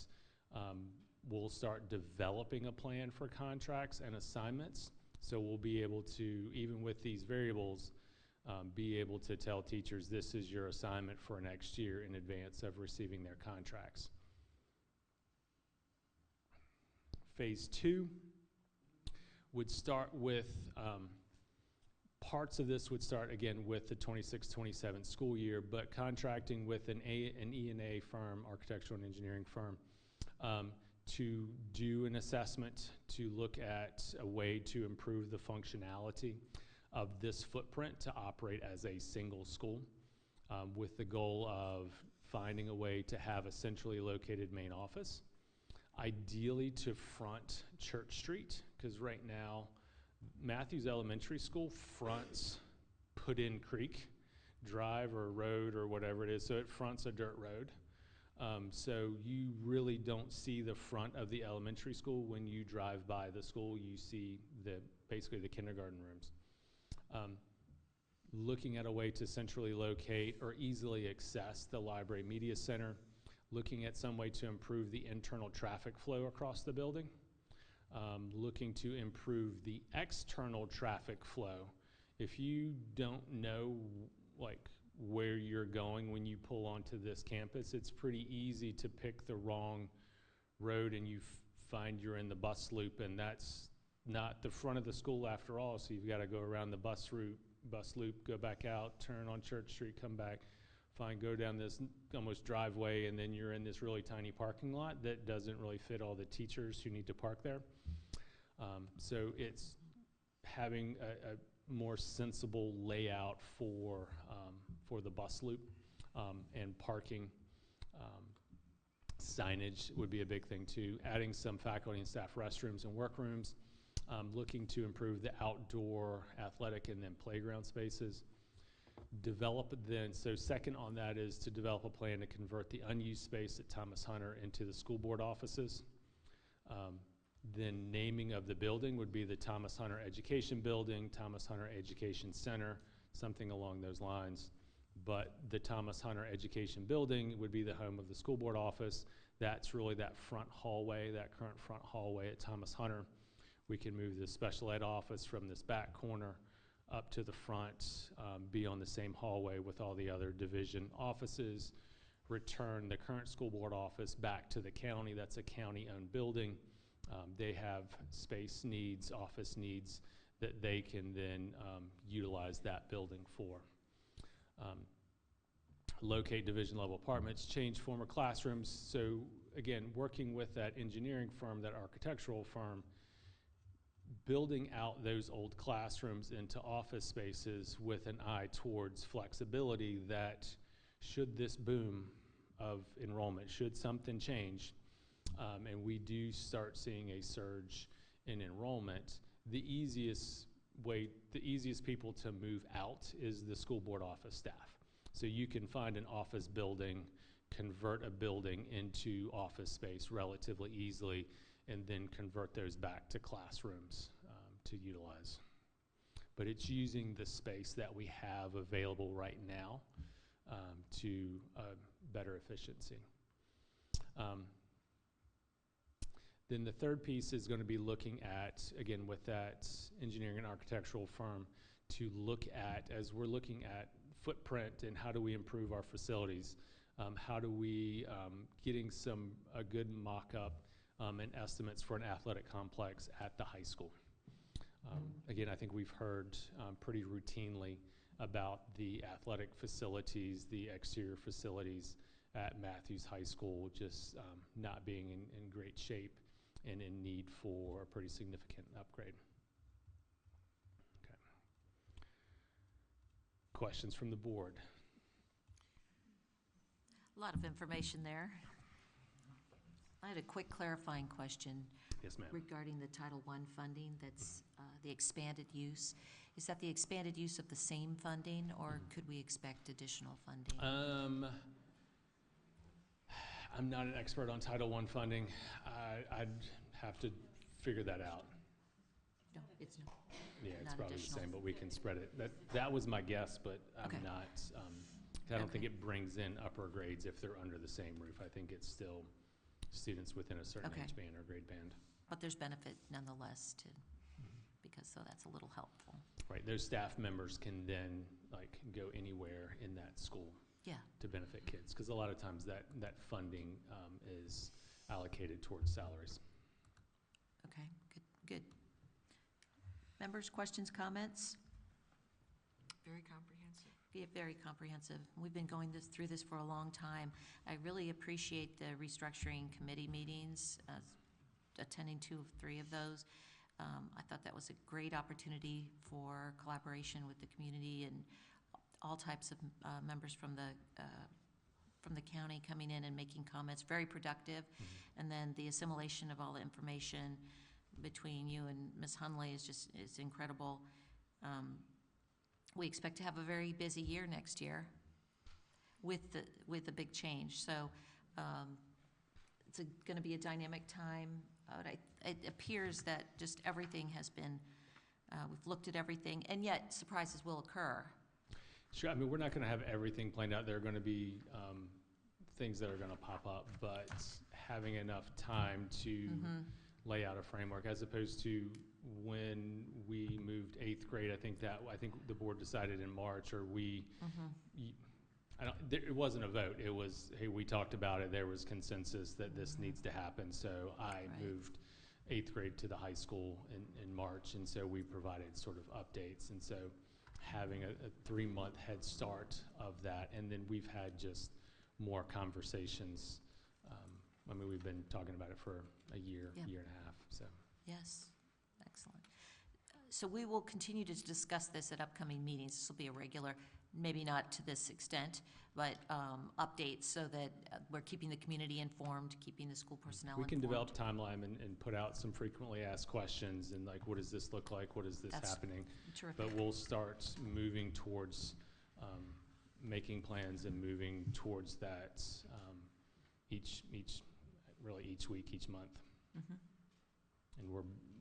we'll start developing a plan for contracts and assignments. So we'll be able to, even with these variables, be able to tell teachers this is your assignment for next year in advance of receiving their contracts. Phase 2 would start with, parts of this would start again with the 26-27 school year, but contracting with an E&A firm, architectural and engineering firm, to do an assessment to look at a way to improve the functionality of this footprint to operate as a single school, with the goal of finding a way to have a centrally located main office, ideally to front Church Street, because right now Mathews Elementary School fronts Put-in Creek Drive or road or whatever it is, so it fronts a dirt road. So you really don't see the front of the elementary school. When you drive by the school, you see basically the kindergarten rooms. Looking at a way to centrally locate or easily access the library media center, looking at some way to improve the internal traffic flow across the building, looking to improve the external traffic flow. If you don't know where you're going when you pull onto this campus, it's pretty easy to pick the wrong road and you find you're in the bus loop, and that's not the front of the school after all, so you've got to go around the bus loop, go back out, turn on Church Street, come back, go down this almost driveway, and then you're in this really tiny parking lot that doesn't really fit all the teachers who need to park there. So it's having a more sensible layout for the bus loop, and parking. Signage would be a big thing too. Adding some faculty and staff restrooms and workrooms. Looking to improve the outdoor athletic and then playground spaces. So second on that is to develop a plan to convert the unused space at Thomas Hunter into the school board offices. Then naming of the building would be the Thomas Hunter Education Building, Thomas Hunter Education Center, something along those lines. But the Thomas Hunter Education Building would be the home of the school board office. That's really that front hallway, that current front hallway at Thomas Hunter. We can move the special ed office from this back corner up to the front, be on the same hallway with all the other division offices, return the current school board office back to the county. That's a county-owned building. They have space needs, office needs that they can then utilize that building for. Locate division level apartments, change former classrooms. So again, working with that engineering firm, that architectural firm, building out those old classrooms into office spaces with an eye towards flexibility, that should this boom of enrollment, should something change, and we do start seeing a surge in enrollment, the easiest people to move out is the school board office staff. So you can find an office building, convert a building into office space relatively easily, and then convert those back to classrooms to utilize. But it's using the space that we have available right now to better efficiency. Then the third piece is going to be looking at, again, with that engineering and architectural firm, to look at, as we're looking at footprint and how do we improve our facilities, how do we, getting a good mock-up and estimates for an athletic complex at the high school. Again, I think we've heard pretty routinely about the athletic facilities, the exterior facilities at Mathews High School just not being in great shape and in need for a pretty significant upgrade. Okay. Questions from the board? A lot of information there. I had a quick clarifying question. Yes, ma'am. Regarding the Title I funding, that's the expanded use. Is that the expanded use of the same funding, or could we expect additional funding? I'm not an expert on Title I funding. I'd have to figure that out. No, it's not. Yeah, it's Not probably additional. the same, but we can spread it. That was my guess, but Okay. I'm not. I don't think it brings in upper grades if they're under the same roof. I think it's still students within a certain Okay. age band or grade band. But there's benefit nonetheless to, because so that's a little helpful. Right, those staff members can then like go anywhere in that school Yeah. to benefit kids, because a lot of times that funding is allocated towards salaries. Okay, good. Members, questions, comments? Very comprehensive. Be very comprehensive. We've been going through this for a long time. I really appreciate the restructuring committee meetings, attending 2 of 3 of those. I thought that was a great opportunity for collaboration with the community and all types of members from the county coming in and making comments. Very productive. And then the assimilation of all the information between you and Ms. Hunley is incredible. We expect to have a very busy year next year with the big change. So it's going to be a dynamic time. It appears that just everything has been, we've looked at everything, and yet surprises will occur. Sure, I mean, we're not going to have everything planned out. There are going to be things that are going to pop up, but having enough time to lay out a framework, as opposed to when we moved 8th grade, I think the board decided in March, or it wasn't a vote. It was, hey, we talked about it. There was consensus that this needs to happen. So I moved 8th grade to the high school in March, and so we provided sort of updates. And so having a 3-month head start of that, and then we've had just more conversations. I mean, we've been talking about it for a year, year and a half. So yes, excellent. So we will continue to discuss this at upcoming meetings. This will be a regular, maybe not to this extent, but updates so that we're keeping the community informed, keeping the school personnel we informed. can develop timeline and put out some frequently asked questions and like, what does this look like? What is this happening? Terrific. But we'll start moving towards making plans and moving towards that each week, each month. And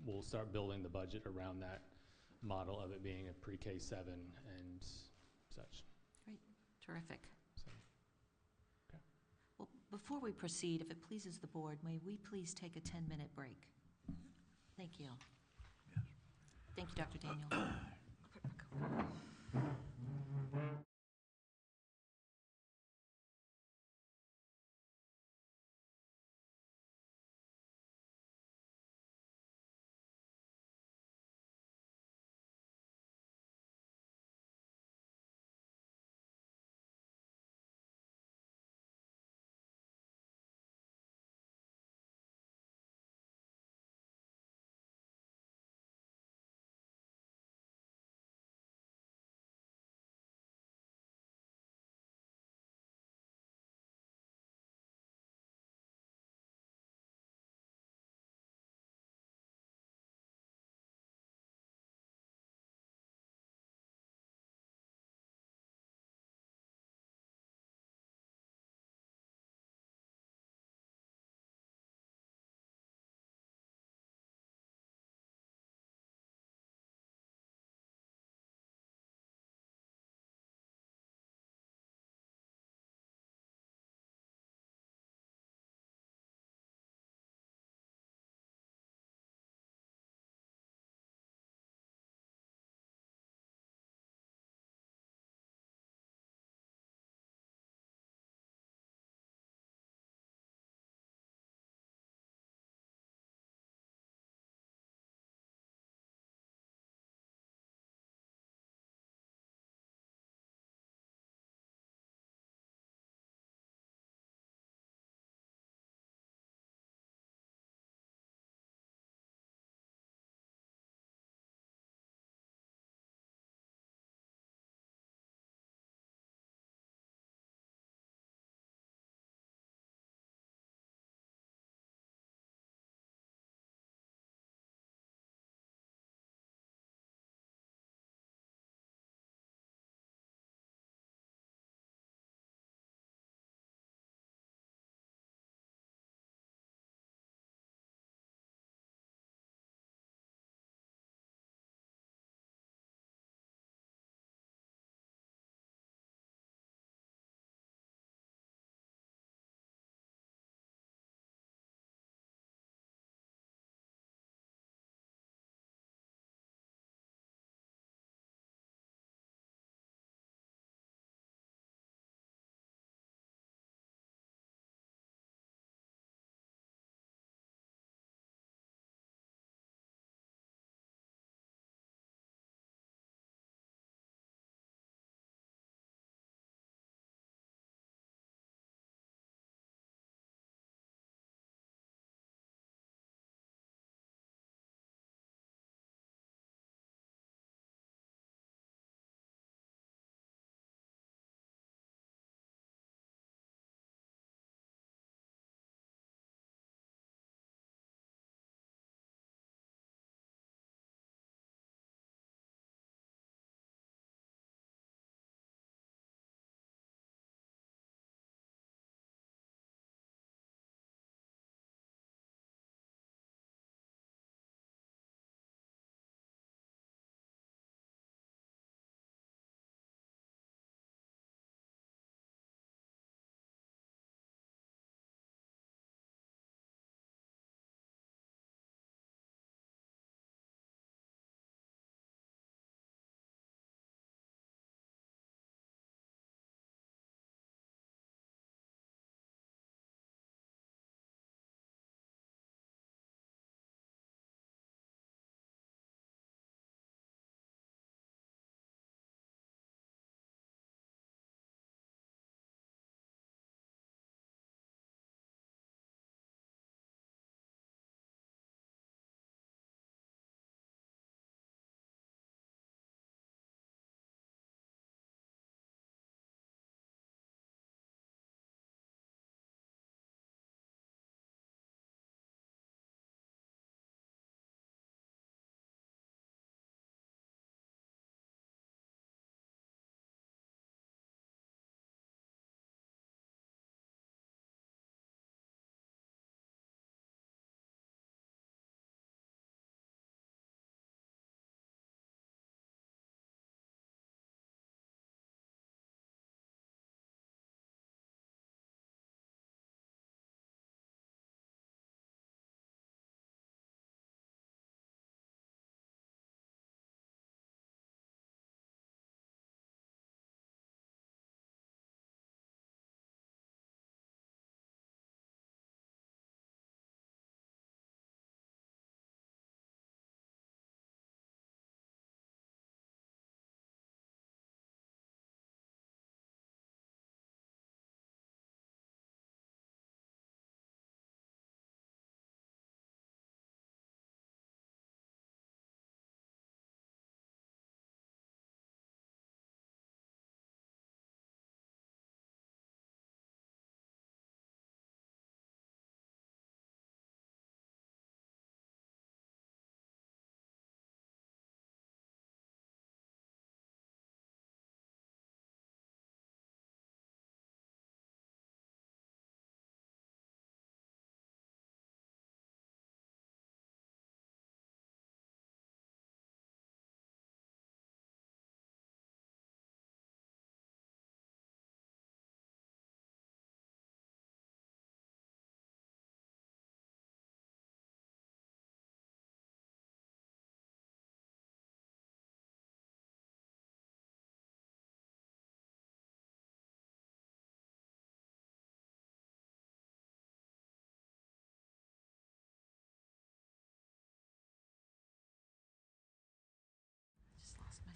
we'll start building the budget around that model of it being a pre-K 7 and such. Great, terrific. So, okay. Well, before we proceed, if it pleases the board, may we please take a 10-minute break? Thank you. Yes. Thank you, Dr. Daniel.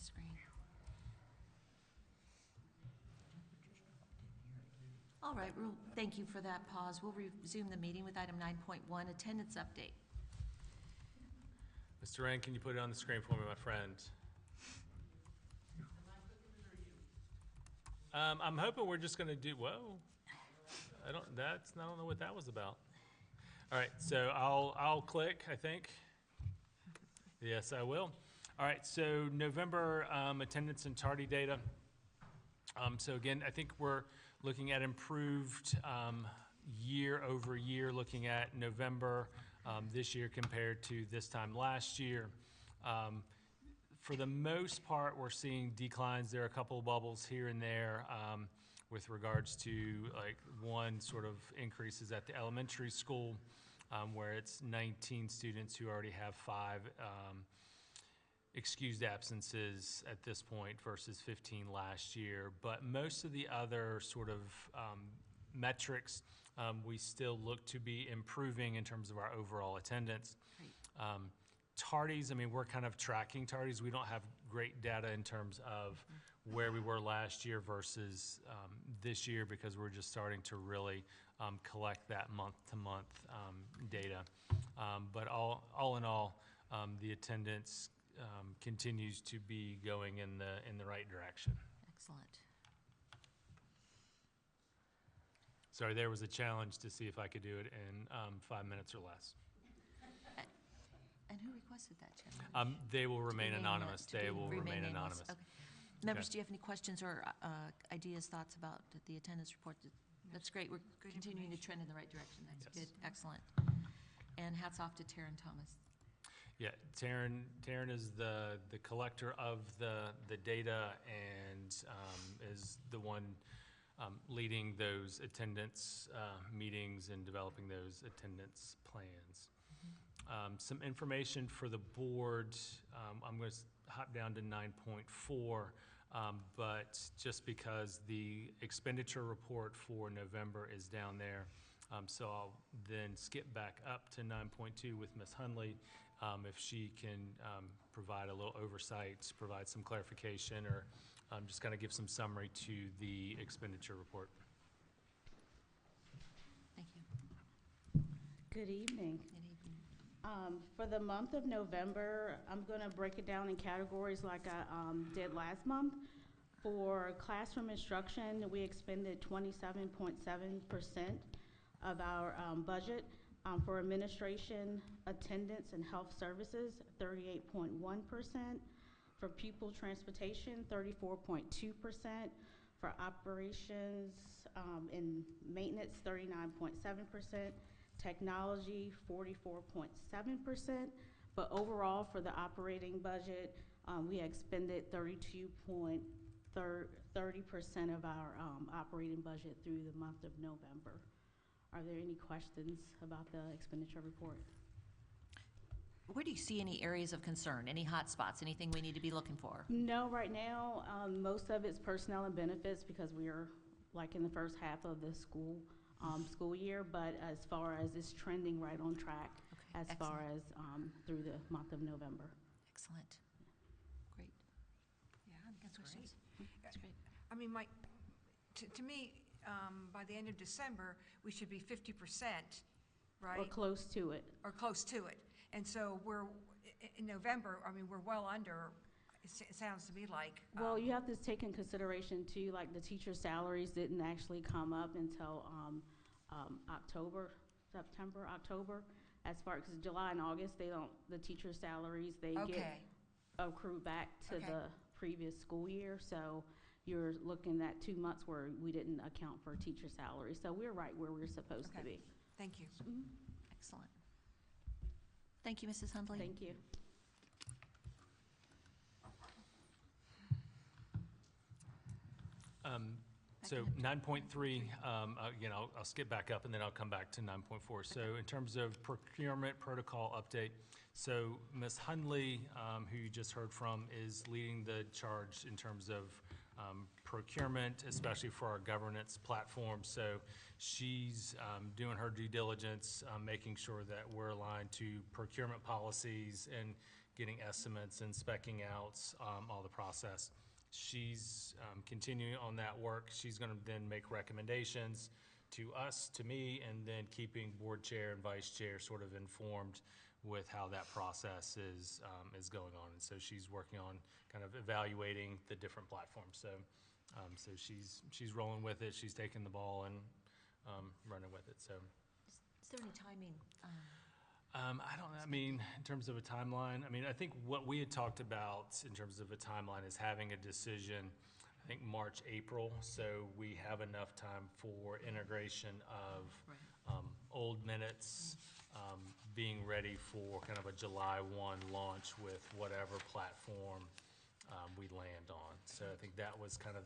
screen. All right, well, thank you for that pause. We'll resume the meeting with item 9.1, attendance update. Mr. Wren, can you put it on the screen for me, my friend? I'm hoping we're just gonna do, whoa. I don't know what that was about. All right, so I'll click, I think. Yes, I will. All right, so November attendance and tardy data. So again, I think we're looking at improved year over year, looking at November this year compared to this time last year. For the most part, we're seeing declines. There are a couple of bubbles here and there with regards to like one sort of increases at the elementary school where it's 19 students who already have 5 excused absences at this point versus 15 last year. But most of the other sort of metrics, we still look to be improving in terms of our overall attendance. Tardies, I mean, we're kind of tracking tardies. We don't have great data in terms of where we were last year versus this year because we're just starting to really collect that month-to-month data. But all in all, the attendance continues to be going in the right direction. Excellent. Sorry, there was a challenge to see if I could do it in 5 minutes or less. And who requested that, Chairman? They will remain anonymous. They will remain anonymous. Okay. Members, Okay. do you have any questions or ideas, thoughts about the attendance report? That's great. We're continuing to trend in the right direction. That's Yes. good. Excellent. And hats off to Taryn Thomas. Yeah, Taryn is the collector of the data and is the one leading those attendance meetings and developing those attendance plans. Some information for the board. I'm going to hop down to 9.4, but just because the expenditure report for November is down there, so I'll then skip back up to 9.2 with Ms. Hundley if she can provide a little oversight, provide some clarification, or just kind of give some summary to the expenditure report. Thank you. Good evening. Good evening. For the month of November, I'm going to break it down in categories like I did last month. For classroom instruction, we expended 27.7% of our budget. For administration, attendance, and health services, 38.1%. For pupil transportation, 34.2%. For operations and maintenance, 39.7%. Technology, 44.7%. But overall, for the operating budget, we expended 30% of our operating budget through the month of November. Are there any questions about the expenditure report? Where do you see any areas of concern, any hot spots, anything we need to be looking for? No, right now, most of it's personnel and benefits because we are like in the first half of the school year, but as far as it's trending right on track as far as through the month of November. Excellent. Great. Yeah, that's Questions? great. That's great. I mean, to me, by the end of December, we should be 50%, right? Or close to it. Or close to it. And so we're, in November, I mean, we're well under, it sounds to me like. Well, you have to take in consideration too, like the teacher salaries didn't actually come up until September, October. As far as July and August, the teacher salaries, they get accrued back to the previous school year. So you're looking at 2 months where we didn't account for teacher salaries. So we're right where we're supposed to be. Thank you. Mm-hmm. Excellent. Thank you, Mrs. Hundley. Thank you. So 9.3, again, I'll skip back up and then I'll come back to 9.4. So in terms of procurement protocol update, so Ms. Hundley, who you just heard from, is leading the charge in terms of procurement, especially for our governance platform. So she's doing her due diligence, making sure that we're aligned to procurement policies and getting estimates and speccing out all the process. She's continuing on that work. She's going to then make recommendations to us, to me, and then keeping board chair and vice chair sort of informed with how that process is going on. And so she's working on kind of evaluating the different platforms. So she's rolling with it. She's taking the ball and running with it. So Is there any timing? I don't know. I mean, in terms of a timeline, I mean, I think what we had talked about in terms of a timeline is having a decision, I think March, April, so we have enough time for integration of old minutes, being ready for kind of a July 1 launch with whatever platform we land on. So I think that was kind of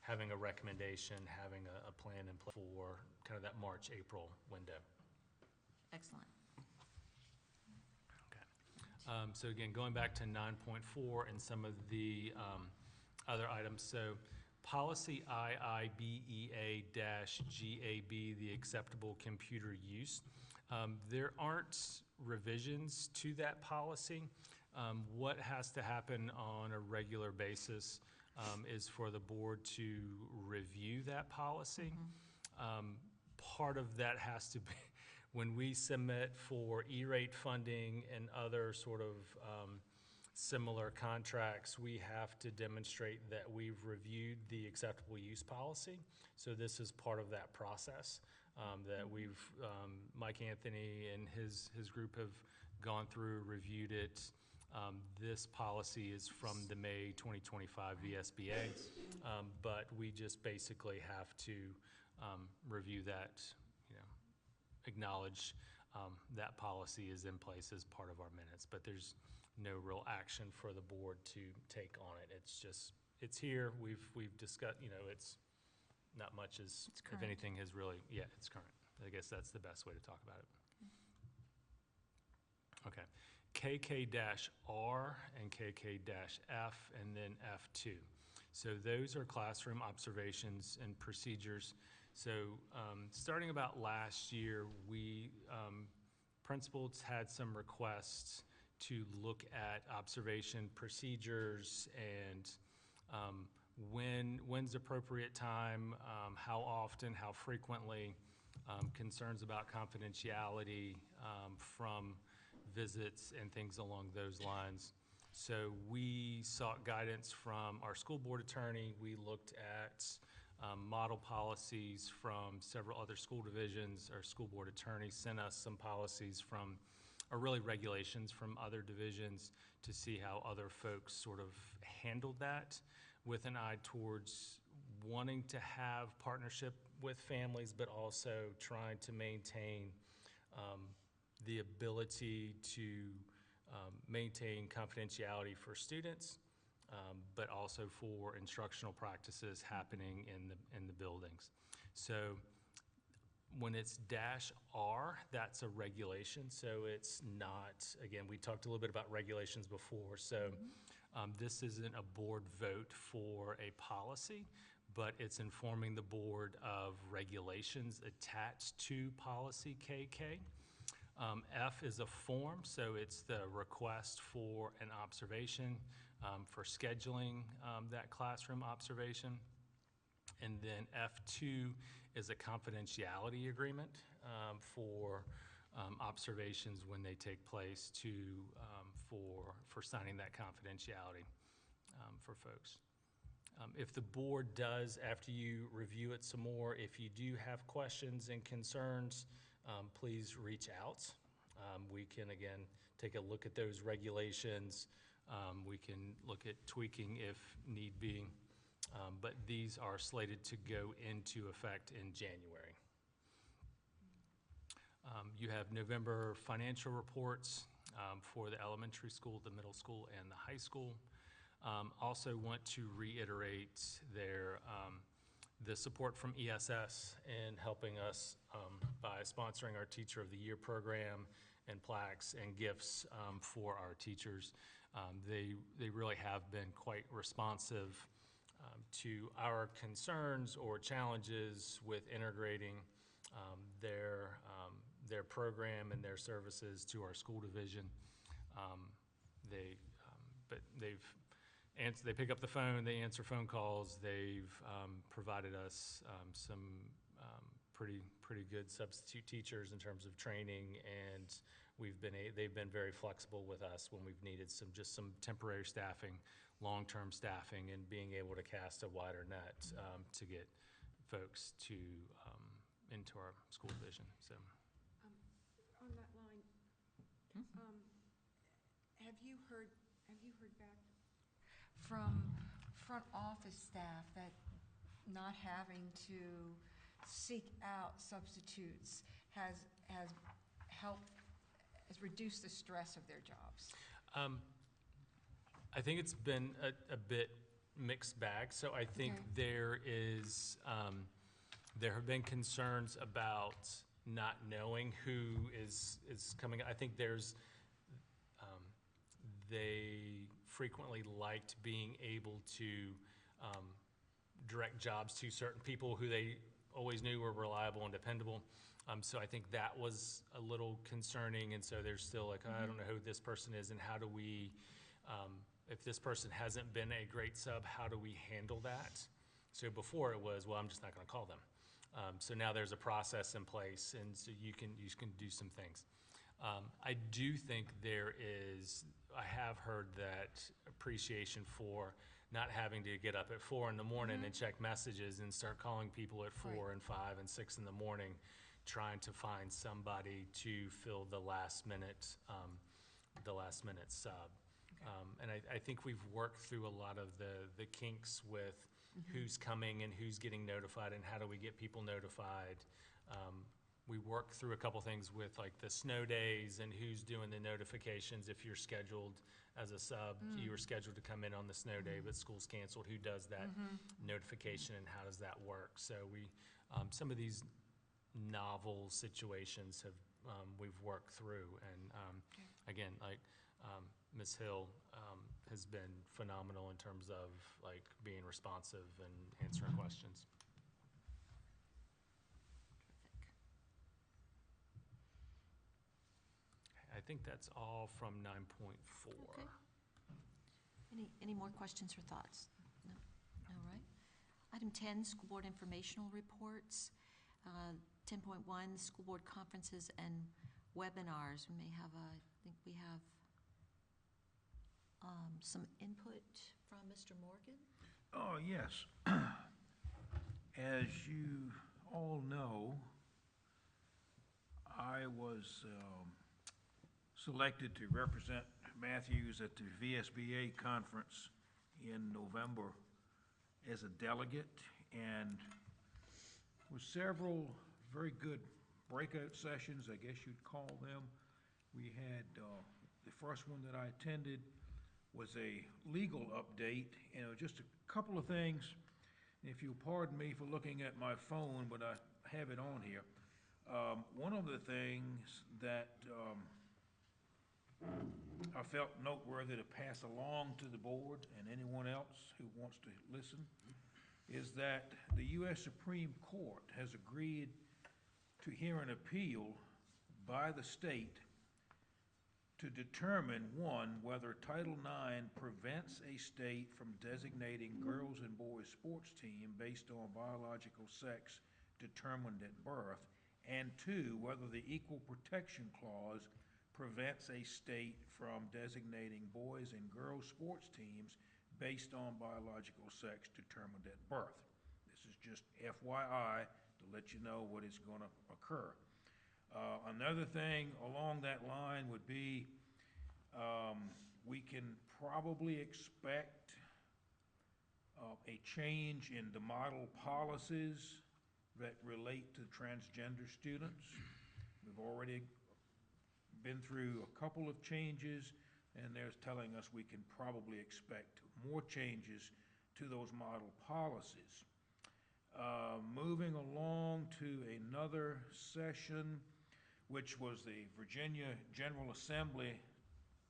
having a recommendation, having a plan in place for kind of that March, April window. Excellent. So again, going back to 9.4 and some of the other items. So policy IIBEA-GAB, the acceptable computer use. There aren't revisions to that policy. What has to happen on a regular basis is for the board to review that policy. Part of that has to be when we submit for E-rate funding and other sort of similar contracts, we have to demonstrate that we've reviewed the acceptable use policy. So this is part of that process that we've, Mike Anthony and his group have gone through, reviewed it. This policy is from the May 2025 VSBA, but we just basically have to review that, acknowledge that policy is in place as part of our minutes, but there's no real action for the board to take on it. It's just, it's here, we've discussed, it's not much as, if anything has really, it's current. I guess that's the best way to talk about it. Okay, KK-R and KK-F and then F2. So those are classroom observations and procedures. So starting about last year, we, principals had some requests to look at observation procedures and when's appropriate time, how often, how frequently, concerns about confidentiality from visits and things along those lines. So we sought guidance from our school board attorney. We looked at model policies from several other school divisions. Our school board attorney sent us some policies from, or really regulations from other divisions to see how other folks sort of handled that with an eye towards wanting to have partnership with families, but also trying to maintain the ability to maintain confidentiality for students, but also for instructional practices happening in the buildings. So when it's -R, that's a regulation. So it's not, again, we talked a little bit about regulations before. So this isn't a board vote for a policy, but it's informing the board of regulations attached to policy KK. F is a form, so it's the request for an observation, for scheduling that classroom observation. And then F2 is a confidentiality agreement for observations when they take place for signing that confidentiality for folks. If the board does, after you review it some more, if you do have questions and concerns, please reach out. We can, again, take a look at those regulations. We can look at tweaking if need be, but these are slated to go into effect in January. You have November financial reports for the elementary school, the middle school, and the high school. Also want to reiterate the support from ESS in helping us by sponsoring our Teacher of the Year program and plaques and gifts for our teachers. They really have been quite responsive to our concerns or challenges with integrating their program and their services to our school division. but they pick up the phone, they answer phone calls, they've provided us some pretty good substitute teachers in terms of training, and they've been very flexible with us when we've needed some temporary staffing, long-term staffing, and being able to cast a wider net to get folks into our school division. So, on that line, have you heard back from front office staff that not having to seek out substitutes has reduced the stress of their jobs? I think it's been a bit mixed bag. So I think there have been concerns about not knowing who is coming. I think they frequently liked being able to direct jobs to certain people who they always knew were reliable and dependable. So I think that was a little concerning, and so there's still like, I don't know who this person is, and how do we, if this person hasn't been a great sub, how do we handle that? So before it was, well, I'm just not going to call them. So now there's a process in place, and so you can do some things. I do think I have heard that appreciation for not having to get up at 4 in the morning and check messages and start calling people at 4 and 5 and 6 in the morning, trying to find somebody to fill the last minute sub. And I think we've worked through a lot of the kinks with who's coming and who's getting notified and how do we get people notified. We worked through a couple things with like the snow days and who's doing the notifications. If you're scheduled as a sub, you were scheduled to come in on the snow day, but school's canceled. Who does that notification and how does that work? So some of these novel situations we've worked through, and again, like Ms. Hill has been phenomenal in terms of like being responsive and answering questions. I think that's all from 9.4. Okay. Any more questions or thoughts? No? All right. Item 10, school board informational reports. 10.1, school board conferences and webinars. We may have I think we have some input from Mr. Morgan. Oh, yes. As you all know, I was selected to represent Mathews at the VSBA conference in November as a delegate, and with several very good breakout sessions, I guess you'd call them. We had the first one that I attended was a legal update, and just a couple of things. If you'll pardon me for looking at my phone, but I have it on here. One of the things that I felt noteworthy to pass along to the board and anyone else who wants to listen is that the U.S. Supreme Court has agreed to hear an appeal by the state to determine, one, whether Title IX prevents a state from designating girls and boys sports team based on biological sex determined at birth, and two, whether the Equal Protection Clause prevents a state from designating boys and girls sports teams based on biological sex determined at birth. This is just FYI to let you know what is going to occur. Another thing along that line would be we can probably expect a change in the model policies that relate to transgender students. We've already been through a couple of changes, and they're telling us we can probably expect more changes to those model policies. Moving along to another session, which was the Virginia General Assembly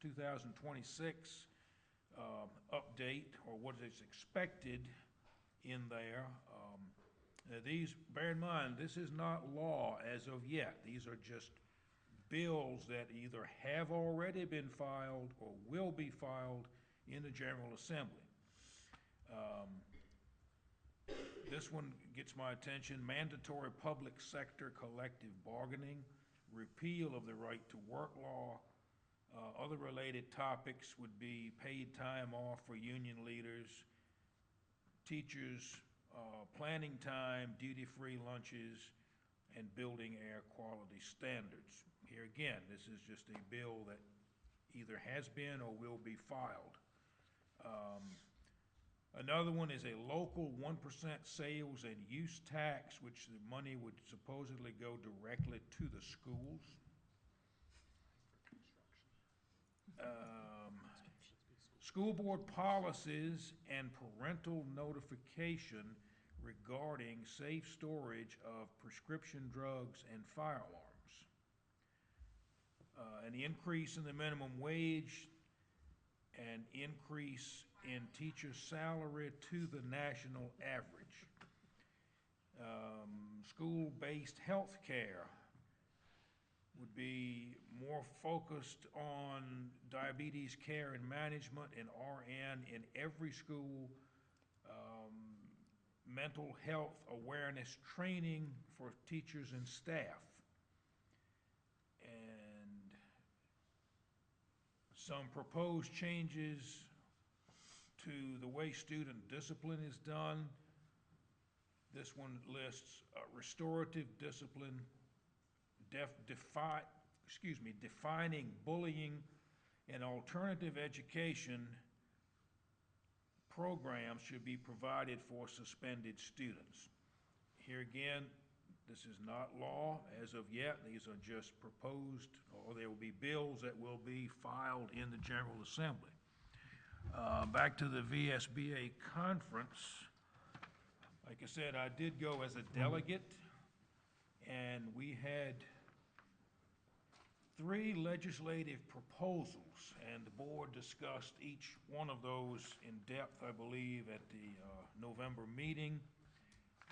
2026 update, or what is expected in there. These, bear in mind, this is not law as of yet. These are just bills that either have already been filed or will be filed in the General Assembly. This one gets my attention: mandatory public sector collective bargaining, repeal of the right to work law. Other related topics would be paid time off for union leaders, teachers, planning time, duty-free lunches, and building air quality standards. Here again, this is just a bill that either has been or will be filed. Another one is a local 1% sales and use tax, which the money would supposedly go directly to the schools. School board policies and parental notification regarding safe storage of prescription drugs and firearms. An increase in the minimum wage, an increase in teacher salary to the national average. School-based health care would be more focused on diabetes care and management and RN in every school, mental health awareness training for teachers and staff, and some proposed changes to the way student discipline is done. This one lists restorative discipline, defining bullying, and alternative education programs should be provided for suspended students. Here again, this is not law as of yet. These are just proposed, or there will be bills that will be filed in the General Assembly. Back to the VSBA conference. Like I said, I did go as a delegate, and we had 3 legislative proposals, and the board discussed each one of those in depth, I believe, at the November meeting.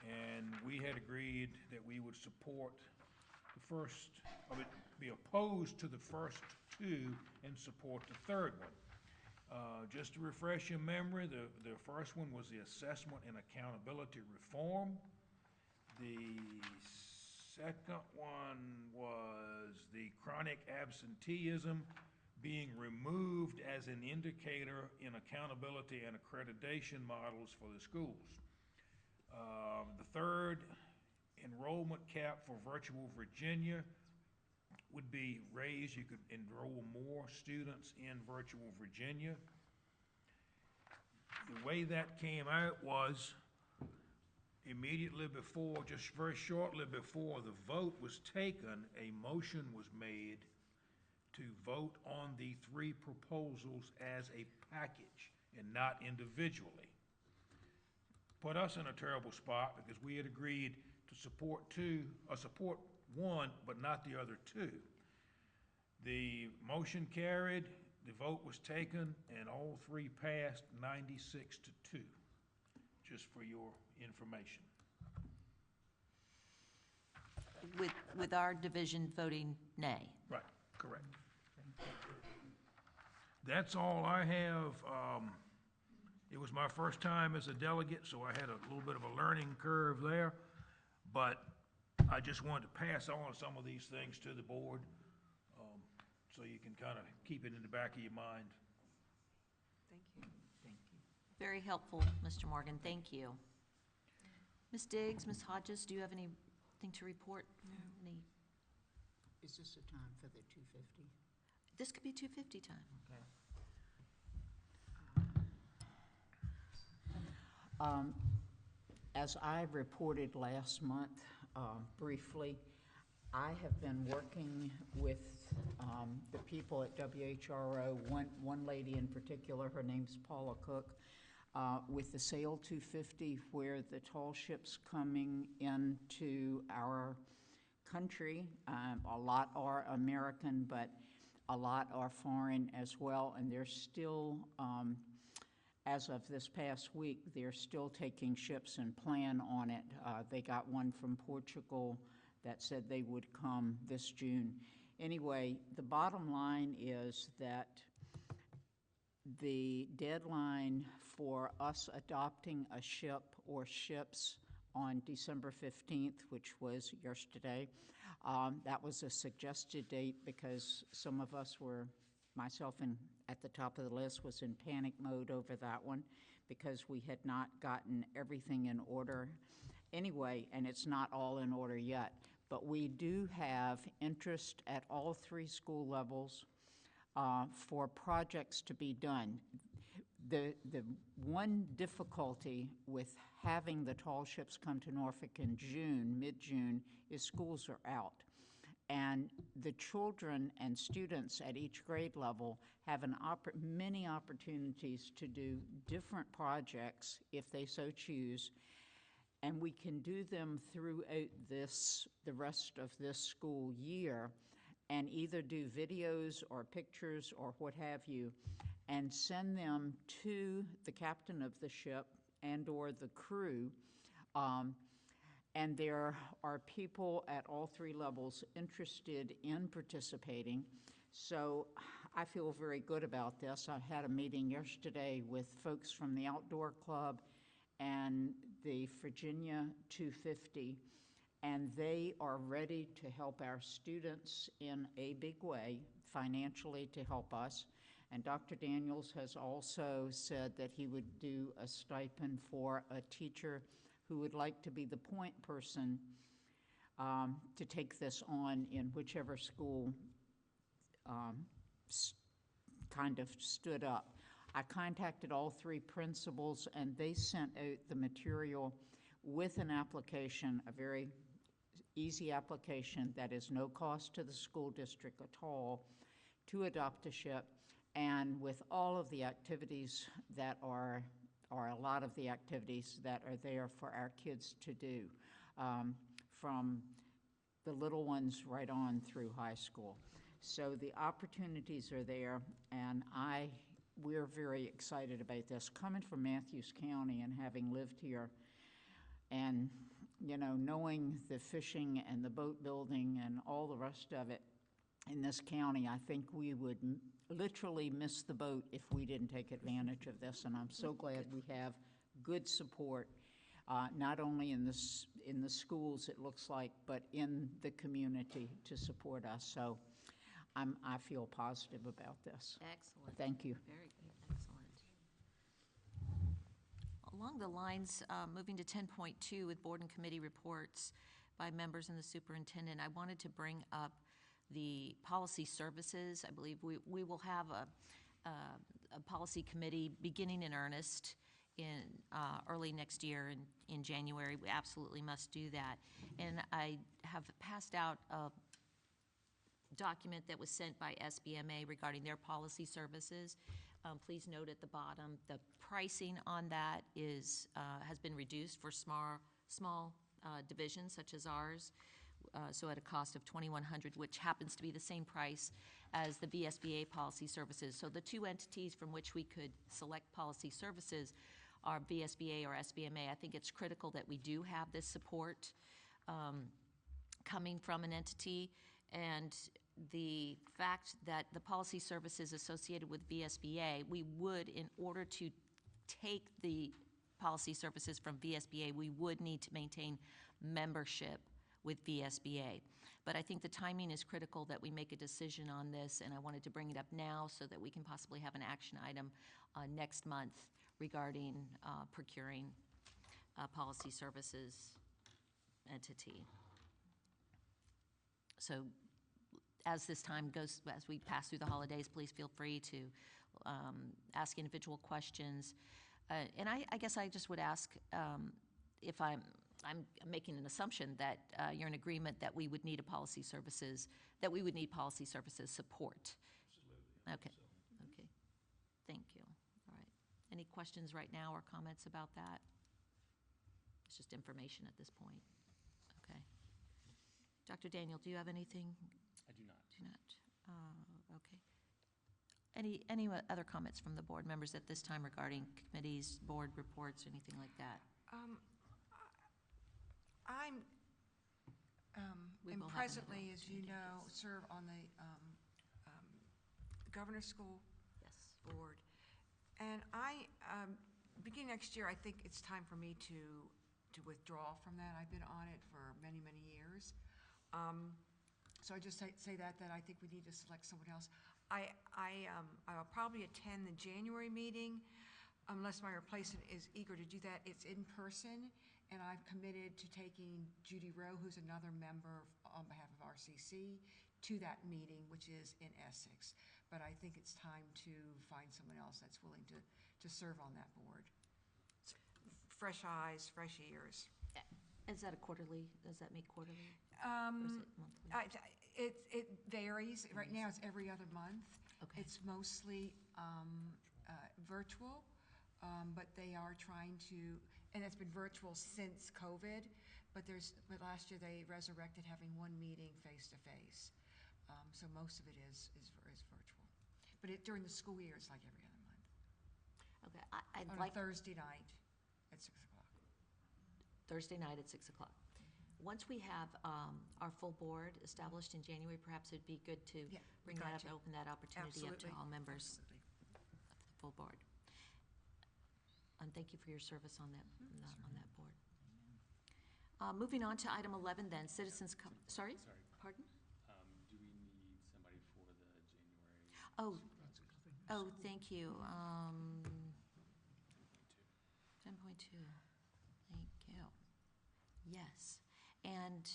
And we had agreed that we would support the first, I would be opposed to the first 2 and support the third one. Just to refresh your memory, the first one was the assessment and accountability reform. The second one was the chronic absenteeism being removed as an indicator in accountability and accreditation models for the schools. The third, enrollment cap for Virtual Virginia would be raised. You could enroll more students in Virtual Virginia. The way that came out was immediately before, just very shortly before the vote was taken, a motion was made to vote on the 3 proposals as a package and not individually. Put us in a terrible spot because we had agreed to support 1, but not the other 2. The motion carried, the vote was taken, and all 3 passed 96-2, just for your information. With our division voting nay. Right, correct. That's all I have. It was my first time as a delegate, so I had a little bit of a learning curve there, but I just wanted to pass on some of these things to the board, so you can kind of keep it in the back of your mind. Thank you. Thank you. Very helpful, Mr. Morgan, thank you. Ms. Diggs, Ms. Hodges, do you have anything to report? No. Is this a time for the 250? This could be 250 time. Okay. As I reported last month, briefly, I have been working with the people at WHRO, one lady in particular, her name's Paula Cook, with the Sail 250, where the tall ships coming into our country, a lot are American, but a lot are foreign as well, and they're still, as of this past week, they're still taking ships and plan on it. They got one from Portugal that said they would come this June. Anyway, the bottom line is that the deadline for us adopting a ship or ships on December 15th, which was yesterday, that was a suggested date because some of us were, myself and at the top of the list, was in panic mode over that one because we had not gotten everything in order anyway, and it's not all in order yet. But we do have interest at all 3 school levels for projects to be done. The one difficulty with having the tall ships come to Norfolk in June, mid-June, is schools are out. And the children and students at each grade level have many opportunities to do different projects if they so choose. And we can do them throughout the rest of this school year, and either do videos or pictures or what have you, and send them to the captain of the ship and or the crew. And there are people at all 3 levels interested in participating. So I feel very good about this. I had a meeting yesterday with folks from the Outdoor Club and the Virginia 250, and they are ready to help our students in a big way, financially to help us. And Dr. Daniels has also said that he would do a stipend for a teacher who would like to be the point person to take this on in whichever school kind of stood up. I contacted all 3 principals, and they sent out the material with an application, a very easy application that is no cost to the school district at all, to adopt a ship, and with all of the activities that are a lot of the activities that are there for our kids to do, from the little ones right on through high school. So the opportunities are there, and we're very excited about this. Coming from Mathews County and having lived here, and knowing the fishing and the boat building and all the rest of it in this county, I think we would literally miss the boat if we didn't take advantage of this. And I'm so glad we have good support, not only in the schools, it looks like, but in the community to support us. So I feel positive about this. Excellent. Thank you. Very good. Excellent. Along the lines, moving to 10.2 with board and committee reports by members and the superintendent, I wanted to bring up the policy services. I believe we will have a policy committee beginning in earnest in early next year in January. We absolutely must do that. And I have passed out a document that was sent by SBMA regarding their policy services. Please note at the bottom, the pricing on that has been reduced for small divisions such as ours. So at a cost of $2,100, which happens to be the same price as the VSBA policy services. So the 2 entities from which we could select policy services are VSBA or SBMA. I think it's critical that we do have this support coming from an entity, and the fact that the policy services associated with VSBA, we would, in order to take the policy services from VSBA, we would need to maintain membership with VSBA. But I think the timing is critical that we make a decision on this, and I wanted to bring it up now so that we can possibly have an action item next month regarding procuring policy services entity. So as this time goes, as we pass through the holidays, please feel free to ask individual questions. And I guess I just would ask if I'm making an assumption that you're in agreement that we would need policy services support. Absolutely. Okay. Okay. Thank you. All right. Any questions right now or comments about that? It's just information at this point. Okay. Dr. Daniel, do you have anything? I do not. Do not. Okay. Any other comments from the board members at this time regarding committees, board reports, anything like that? And presently, as you know, serve on the Governor's School Board. And beginning next year, I think it's time for me to withdraw from that. I've been on it for many, many years. So I just say that I think we need to select someone else. I'll probably attend the January meeting unless my replacement is eager to do that. It's in person, and I've committed to taking Judy Rowe, who's another member on behalf of RCC, to that meeting, which is in Essex. But I think it's time to find someone else that's willing to serve on that board. Fresh eyes, fresh ears. Is that a quarterly? Does that make quarterly? Or is it monthly? It varies. Right now, it's every other month. Okay. It's mostly virtual, but they are trying to, and it's been virtual since COVID, but last year they resurrected having one meeting face-to-face. So most of it is virtual. But during the school year, it's like every other month. Okay, I'd On like. a Thursday night at 6 o'clock. Thursday night at 6 o'clock. Once we have our full board established in January, perhaps it'd be good to bring that up and open that opportunity up to all members of the full board. And thank you for your service on that board. Moving on to item 11 then, citizens, sorry? Pardon? Do we need somebody for the January? Oh, thank you. 10.2. Thank you. Yes. And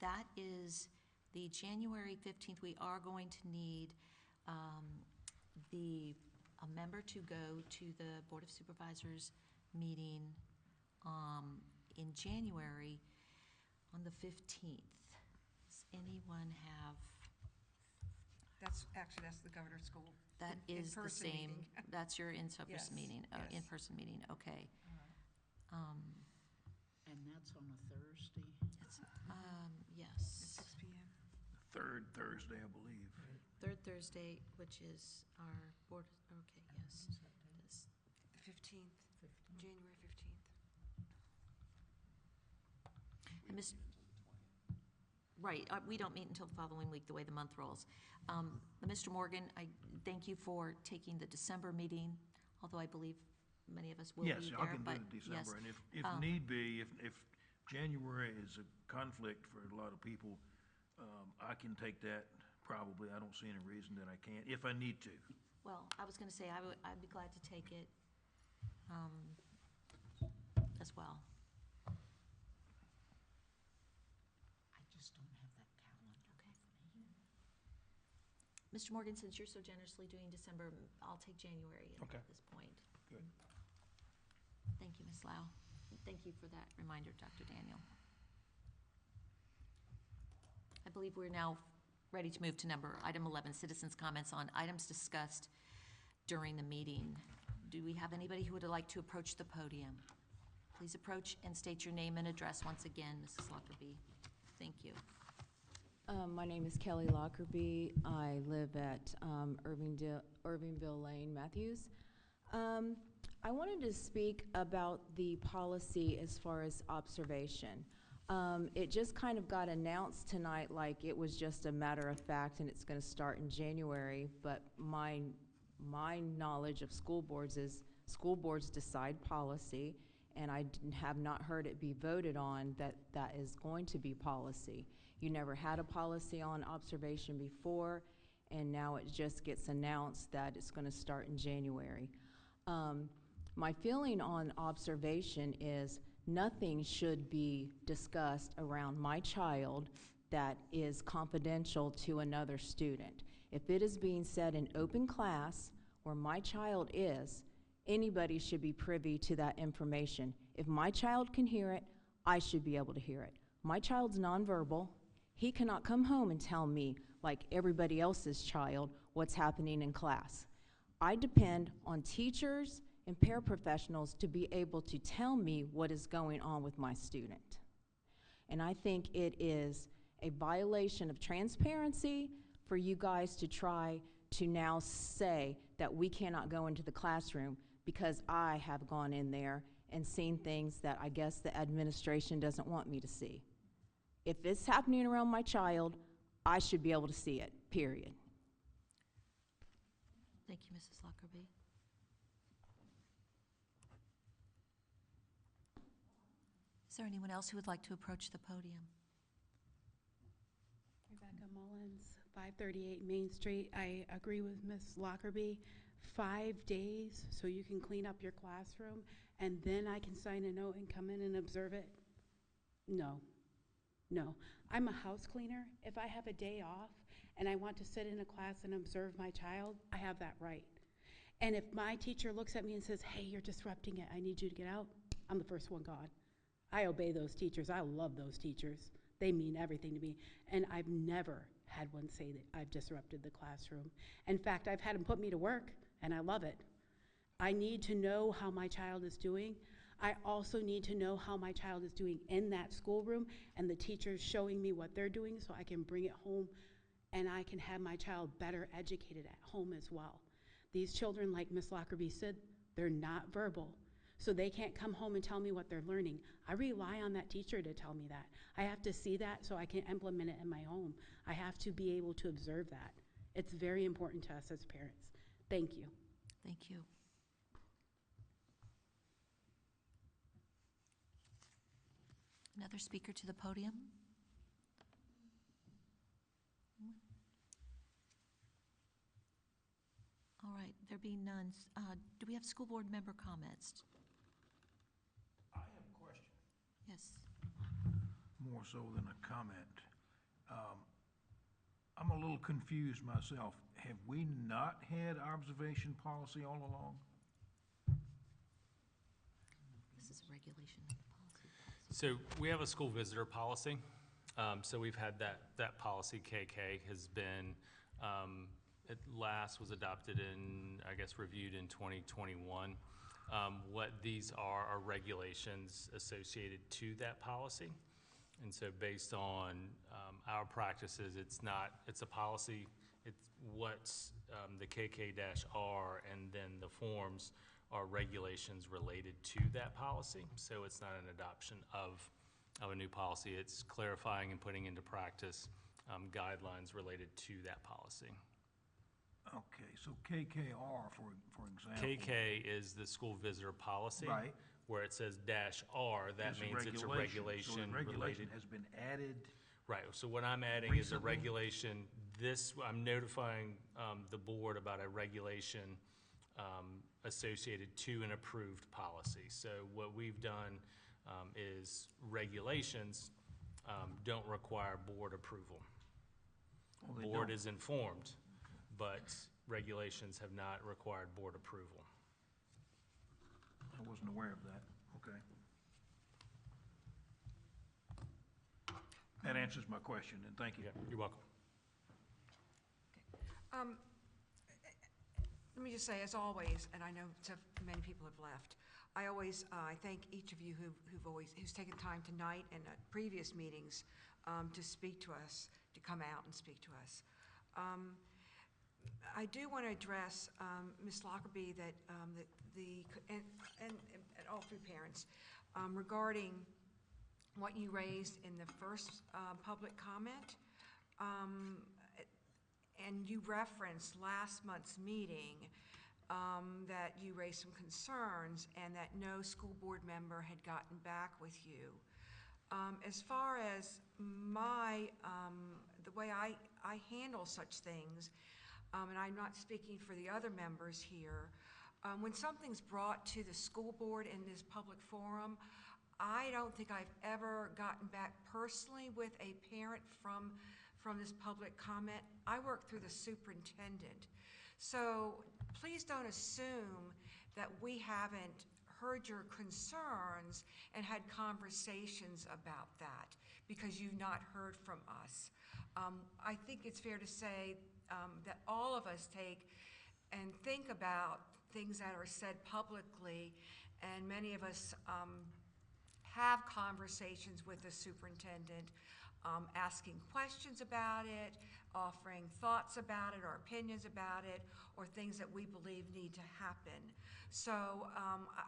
that is the January 15th. We are going to need a member to go to the Board of Supervisors meeting in January on the 15th. Does anyone have? That's the Governor's School. That is the same. Meeting. That's your in-person Yes, meeting. yes. In-person meeting. Okay. And that's on a Thursday? It's yes. At 6 p.m. Third Thursday, I believe. Third Thursday, which is our board. Okay. Yes. This- The 15th, January 15th. And right. We don't meet until the following week, the way the month rolls. Mr. Morgan, I thank you for taking the December meeting, although I believe many of us will be there. Yes, I can do it in December, and if need be, if January is a conflict for a lot of people, I can take that probably. I don't see any reason that I can't, if I need to. Well, I was going to say, I'd be glad to take it as well. I just don't have that calendar. Okay. Mr. Morgan, since you're so generously doing December, I'll take January at this point. Good. Thank you, Ms. Lau. Thank you for that reminder, Dr. Daniel. I believe we're now ready to move to item 11, citizens' comments on items discussed during the meeting. Do we have anybody who would like to approach the podium? Please approach and state your name and address once again, Mrs. Lockerbie. Thank you. My name is Kelly Lockerbie. I live at Irvingville Lane, Mathews. I wanted to speak about the policy as far as observation. It just kind of got announced tonight like it was just a matter of fact and it's going to start in January, but my knowledge of school boards is school boards decide policy, and I have not heard it be voted on that is going to be policy. You never had a policy on observation before, and now it just gets announced that it's going to start in January. My feeling on observation is nothing should be discussed around my child that is confidential to another student. If it is being said in open class where my child is, anybody should be privy to that information. If my child can hear it, I should be able to hear it. My child's nonverbal. He cannot come home and tell me, like everybody else's child, what's happening in class. I depend on teachers and paraprofessionals to be able to tell me what is going on with my student. And I think it is a violation of transparency for you guys to try to now say that we cannot go into the classroom because I have gone in there and seen things that I guess the administration doesn't want me to see. If it's happening around my child, I should be able to see it, period. Thank you, Mrs. Lockerbie. Is there anyone else who would like to approach the podium? Rebecca Mullins, 538 Main Street. I agree with Ms. Lockerbie. 5 days so you can clean up your classroom and then I can sign a note and come in and observe it? No. No. I'm a house cleaner. If I have a day off and I want to sit in a class and observe my child, I have that right. And if my teacher looks at me and says, hey, you're disrupting it, I need you to get out, I'm the first one gone. I obey those teachers. I love those teachers. They mean everything to me. And I've never had one say that I've disrupted the classroom. In fact, I've had them put me to work, and I love it. I need to know how my child is doing. I also need to know how my child is doing in that schoolroom, and the teachers showing me what they're doing so I can bring it home, and I can have my child better educated at home as well. These children, like Ms. Lockerbie said, they're not verbal. So they can't come home and tell me what they're learning. I rely on that teacher to tell me that. I have to see that so I can implement it in my home. I have to be able to observe that. It's very important to us as parents. Thank you. Thank you. Another speaker to the podium? All right, there being none, do we have school board member comments? I have a question. Yes. More so than a comment. I'm a little confused myself. Have we not had observation policy all along? This is a regulation, not a policy. So we have a school visitor policy. So we've had that policy. KK has been, it last was adopted in, I guess, reviewed in 2021. What these are regulations associated to that policy. And so based on our practices, it's a policy. It's what's the KK-R, and then the forms are regulations related to that policy. So it's not an adoption of a new policy. It's clarifying and putting into practice guidelines related to that policy. Okay, so KKR, for example. KK is the school visitor policy. Right. Where it says -R, that means it's a regulation So the regulation related. has been added. Right, so what I'm adding is a regulation, I'm notifying the board about a regulation associated to an approved policy. So what we've done is regulations don't require board approval. Well, they Board don't. is informed, but regulations have not required board approval. I wasn't aware of that. Okay. That answers my question, and thank you. Yeah, you're welcome. Let me just say, as always, and I know many people have left, I thank each of you who's taken time tonight and at previous meetings to speak to us, to come out and speak to us. I do want to address Ms. Lockerbie and all three parents regarding what you raised in the first public comment. And you referenced last month's meeting that you raised some concerns and that no school board member had gotten back with you. As far as the way I handle such things, and I'm not speaking for the other members here, when something's brought to the school board in this public forum, I don't think I've ever gotten back personally with a parent from this public comment. I work through the superintendent. So please don't assume that we haven't heard your concerns and had conversations about that because you've not heard from us. I think it's fair to say that all of us take and think about things that are said publicly, and many of us have conversations with the superintendent asking questions about it, offering thoughts about it or opinions about it, or things that we believe need to happen. So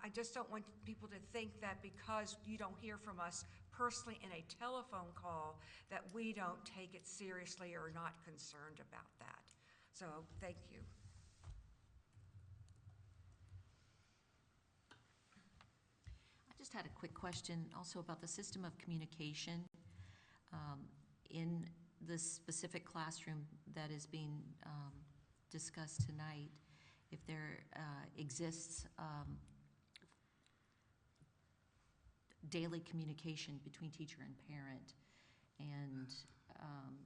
I just don't want people to think that because you don't hear from us personally in a telephone call, that we don't take it seriously or are not concerned about that. So thank you. I just had a quick question also about the system of communication in the specific classroom that is being discussed tonight. If there exists daily communication between teacher and parent, and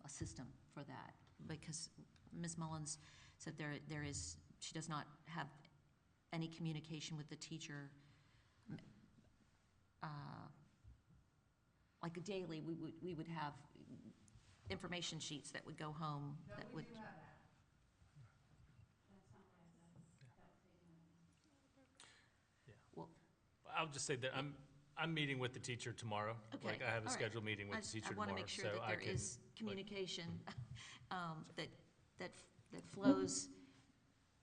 a system for that, because Ms. Mullins said she does not have any communication with the teacher. Like a daily, we would have information sheets that would go home that would. Well, I'll just say that I'm meeting with the teacher tomorrow. Okay, Like, I have a all right. scheduled meeting with the teacher I want to tomorrow, make sure so that I there can. is communication that flows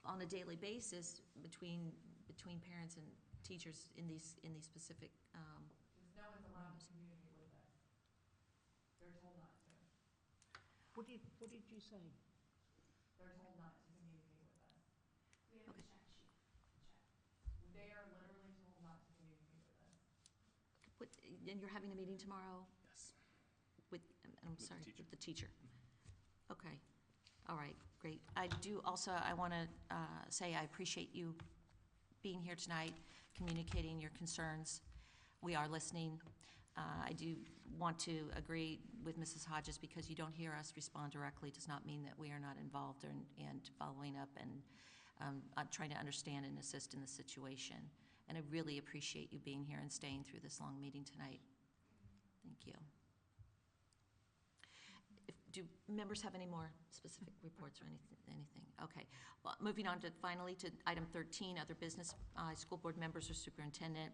on a daily basis between parents and teachers in these specific. No one's allowed to communicate with us. They're told not to. What did you say? They're told not to communicate with us. We have a chat sheet. They are literally told not to communicate with us. And you're having a meeting tomorrow? Yes. With, I'm With the sorry, teacher. with the teacher? Okay, all right, great. I want to say I appreciate you being here tonight, communicating your concerns. We are listening. I do want to agree with Mrs. Hodges, because you don't hear us respond directly does not mean that we are not involved and following up and trying to understand and assist in the situation. And I really appreciate you being here and staying through this long meeting tonight. Thank you. Do members have any more specific reports or anything? Okay. Well, moving on to finally to item 13, other business, school board members or superintendent.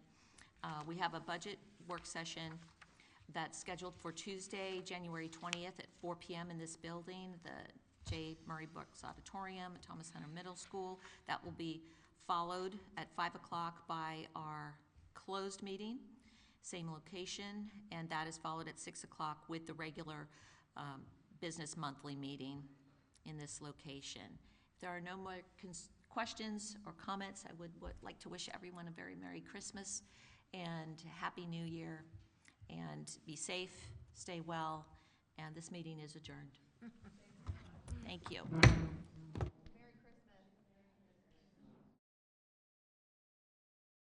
We have a budget work session that's scheduled for Tuesday, January 20th at 4 p.m. in this building, the J. Murray Brooks Auditorium at Thomas Hunter Middle School. That will be followed at 5 o'clock by our closed meeting, same location, and that is followed at 6 o'clock with the regular business monthly meeting in this location. If there are no more questions or comments, I would like to wish everyone a very Merry Christmas and Happy New Year, and be safe, stay well, and this meeting is adjourned. Thank you.